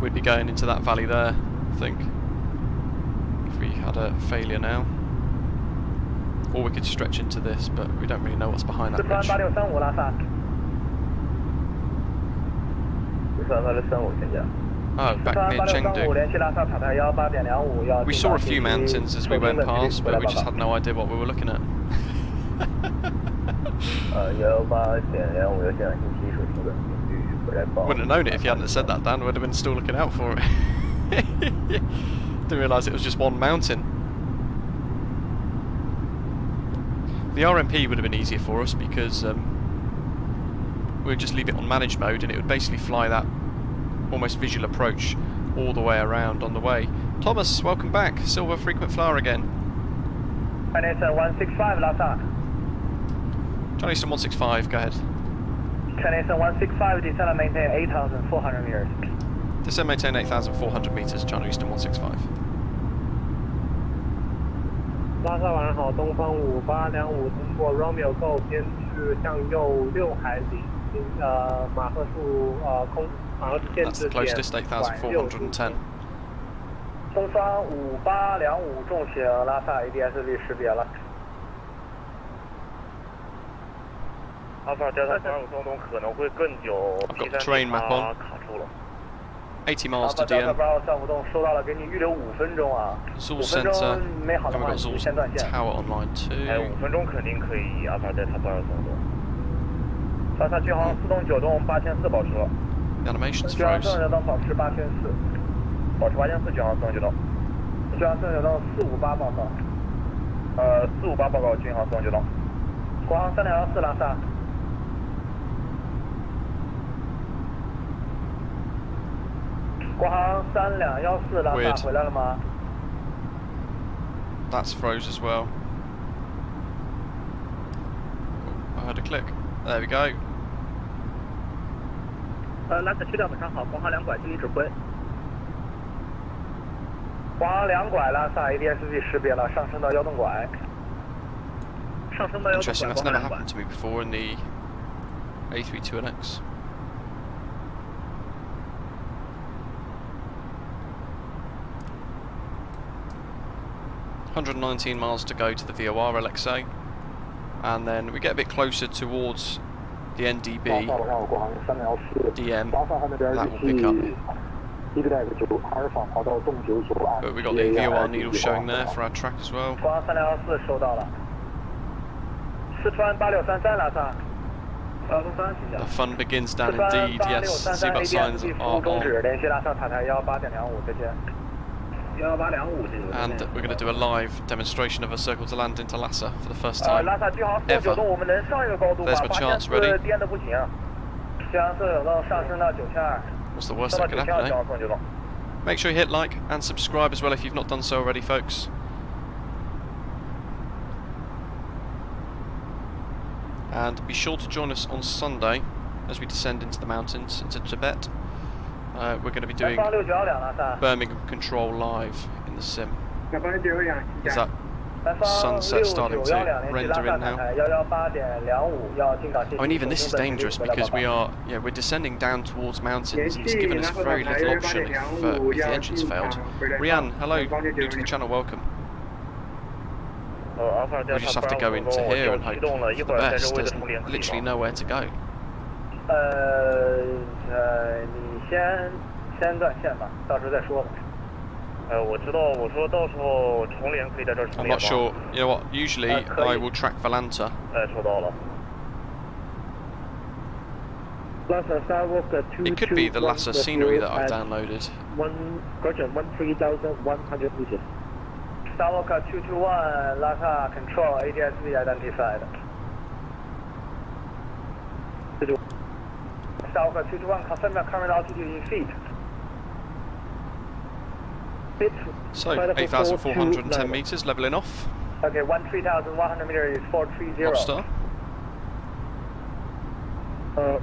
We'd be going into that valley there, I think, if we had a failure now. Or we could stretch into this, but we don't really know what's behind that ridge. Oh, back near Chengdu. We saw a few mountains as we went past, but we just had no idea what we were looking at. Wouldn't have known it if you hadn't said that, Dan. Would have been still looking out for it. Didn't realise it was just one mountain. The RMP would have been easier for us because we'd just leave it on managed mode and it would basically fly that almost visual approach all the way around on the way. Thomas, welcome back. Silver frequent flyer again. China Eastern 165, Lhasa. China Eastern 165, go ahead. China Eastern 165, descend and maintain 8,400 meters. Descend, maintain 8,400 meters, China Eastern 165. 拉萨晚上好，东方5825通过 Romeo Go 偏至向右6海里，马赫数马赫数限制点8,410。东方5825重型拉萨 ADSB 识别了。阿法delta 85东东可能会更久， I've got the terrain map on. 卡住了。 80 miles to DM. ZULS Center, and we've got ZULS Tower online too. 5分钟肯定可以阿法delta 82松动。拉萨续航4动9动8400保持。 The animation's 续航 froze. 4动9动保持8400，保持8400续航4动9动。续航4动9动458报告。458报告续航4动9动。国航3214拉萨。 国航3214拉萨回来了吗 ？That's froze as well. Oh, I heard a click. There we go. 拉萨区调本上好，国航2拐经理指挥。国航2拐拉萨 ADSB 识别了，上升到1洞拐。上升到1洞拐。 Interesting. That's never happened to me before in the A32NX. $119 miles to go to the VOR LXA, and then we get a bit closer towards the NDB DM, that will pick up. But we got the VOR needle showing there for our track as well. The fun begins, Dan, indeed, yes. Seatbelt signs are on. And we're going to do a live demonstration of a circle to land into Lhasa for the first time ever. There's my charts ready. What's the worst that could happen, eh? Make sure you hit like and subscribe as well if you've not done so already, folks. And be sure to join us on Sunday as we descend into the mountains, into Tibet. We're going to be doing Birmingham Control live in the sim. Is that sunset starting to render in now? I mean, even this is dangerous because we're descending down towards mountains and it's given us very little option if the engine's failed. Rianne, hello, new to the channel, welcome. We just have to go into here and hope for the best. There's literally nowhere to go. 你先断线吧，到时候再说吧。我知道，我说到时候重连可以在这儿重连。 I'm not sure. You know what? Usually I will track Valanta. 收到了。 It could be the Lhasa scenery that I've downloaded. 13,100 meters. Skywalk 221, Lhasa control, ADSB identified. Skywalk 221, confirm the current altitude in feet. So, 8,410 meters, leveling off. Okay, 13,100 meters is 430. Lobster.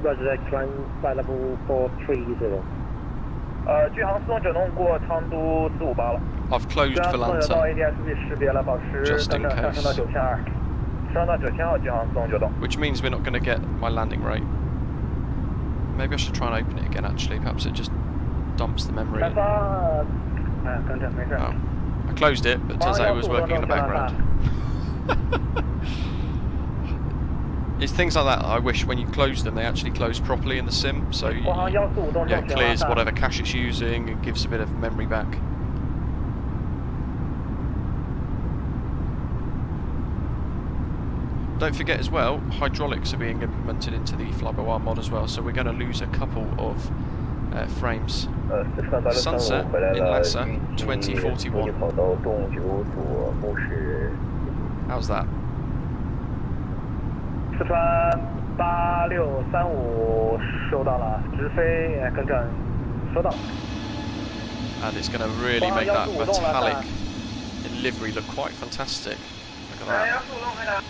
Roger that, climb by level 430. 距航409弄过长度458了。 I've closed Valanta, just in case. Which means we're not going to get my landing rate. Maybe I should try and open it again actually, perhaps it just dumps the memory in. Oh. I closed it, but it turns out it was working in the background. It's things like that I wish when you close them they actually close properly in the sim, so it clears whatever cache it's using and gives a bit of memory back. Don't forget as well, hydraulics are being implemented into the flybywire mod as well, so we're going to lose a couple of frames. Sunset in Lhasa, 2041. How's that? 四川8635收到了，直飞更正收到。 And it's going to really make that metallic in livery look quite fantastic. Look at that.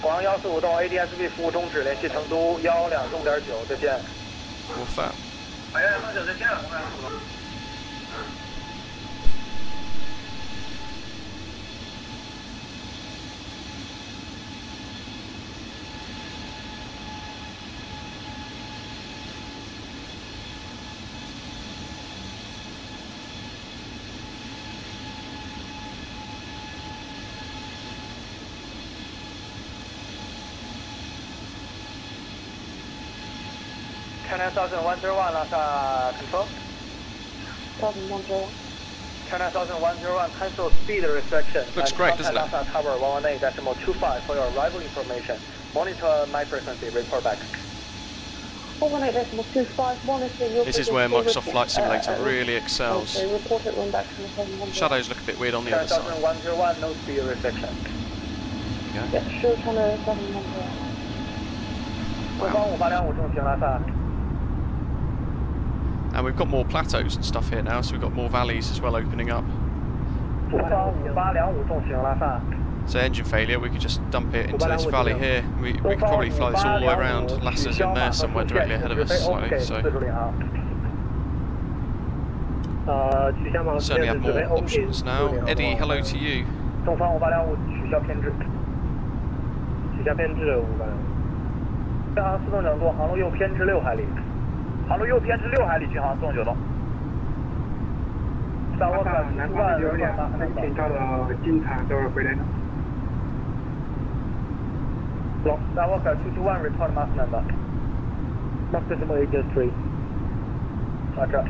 广阳145栋 ADSB 服务终止，联系成都126.9，再见。 Wolfat. 126.9，再见。 10,101 Lhasa control. 10,101. 10,101 cancel speed restriction. Looks great, doesn't it? Lhasa tower 118.25 for your arrival information. Monitor my frequency. Report back. 118.25. Monitor. This is where Microsoft Flight Simulator really excels. Okay, report it. Run back to 10,101. Shadows look a bit weird on the other side. 10,101 no speed restriction. Yeah. Yeah, sure. 10,101. 东方5825重型 Lhasa. And we've got more plateaus and stuff here now, so we've got more valleys as well opening up. 东方5825重型 Lhasa. So engine failure, we could just dump it into this valley here. We could probably fly this all the way around. Lhasa's in there somewhere directly ahead of us slightly, so certainly have more options now. Eddie, hello to you. 东方5825取消偏置。取消偏置585。续航4栋整度，航路右偏至6海里。航路右偏至6海里，续航4栋9度。萨沃克南方6点，请到了金塔都回来了。萨沃克221 report mass number。Max decimal 803。到这。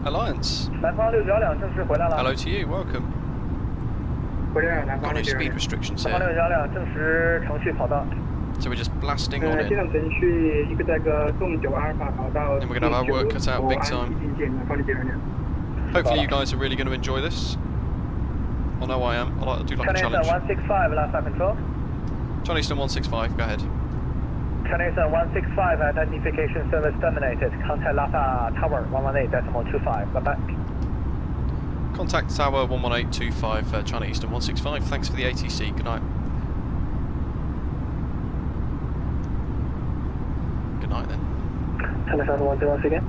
Alliance. 南方692正式回来了。 Hello to you, welcome. 回来了，南方 Got no speed restrictions here. 南方692正式程序跑道。 So we're just blasting on it. 机动程序IGDAG动9阿尔法跑道。 And we're going to have our work cut out big time. Hopefully you guys are really going to enjoy this. I know I am. I do like a challenge. 165 Lhasa control. China Eastern 165, go ahead. China Eastern 165, identification service terminated. Contact Lhasa Tower 118.25. Bye bye. Contact Tower 11825, China Eastern 165. Thanks for the ATC. Good night. Good night then. China Eastern 101 again.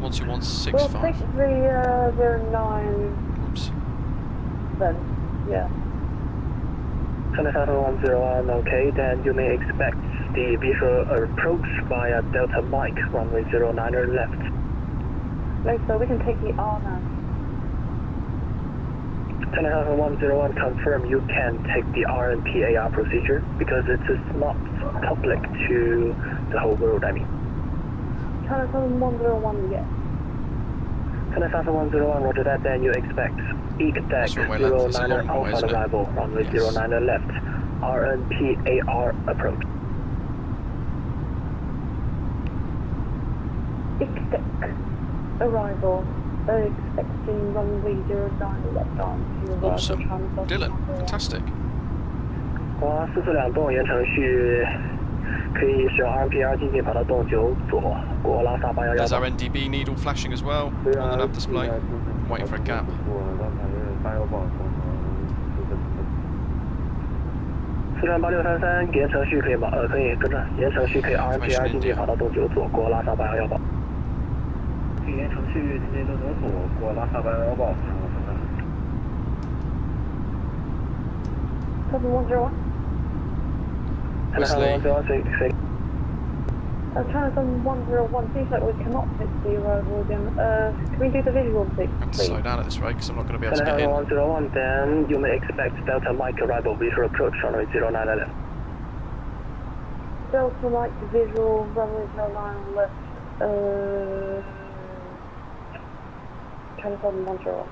12165. We'll take the 09 Oops. then, yeah. China Eastern 101, okay, then you may expect the visual approach via Delta Mike, runway 09er left. No, so we can take the R now. China Eastern 101, confirm you can take the RNP AR procedure because it is not public to the whole world, I mean. China Eastern 101, yes. China Eastern 101, roger that, then you expect IGDAG 09er alpha arrival, runway 09er left, RNP AR approach. IGDAG arrival, expecting runway 09 left on to arrival. Awesome. Dylan, fantastic. 国442栋原程序可以使用 RNPR 进近跑道洞9左，国拉萨811。 There's our NDB needle flashing as well on the nav display. Waiting for a gap. 48633原程序可以可以跟着原程序可以 RNPR 进近跑道洞9左，国拉萨811报。原程序进近洞9左，国拉萨811报。 7101. Wesley. China Eastern 101, seems like we cannot hit the arrival again. Can we do the visual I have to please? slow down at this rate because I'm not going to be able to get in. 101, then you may expect Delta Mike arrival visual approach runway 09 left. Delta Mike visual runway 09 left. China Eastern 101.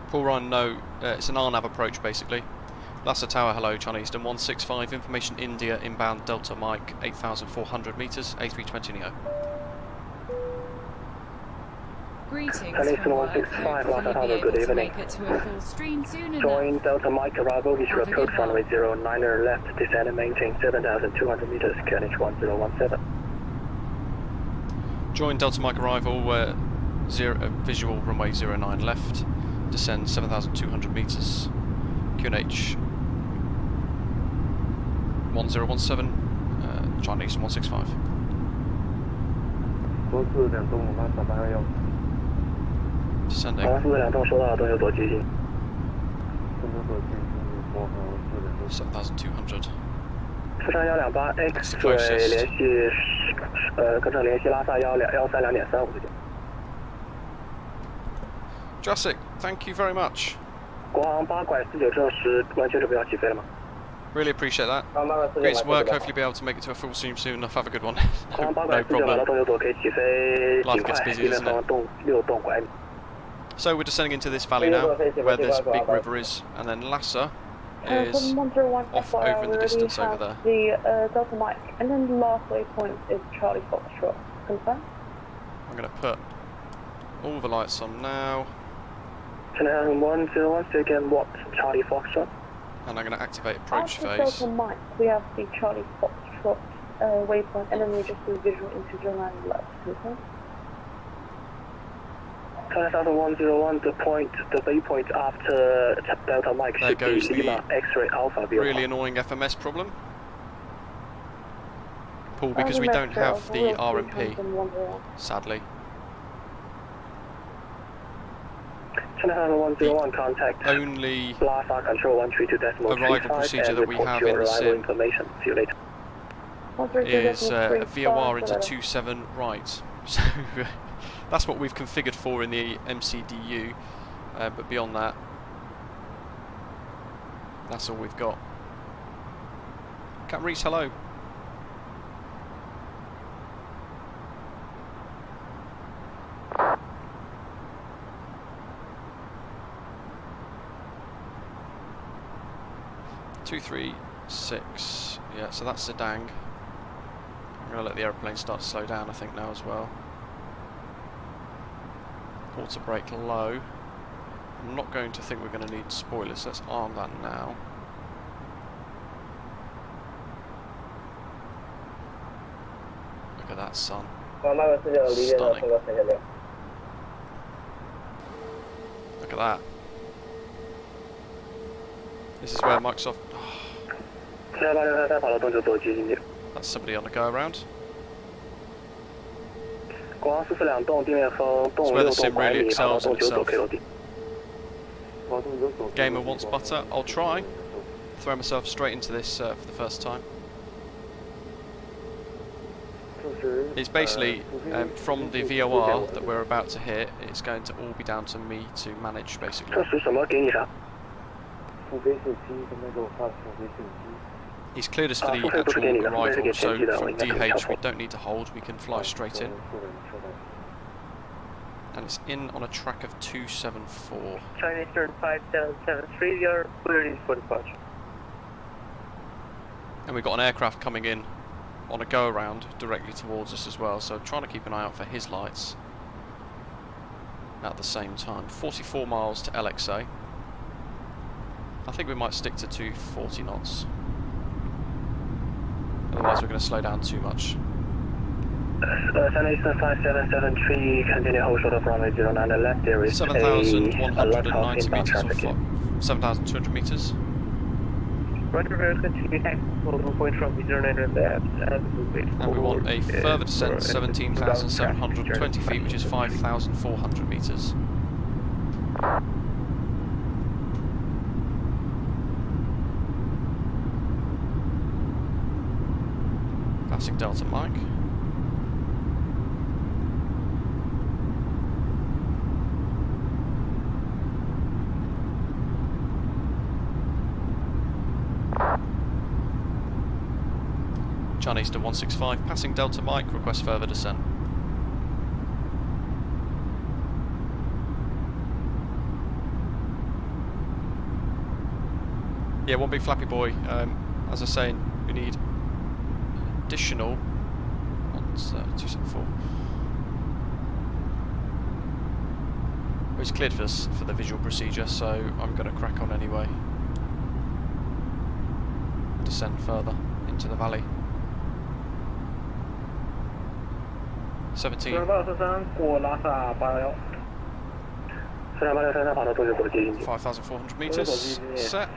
Paul Ryan, no, it's an RNAV approach basically. Lhasa Tower, hello, China Eastern 165, information India, inbound Delta Mike, 8,400 metres, A320 Neo. Greetings China Eastern from work. 165, Hopefully Lhasa Tower, you'll be good able to evening. make it to a full stream soon enough. Join Delta Mike arrival visual Have a approach good runway one. 09er left, descend and maintain 7,200 metres, QNH 1017. Join Delta Mike arrival, visual runway 09 left, descend 7,200 metres, QNH 1017, China Eastern 165. 国442栋拉萨811。 Descending. 442栋收到，东右左急行。东右左进行国航442。 7,200. 43128 X-ray 联系跟正联系拉萨132.35。 Jurassic, thank you very much. 国航8拐49正时完全准备要起飞了吗？ Really appreciate that. Great work, hopefully be able to make it to a full stream soon enough. Have a good one. 国航8 No 拐49跑到 problem. 东右左可以起飞， Life 尽快 gets busy, 地面 doesn't 方 it? 洞6洞拐。 So we're descending into this valley now, where this big river is, and then Lhasa is off over in the distance over there. The Delta Mike, and then the last waypoint is Charlie Foxtrot. Confirm? I'm going to put all the lights on now, China Eastern 101, say again what? Charlie Foxtrot? and I'm going to activate approach After phase. Delta Mike, we have the Charlie Foxtrot waypoint, and then we just do visual into 09 left. Confirm? China Eastern 101, the waypoint after Delta Mike There should be goes Lima the X-ray Alpha View. really annoying FMS problem. Paul, because we don't have the RMP, sadly. China Eastern 101, contact Only Lhasa Control 132.35 arrival procedure and that we report have your in the arrival sim information. See you later. is VOR into 27 right. So that's what we've configured for in the MCDU, but beyond that, that's all we've got. Captain Reese, hello. Two, 3, 6. Yeah, so that's Zedang. I'm going to let the aeroplane start to slow down, I think, now as well. Auto brake low. I'm not going to think we're going to need spoilers, so let's arm that now. Look at that sun. Stunning. Look at that. This is where Microsoft... That's somebody on the go around. It's where the sim really excels in itself. Gamer wants butter. I'll try. Throw myself straight into this for the first time. It's basically from the VOR that we're about to hit, it's going to all be down to me to manage basically. He's cleared us for the actual arrival, so from DH we don't need to hold, we can fly straight in. And it's in on a track of 274. China Eastern 5773, you're cleared for departure. And we've got an aircraft coming in on a go around directly towards us as well, so trying to keep an eye out for his lights at the same time. 44 miles to LXA. I think we might stick to 240 knots. Otherwise we're going to slow down too much. China Eastern 5773, continue hold short of runway 09 and left, there is 7,190 metres or 7,200 metres. Roger, continue tactical point from 09 and left. And we want a further descent, 17,720 feet, which is 5,400 metres. Passing Delta Mike. China Eastern 165, passing Delta Mike, request further descent. Yeah, one big flappy boy. As I was saying, we need additional. What's 274? Well, it's cleared for the visual procedure, so I'm going to crack on anyway. Descend further into the valley. 17. 5,400 metres, set.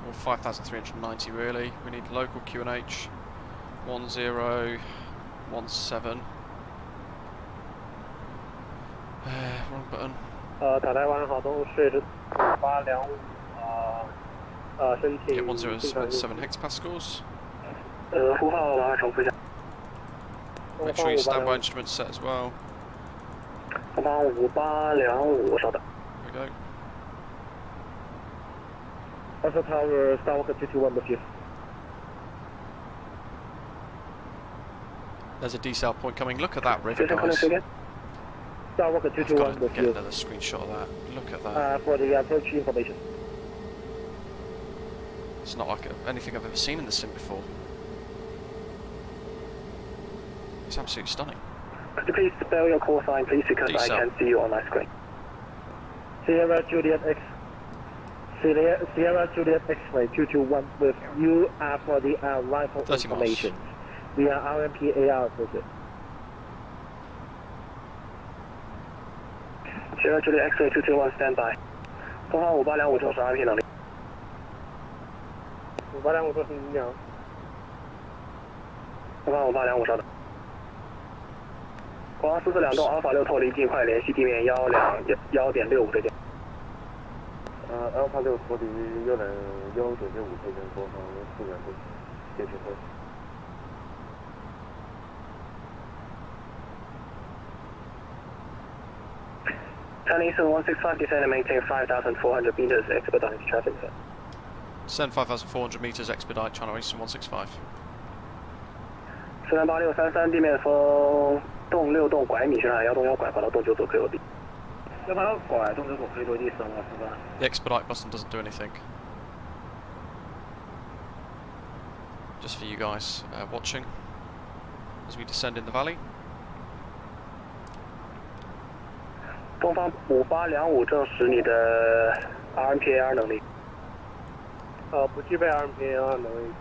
Or 5,390 really. We need local QNH 1017. Wrong button. 塔台湾好东睡着825申请 Yeah, 1017 hectopascals. 呼号马上重复一下。 Make sure your standby instrument's set as well. 5825，稍等。There we go. Alpha Tower, Skywalker 221 with you. There's a decel point coming. Look at that river, guys. Skywalker 221 with Get you. another screenshot of that. Look at that. For the approach information. It's not like anything I've ever seen in the sim before. It's absolutely stunning. Could you please spell your call sign, please, because I can't see you on my screen. Sierra Juliet X. Sierra Juliet X-ray 221 with you for the arrival information. We are RMP AR visit. Sierra Juliet X-ray 221 standby. 东方5825正式 RMP 能力。5825正式能力。东方5825稍等。国航442栋 Alpha 6脱离，尽快联系地面1.65对点。Alpha 6脱离1.65对点，国航442栋接取后。China Eastern 165, descend and maintain 5,400 meters, expedite traffic. Send 5,400 meters, expedite China Eastern 165. 48633地面风动6栋拐米，旋转1动1拐，跑到动9左可以落地。要跑到拐动9左可以落地，升了是吧 The expedite button doesn't do anything. Just for you guys watching as we descend in the valley. 东方5825证实你的 RMPAR 能力。不具备 RMPAR 能力。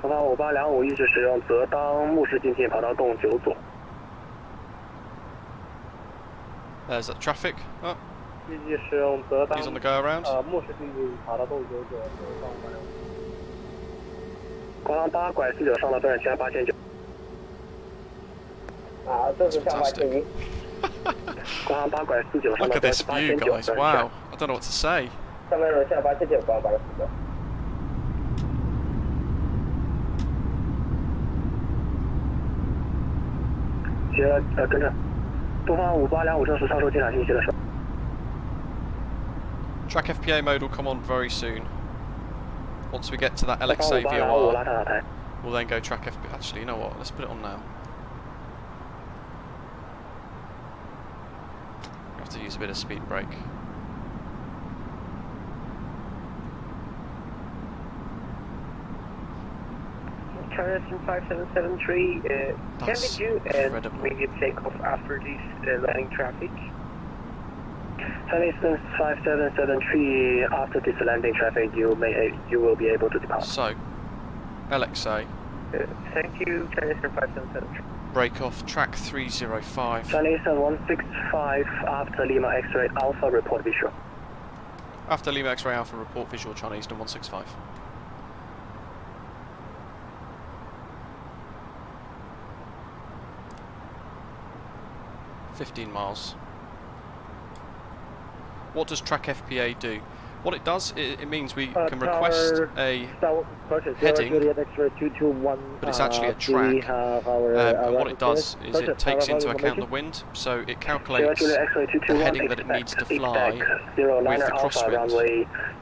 东方5825一直使用泽当目视进近跑道洞9左。There's that traffic. Oh. 预计使用泽当 He's on the go around. 目视进近跑道洞9左。国航8拐49上到分线8900。这是向外进行。国航8拐49上 Look 到 at this view, guys. Wow. I don't know what to say. 上面向8790，国航8拐49。跟着，东方5825正式上收机场信息的时候。Track FPA mode will come on very soon. Once we get to that LXA VOR, we'll then go track FPA. Actually, you know what? Let's put it on now. We have to use a bit of speed brake. China Eastern 5773, can we do an immediate takeoff after this landing traffic? China Eastern 5773, after this landing traffic, you will be able to depart. So, LXA. Thank you, China Eastern 5773. Break off track 305. China Eastern 165, after Lima X-ray Alpha, report visual. After Lima X-ray Alpha, report visual, China Eastern 165. $15 miles. What does track FPA do? What it does, it means we can request a heading, but it's actually a track. And what it does is it takes into account the wind, so it calculates the heading that it needs to fly with the crosswind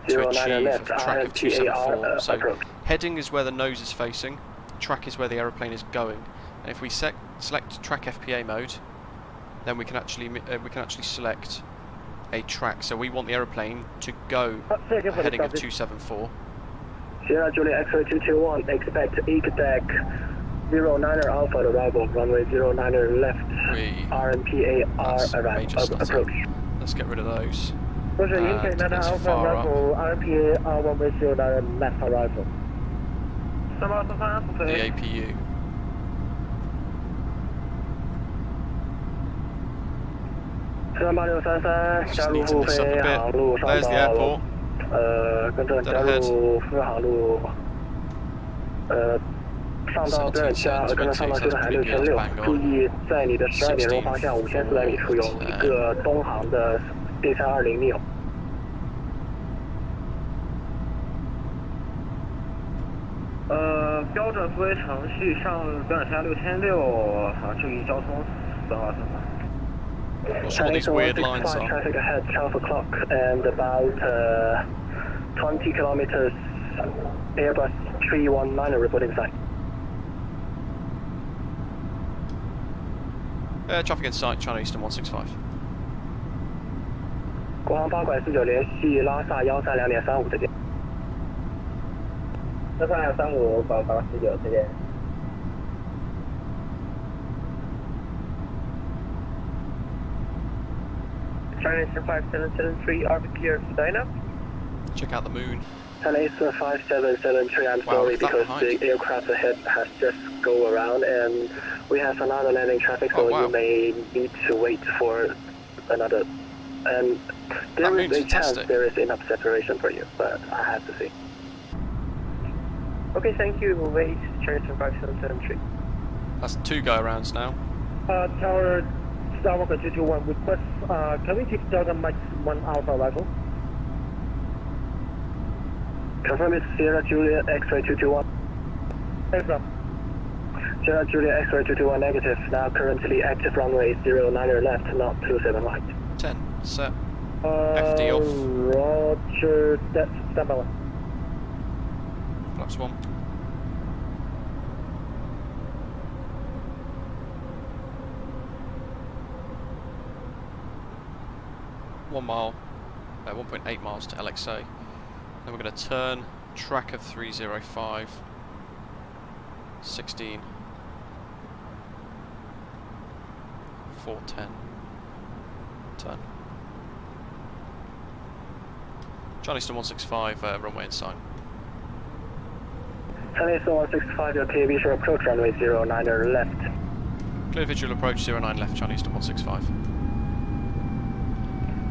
to achieve a track of 274. So heading is where the nose is facing, track is where the aeroplane is going, and if we select track FPA mode, then we can actually select a track. So we want the aeroplane to go a heading of 274. Sierra Juliet X-ray 221, expect IGDAG 09er Alpha arrival, runway 09er left, RMPA approach. Let's get rid of those. Let's far up. RMPA runway 09er left arrival. The APU. Just neaten this up a bit. There's the airport. Dead ahead. 上到真加，跟着上到机场海6006，注意在你的12点钟方向5400米处有一个东航的D320 neo。标准复位程序上标准下6600，注意交通4号4号。Not sure what these weird lines are. Traffic ahead, 12 o'clock, and about 20 kilometers, Airbus 319 reporting sight. Traffic in sight, China Eastern 165. 国航8拐49联系拉萨132.35再见。132.35，国航8拐49再见。China Eastern 5773, RVP Medina. Check out the moon. China Eastern 5773, I'm sorry because the aircraft ahead has just go around and we have another landing traffic, so you may need to wait for another. And there is a chance there is enough separation for you, but I have to see. Okay, thank you. We'll wait. China Eastern 5773. That's 2 go-arounds now. Tower Starwalker 221 request, can we take Delta Mike 1 Alpha arrival? Confirm it's Sierra Juliet X-ray 221. Thanks, bro. Sierra Juliet X-ray 221 negative, now currently active runway 09er left, not 27 right. 10, set. FD off. Roger, stand by. Flaps 1. $1 mile, 1.8 miles to LXA. Then we're going to turn, track of 305, 16, 410, turn. China Eastern 165, runway in sight. Chinese 165, your clear visual approach runway 09 left. Clear visual approach 09 left, Chinese to 165.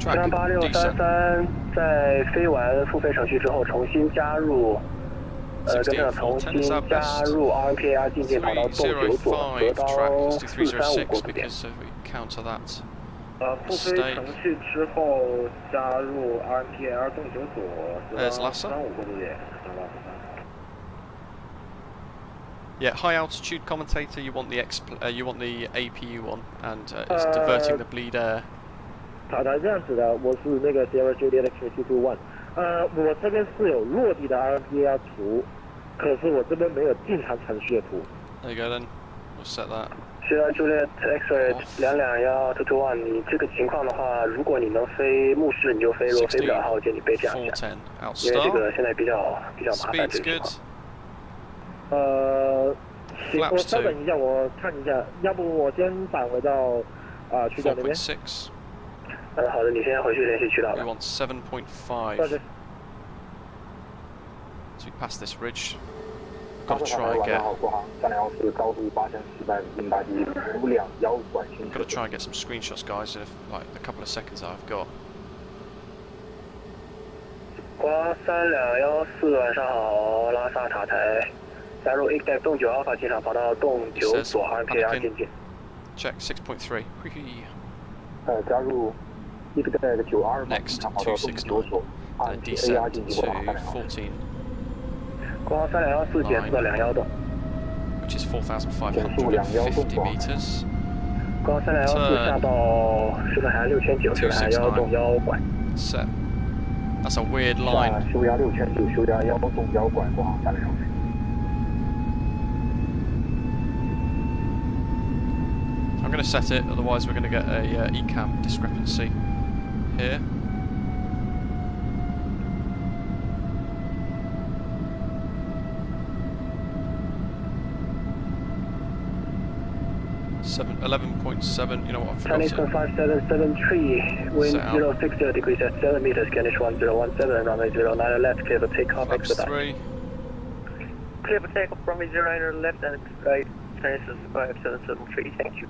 Track 8633在飞完付费程序之后，重新加入，跟着重新加入 RMPAR 进近跑道动9左，折到435过渡点。付费程序之后加入 RMPAR 动9左，折到435过渡点。Yeah, high altitude commentator. You want the APU on, and it's diverting the bleed air. 好的，这样子的，我是那个 Sierra Juliet X221。我这边是有落地的 RMPAR 图，可是我这边没有进场程序的图。There you go then. We'll set that. Sierra Juliet X-ray 221，221，你这个情况的话，如果你能飞目视，你就飞；如果飞不了的话，我建议你备降一下，因为这个现在比较麻烦这个情况。行，我稍等一下，我看一下，要不我先返回到区长那边。好的，你先回去联系区导。We want 7.5. As we pass this ridge, got to try and get. Got to try and get some screenshots, guys. In like the couple of seconds that I've got. 瓜3214，晚上好，拉萨塔台。加入 IGDAG 动9 Alpha 进场跑道动9左 RMPAR 进近。Check 6.3. 加入 IGDAG 9 Alpha 进 Next 场跑道动9左 and descend to 14. 光3214减速到210度。Which is 4,550 meters. 光3214下到修正海岸6900，修正海岸1动1拐。Set. That's a weird line. 修压6900，修压1动1拐，国航3214。I'm going to set it, otherwise we're going to get a ECAM discrepancy here. Seven, 11.7, you know what, I've forgotten it. Chinese 5773, wind 060 degrees at 7 meters, Scenic 1017, runway 09 left, clear for takeoff, exit 3. Clear for takeoff, runway 09 left and right, Chinese 5773, thank you.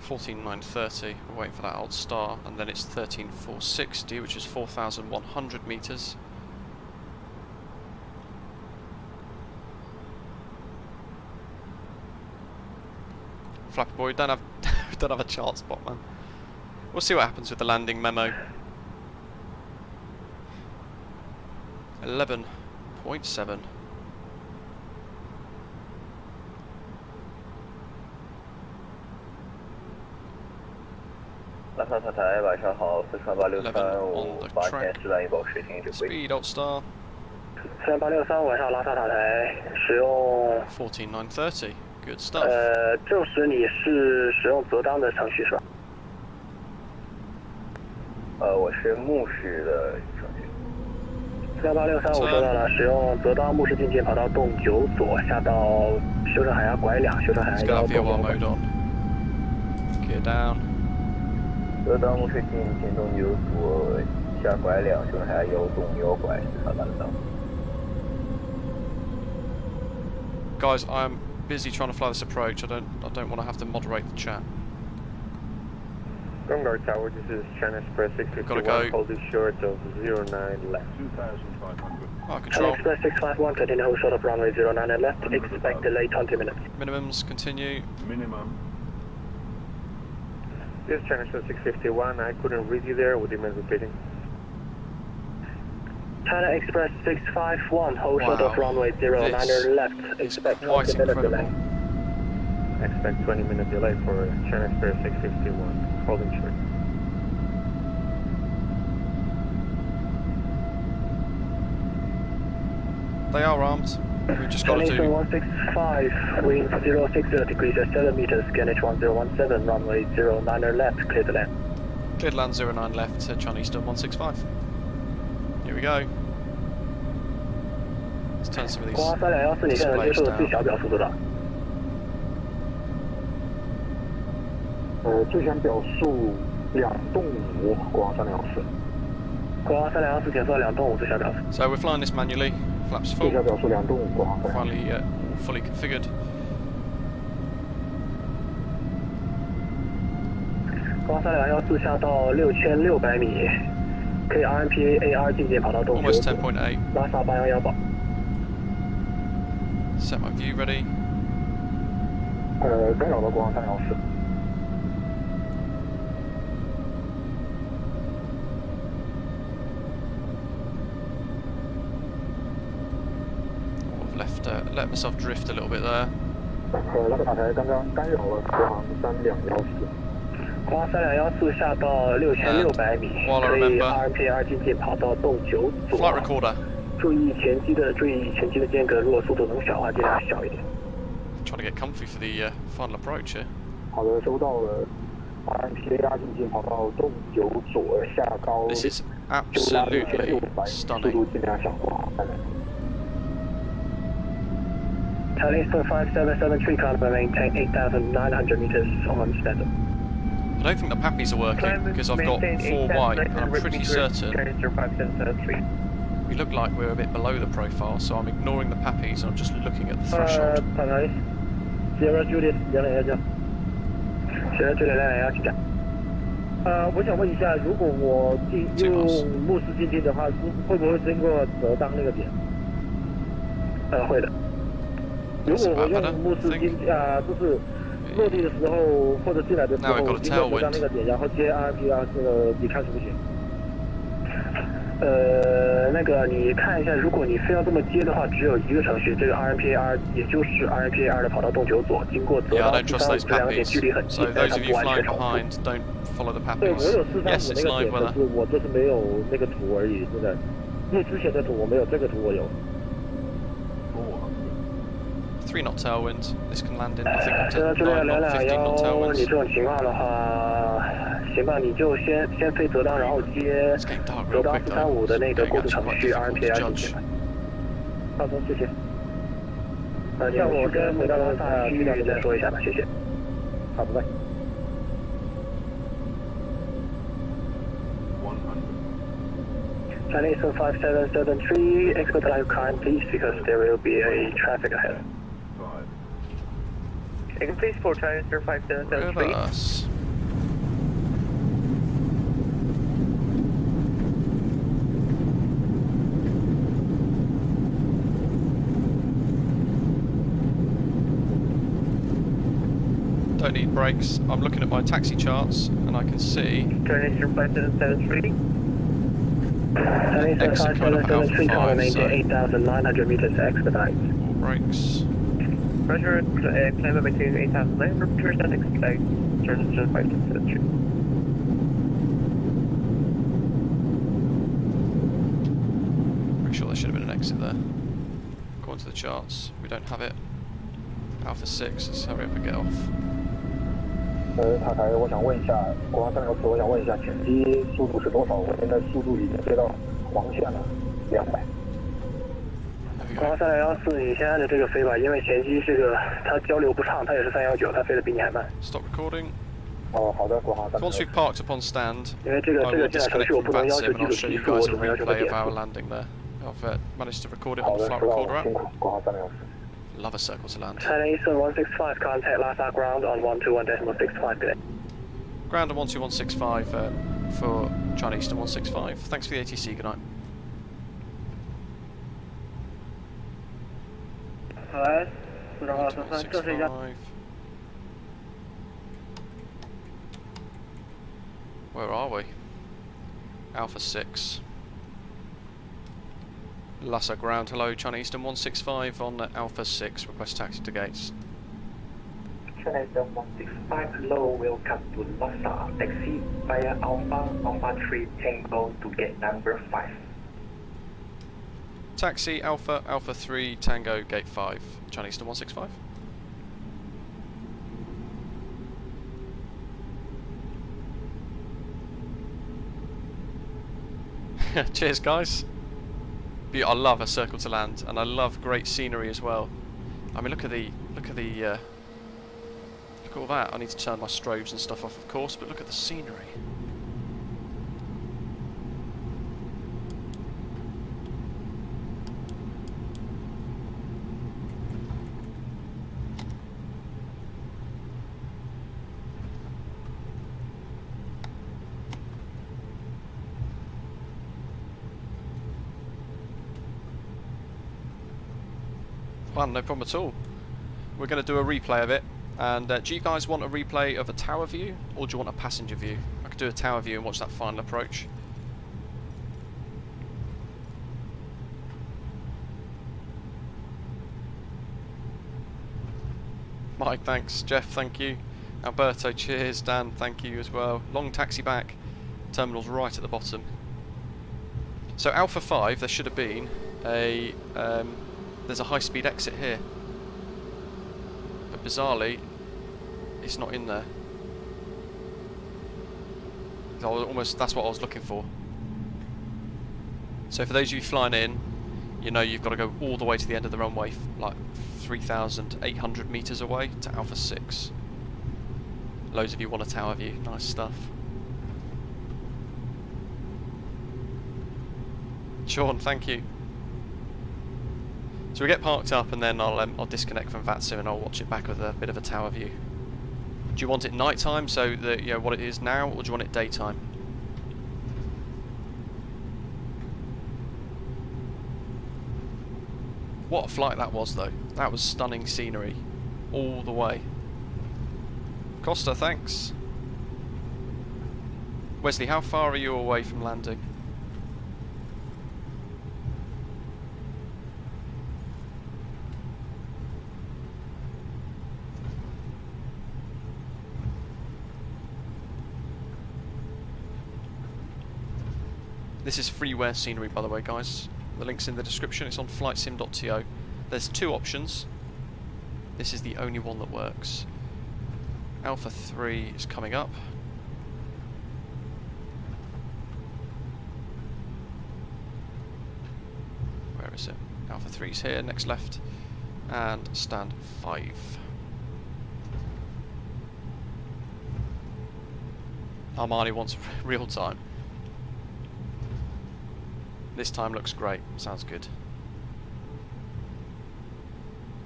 14,930, we're waiting for that old star, and then it's 13,460, which is 4,100 meters. Flappy boy, don't have a chart spot, man. We'll see what happens with the landing memo. 11.7. Lhasa塔台，晚上好，四川86358前Speed old star. 43863，晚上拉萨塔台，使用 14,930, good stuff. 证实你是使用泽当的程序是吧？我是目视的程序。43863，我收到了，使用泽当目视进近跑道动9左，下到修正海峡拐2，修正海峡1动2拐。Gear down. 泽当目视进近动9左，下拐2，修正海峡1动1拐，43863。Guys, I'm busy trying to fly this approach. I don't want to have to moderate the chat. Guard Tower, this is China Express 651, holding short of 09 left. 2,500. Oh, control. China Express 651, continue hold short of runway 09 left, expect delay 20 minutes. Minimums, continue. Minimum. This is China Express 651, I couldn't read you there, would you mind repeating? China Express 651, hold short of runway 09 left, expect 20 minute delay. Expect 20 minute delay for China Express 651, holding short. They are armed. We've just got to do... 165, wind 060 degrees at 7 meters, Scenic 1017, runway 09 left, clear to land. Clear to land 09 left to China Eastern 165. Here we go. Let's turn some of these displays down. 最想表述2动5，国航3214。So we're flying this manually. Flaps full. Finally fully configured. 321下到6600米，可以 RMPA AR 进阶跑道动 Almost 10.8. 拉萨811保。 Set my view ready. 干扰到国航314。I've left, let myself drift a little bit there. 那个塔台刚刚干扰了国航3214。国航3214下到6600米，可以 RMPA 进阶跑道动9左。 Flight recorder. 注意前机的间隔，如果速度能小化，尽量小一点。 Trying to get comfy for the final approach here. 好的，收到了。RMPA 进阶跑道动9左下高。 This is absolutely stunning. 速度尽量小化。Thailand 5773 Canada maintain 8,900 meters on standard. I don't think the pappies are working because I've got 4 white and I'm pretty certain we look like we're a bit below the profile, so I'm ignoring the pappies and I'm just looking at the threshold. Sierra Juliet 201 Sierra Juliet 201请讲。我想问一下，如果我用目视进近的话，会不会经过德当那个点？会的。如果我用目视进就是落地的时候或者进来的时候经过德当那个点，然后接 RMPA 这个，你看行不行？那个你看一下，如果你非要这么接的话，只有一个程序，这个 RMPAR 也就是 RMPAR 的跑道动9左，经过德当435这两个点距离很近，但是它不完全重复。对，我有435那个点，可是我就是没有那个图而已，真的。因为之前的图我没有，这个图我有。 3 knot tailwind. This can land in, I think, 9 knot, 15 knot tailwinds. 你这种情况的话，行吧，你就先飞德当，然后接德当435的那个过渡程序 RMPA 进去。好的，谢谢。那我跟回到拉萨区域再说一下吧，谢谢。好的。Chinese 5773, expedite climb please, because there will be a traffic ahead. Can please for Chinese 5773. Reverse. Don't need brakes. I'm looking at my taxi charts and I can see Chinese 5773. exit code of Alpha 5, so 8,900 meters expedite. all brakes. Roger, climb between 8,900 and expedite. Chinese 5773. Pretty sure there should have been an exit there. According to the charts, we don't have it. Alpha 6, let's hurry up and get off. 塔台，我想问一下，国航304，我想问一下，前机速度是多少？我现在速度已经飞到黄线了，200。国航304，你先按着这个飞吧，因为前机这个它交流不畅，它也是319，它飞得比你还慢。 Stop recording. 哦，好的，国航304。Once we've parked upon stand, 因为这个进来程序我不能要求 VATSIM and I'll show you guys a replay of our landing there. I've managed to record it on the flight recorder app. 辛苦，国航304。 Love a circle to land. China Eastern 165, contact Lhasa ground on 121.65 today. Ground on 12165 for China Eastern 165. Thanks for the ATC, good night. Alright, 12165. Where are we? Alpha 6. Lhasa ground, hello, China Eastern 165 on Alpha 6, request taxi to gates. China Eastern 165, hello, welcome to Lhasa, taxi via Alpha 3 Tango to gate number 5. Taxi Alpha 3 Tango gate 5, China Eastern 165. Cheers guys. I love a circle to land, and I love great scenery as well. I mean, look at all that. I need to turn my strobes and stuff off, of course, but look at the scenery. Well, no problem at all. We're going to do a replay of it. And do you guys want a replay of a tower view, or do you want a passenger view? I could do a tower view and watch that final approach. Mike, thanks. Jeff, thank you. Alberto, cheers. Dan, thank you as well. Long taxi back. Terminal's right at the bottom. So Alpha 5, there should have been a... there's a high-speed exit here. But bizarrely, it's not in there. That's what I was looking for. So for those of you flying in, you know you've got to go all the way to the end of the runway, like 3,800 metres away to Alpha 6. Loads of you want a tower view, nice stuff. Sean, thank you. So we get parked up and then I'll disconnect from VATSIM and I'll watch it back with a bit of a tower view. Do you want it nighttime, so that you know what it is now, or do you want it daytime? What a flight that was, though. That was stunning scenery all the way. Costa, thanks. Wesley, how far are you away from landing? This is freeware scenery, by the way, guys. The link's in the description. It's on flightsim.to. There's two options. This is the only one that works. Alpha 3 is coming up. Where is it? Alpha 3 is here, next left. And stand 5. Armani wants real time. This time looks great, sounds good.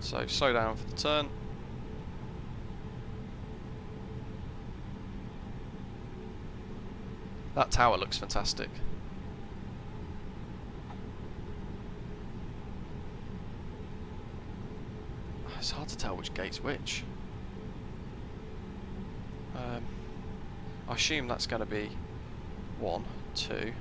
So slow down for the turn. That tower looks fantastic. It's hard to tell which gate's which. I assume that's going to be 1, 2.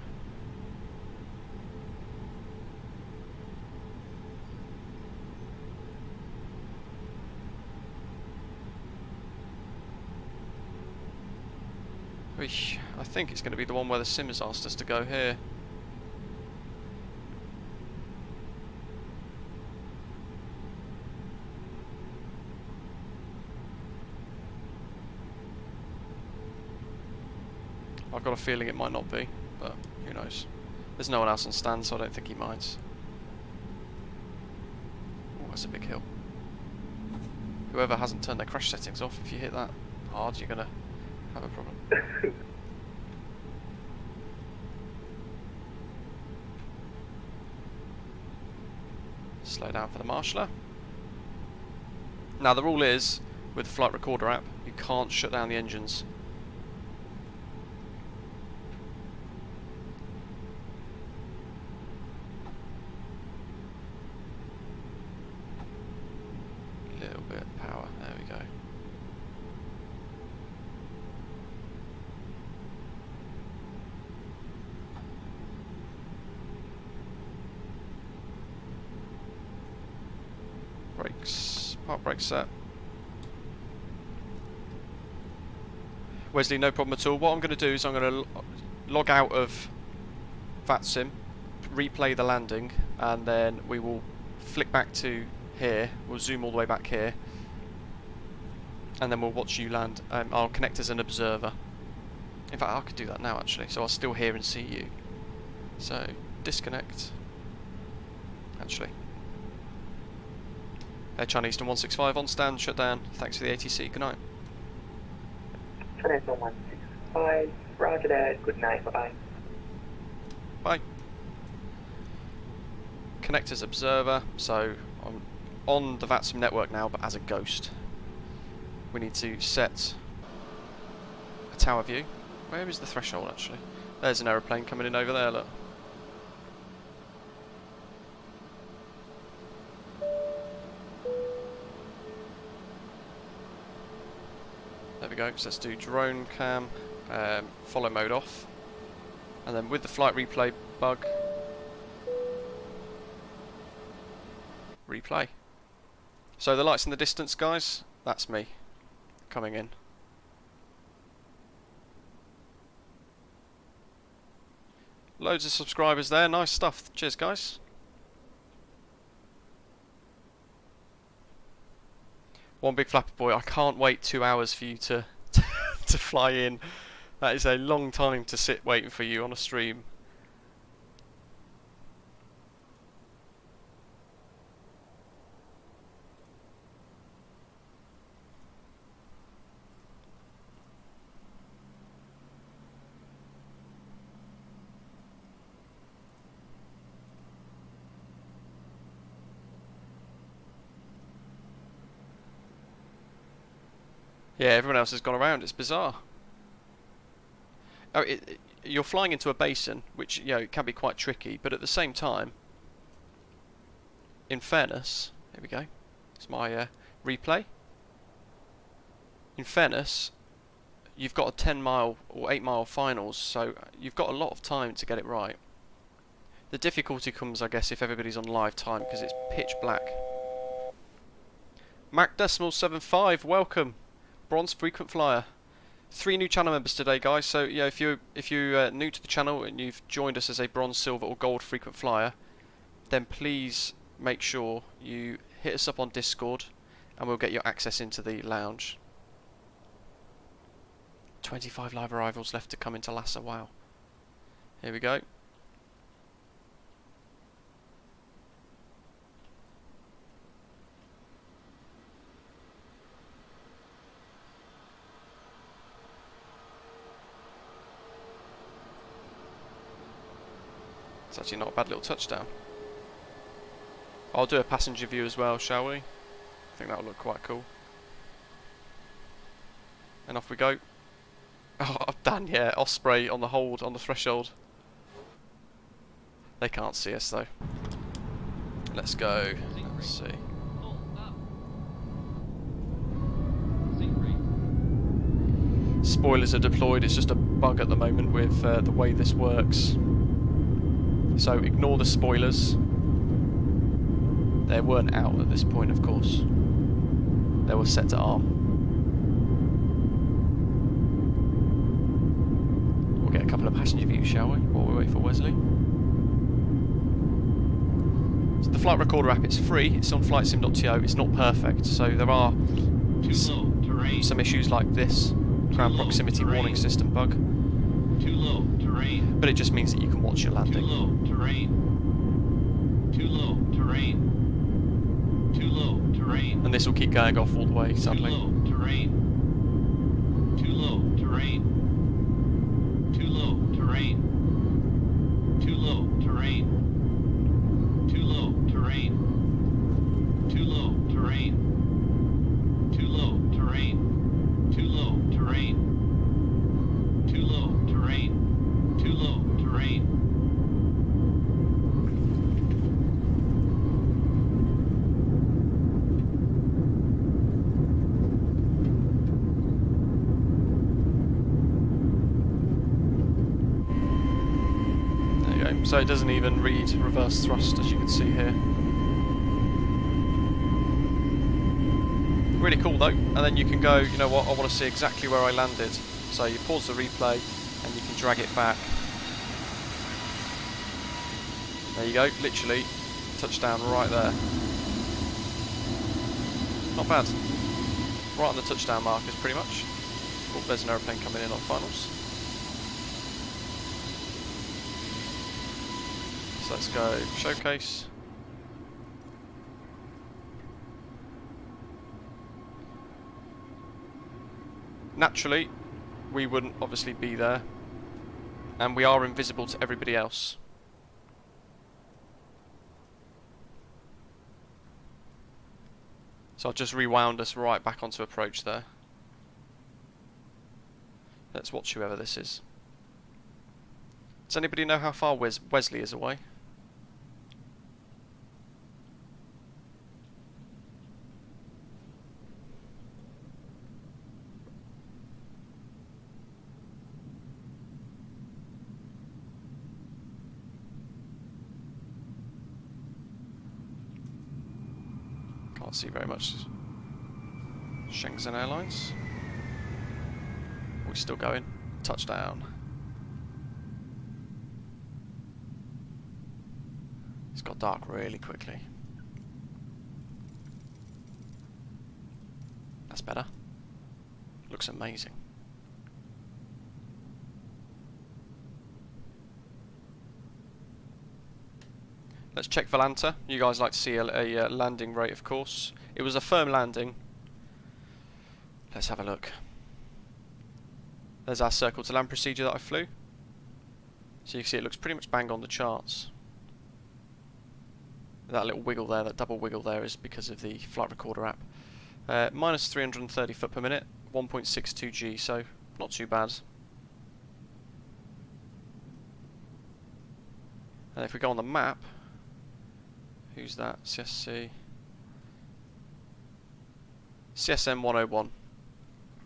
I think it's going to be the one where the sim has asked us to go here. I've got a feeling it might not be, but who knows. There's no one else on stand, so I don't think he minds. Oh, that's a big hill. Whoever hasn't turned their crash settings off, if you hit that hard, you're going to have a problem. Slow down for the marshaller. Now the rule is, with the flight recorder app, you can't shut down the engines. A little bit of power, there we go. Brakes, park brake set. Wesley, no problem at all. What I'm going to do is I'm going to log out of VATSIM, replay the landing, and then we will flick back to here. We'll zoom all the way back here, and then we'll watch you land. I'll connect as an observer. In fact, I could do that now actually, so I'll still hear and see you. So, disconnect. Actually. China Eastern 165 on stand, shut down. Thanks for the ATC, good night. China Eastern 165, roger that, good night, bye-bye. Bye. Connect as observer, so I'm on the VATSIM network now, but as a ghost. We need to set a tower view. Where is the threshold actually? There's an aeroplane coming in over there, look. go. So let's do drone cam, follow mode off, and then with the flight replay bug, replay. So the lights in the distance, guys, that's me coming in. Loads of subscribers there, nice stuff. Cheers, guys. One big flappy boy, I can't wait 2 hours for you to to fly in. That is a long time to sit waiting for you on a stream. Yeah, everyone else has gone around. It's bizarre. Oh, you're flying into a basin, which, you know, it can be quite tricky, but at the same time, in fairness, here we go. It's my replay. In fairness, you've got a 10-mile or 8-mile finals, so you've got a lot of time to get it right. The difficulty comes, I guess, if everybody's on live time, because it's pitch black. Mac.75, welcome. Bronze frequent flyer. 3 new channel members today, guys. So yeah, if you're new to the channel and you've joined us as a bronze, silver, or gold frequent flyer, then please make sure you hit us up on Discord, and we'll get your access into the lounge. 25 live arrivals left to come into Lhasa. Wow. Here we go. It's actually not a bad little touchdown. I'll do a passenger view as well, shall we? I think that'll look quite cool. And off we go. Oh, I've done, yeah, Osprey on the hold, on the threshold. They can't see us though. Let's go. Let's see. Spoilers are deployed. It's just a bug at the moment with the way this works. So ignore the spoilers. They weren't out at this point, of course. They were set to arm. We'll get a couple of passenger views, shall we, while we wait for Wesley? So the flight recorder app, it's free. It's on flightsim.to. It's not perfect, so there are some issues like this ground proximity warning system bug. Too low, terrain. But it just means that you can watch your landing. Too low, terrain. Too low, terrain. Too low, terrain. And this will keep going off all the way, sadly. Too low, terrain. Too low, terrain. Too low, terrain. Too low, terrain. Too low, terrain. Too low, terrain. Too low, terrain. Too low, terrain. Too low, terrain. Too low, terrain. There you go. So it doesn't even read reverse thrust, as you can see here. Really cool though. And then you can go, you know what, I want to see exactly where I landed. So you pause the replay and you can drag it back. There you go, literally touchdown right there. Not bad. Right on the touchdown markers pretty much. Oh, there's an aeroplane coming in on finals. So let's go showcase. Naturally, we wouldn't obviously be there, and we are invisible to everybody else. So I've just rewound us right back onto approach there. Let's watch whoever this is. Does anybody know how far Wesley is away? can't see very much. Shenzhen Airlines. We're still going. Touchdown. It's got dark really quickly. That's better. Looks amazing. Let's check Volanta. You guys like to see a landing rate, of course. It was a firm landing. Let's have a look. There's our circle to land procedure that I flew. So you can see it looks pretty much bang on the charts. That little wiggle there, that double wiggle there, is because of the flight recorder app. Minus 330 foot per minute, 1.62 G, so not too bad. And if we go on the map, who's that? CSC. CSM 101.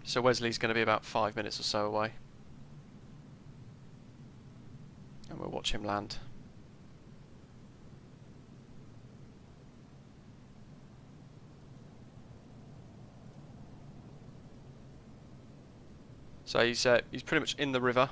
So Wesley's going to be about 5 minutes or so away. And we'll watch him land. So he's pretty much in the river.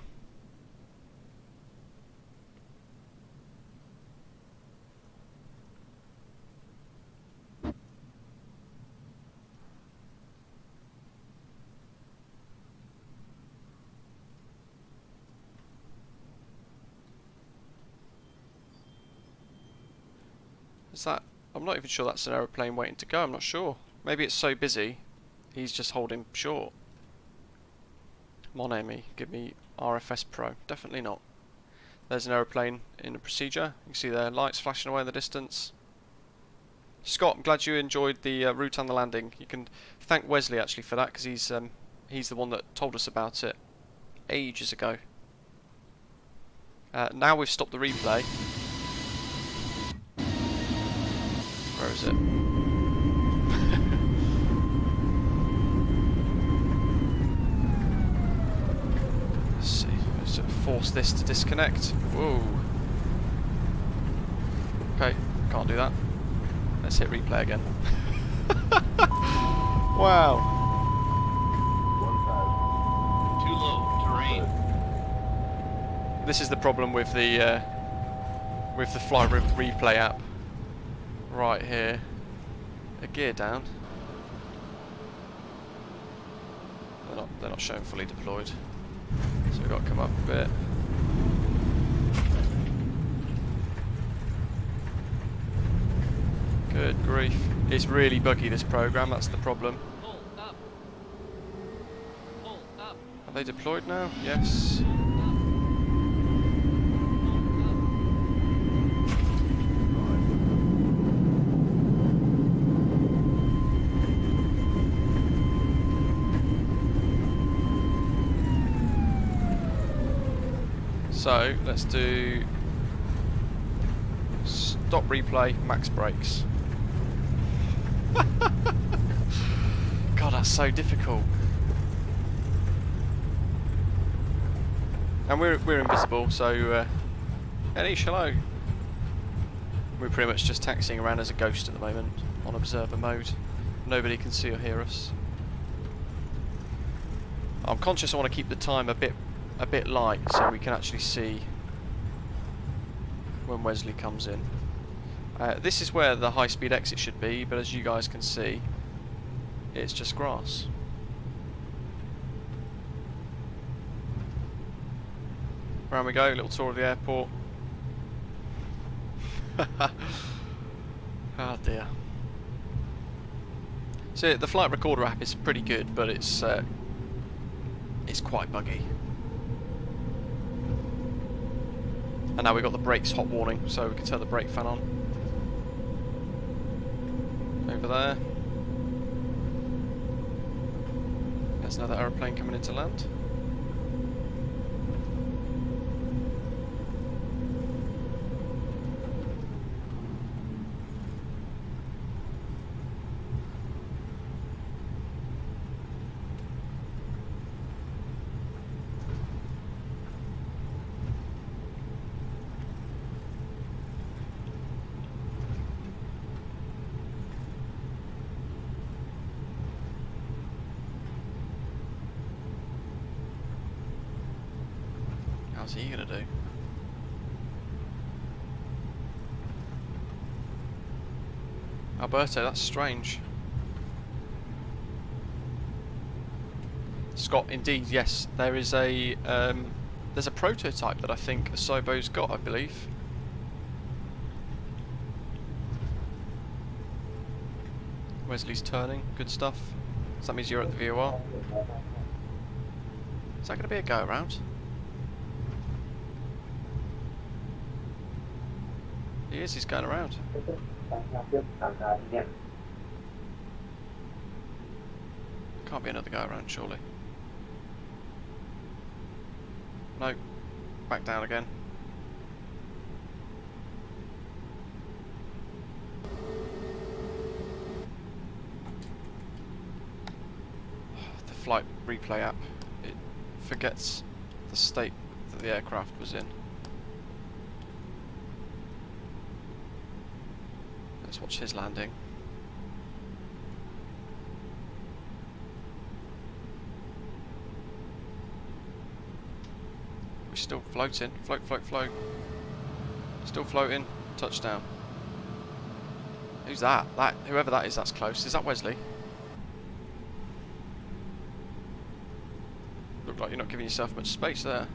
Is that? I'm not even sure that's an aeroplane waiting to go. I'm not sure. Maybe it's so busy, he's just holding short. Mon ami, give me RFS Pro. Definitely not. There's an aeroplane in the procedure. You can see their lights flashing away in the distance. Scott, I'm glad you enjoyed the route and the landing. You can thank Wesley actually for that, because he's the one that told us about it ages ago. Now we've stopped the replay. Where is it? Let's see. Let's force this to disconnect. Whoa. Okay, can't do that. Let's hit replay again. Wow. 1,000. Too low. Terrain. This is the problem with the Fly Replay app. Right here. A gear down. They're not showing fully deployed. So we've got to come up a bit. Good grief. It's really buggy, this program, that's the problem. Pull up. Pull up. Are they deployed now? Yes. So let's do stop replay, max brakes. God, that's so difficult. And we're invisible, so Anish, hello. We're pretty much just taxiing around as a ghost at the moment on observer mode. Nobody can see or hear us. I'm conscious I want to keep the time a bit light so we can actually see when Wesley comes in. This is where the high-speed exit should be, but as you guys can see, it's just grass. Around we go, little tour of the airport. Oh dear. So the flight recorder app is pretty good, but it's quite buggy. And now we've got the brakes hot warning, so we can turn the brake fan on. Over there. There's another aeroplane coming in to land. What's he gonna do? Alberto, that's strange. Scott, indeed, yes. There is a there's a prototype that I think Asobo's got, I believe. Wesley's turning, good stuff. So that means you're at the VOR. Is that going to be a go around? He is, he's going around. Can't be another go around, surely. No, back down again. The flight replay app, it forgets the state that the aircraft was in. Let's watch his landing. We're still floating. Float, float, float. Still floating. Touchdown. Who's that? Whoever that is, that's close. Is that Wesley? Look like you're not giving yourself much space there.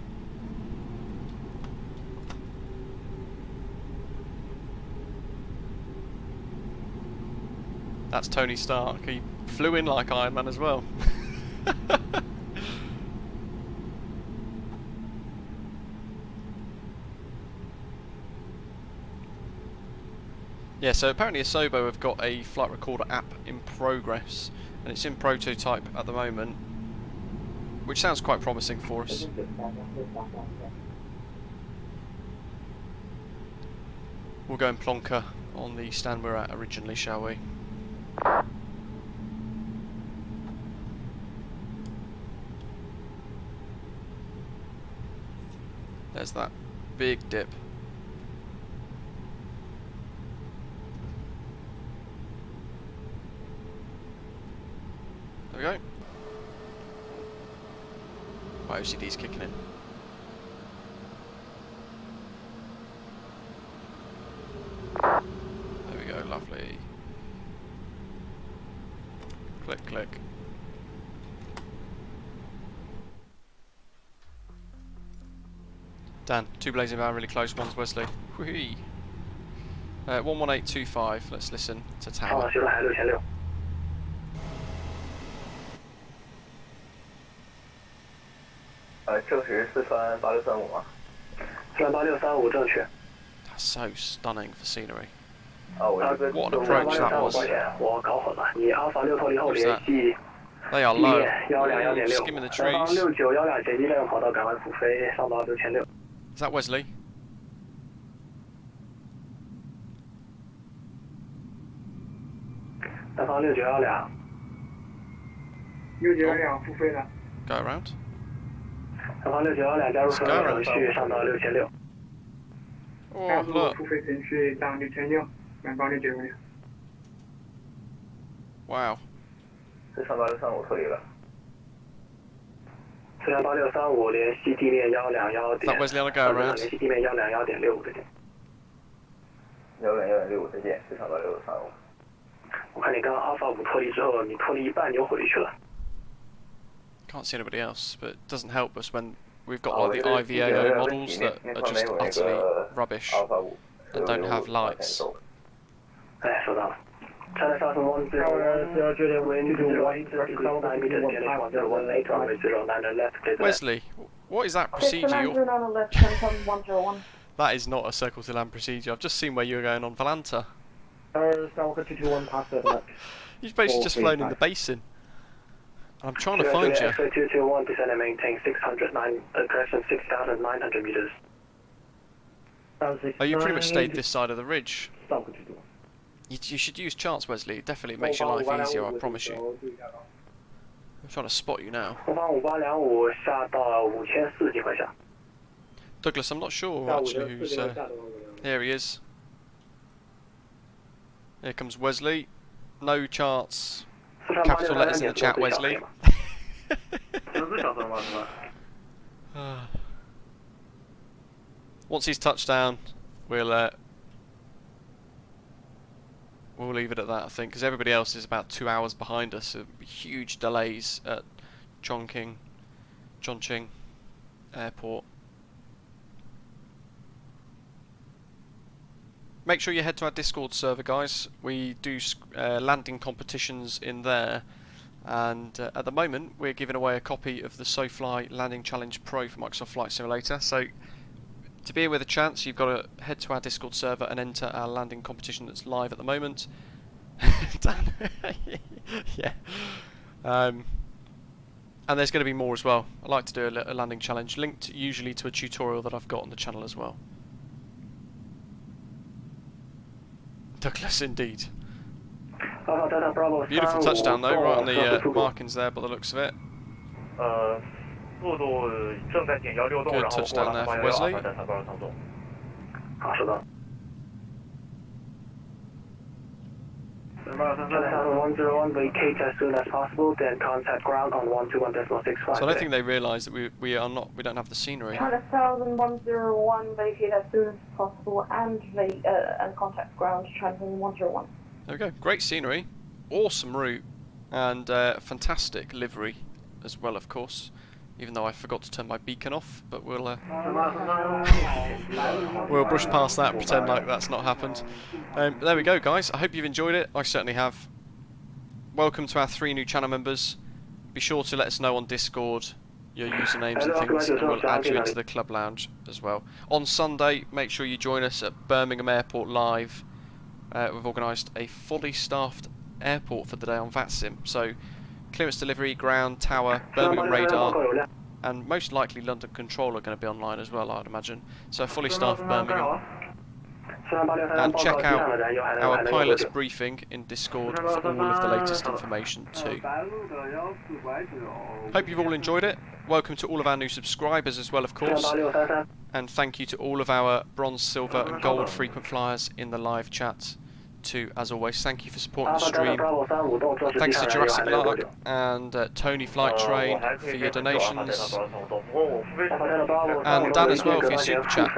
That's Tony Stark. He flew in like Iron Man as well. Yeah, so apparently Asobo have got a flight recorder app in progress, and it's in prototype at the moment, which sounds quite promising for us. We'll go and plonker on the stand we're at originally, shall we? There's that big dip. There we go. My OCD's kicking in. There we go, lovely. Click, click. Dan, two blazing bar really close, one's Wesley. Whee! 11825, let's listen to tower. That's so stunning for scenery. What an approach that was. What's that? They are low. Ooh, skimming the trees. Is that Wesley? Go around. Let's go around. Oh, look. Wow. Is that Wesley on a go around? Can't see anybody else, but it doesn't help us when we've got like the IVAO models that are just utterly rubbish and don't have lights. Wesley, what is that procedure? That is not a circle to land procedure. I've just seen where you were going on Valanta. You've basically just flown in the basin. And I'm trying to find you. Oh, you pretty much stayed this side of the ridge. You should use chance, Wesley. It definitely makes your life easier, I promise you. I'm trying to spot you now. Douglas, I'm not sure actually who's... Here he is. Here comes Wesley. No chance. Capital letters in the chat, Wesley. once he's touched down, we'll leave it at that, I think, because everybody else is about 2 hours behind us. So huge delays at Chongqing Airport. Make sure you head to our Discord server, guys. We do landing competitions in there, and at the moment we're giving away a copy of the SOSLI Landing Challenge Pro for Microsoft Flight Simulator. So to be with a chance, you've got to head to our Discord server and enter our landing competition that's live at the moment. Dan, yeah. And there's going to be more as well. I like to do a landing challenge, linked usually to a tutorial that I've got on the channel as well. Douglas, indeed. Beautiful touchdown though, right on the markings there by the looks of it. Good touchdown there for Wesley. Vacate as soon as possible, then contact ground on 121.65. So I don't think they realise that we don't have the scenery. China 101, vacate as soon as possible, and contact ground China 101. There we go. Great scenery, awesome route, and fantastic livery as well, of course. Even though I forgot to turn my beacon off, but we'll brush past that and pretend like that's not happened. There we go, guys. I hope you've enjoyed it. I certainly have. Welcome to our 3 new channel members. Be sure to let us know on Discord your usernames and things, and we'll add you into the club lounge as well. On Sunday, make sure you join us at Birmingham Airport Live. We've organised a fully staffed airport for the day on VATSIM. So clearance delivery, ground, tower, Birmingham radar, and most likely London Control are going to be online as well, I'd imagine. So fully staffed Birmingham. And check out our pilot's briefing in Discord for all of the latest information too. Hope you've all enjoyed it. Welcome to all of our new subscribers as well, of course. And thank you to all of our bronze, silver and gold frequent flyers in the live chat too, as always. Thank you for supporting the stream. Thanks to Jurassic Lark and Tony Flight Train for your donations, and Dan as well for your super chat.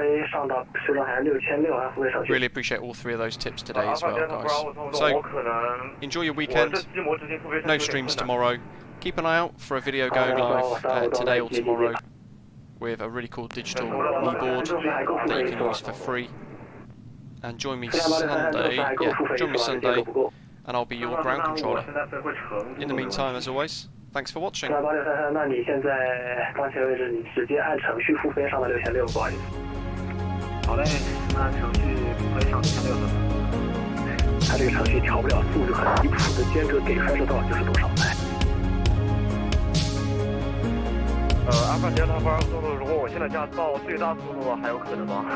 Really appreciate all 3 of those tips today as well, guys. So enjoy your weekend. No streams tomorrow. Keep an eye out for a video going live today or tomorrow with a really cool digital keyboard that you can use for free. And join me Sunday, and I'll be your ground controller. In the meantime, as always, thanks for watching. 那你现在当前位置，你直接按程序付费上到6600，不好意思。好嘞，那程序付费上6600。它这个程序调不了速度很离谱的间隔，给出来是多少就是多少。阿帕杰塔8速度，如果我现在加到最大速度，还有可能吗？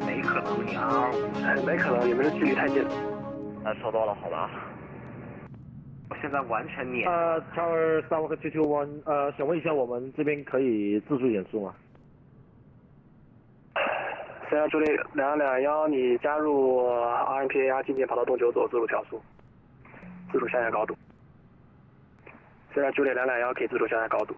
没可能，你225，没可能，你们这距离太近了。收到了，好吧。我现在完全撵。Tower 31221，想问一下，我们这边可以自助减速吗3助力221，你加入 RMPAR 进近跑道动9左自主调速，自主下降高度。3助力221可以自主下降高度。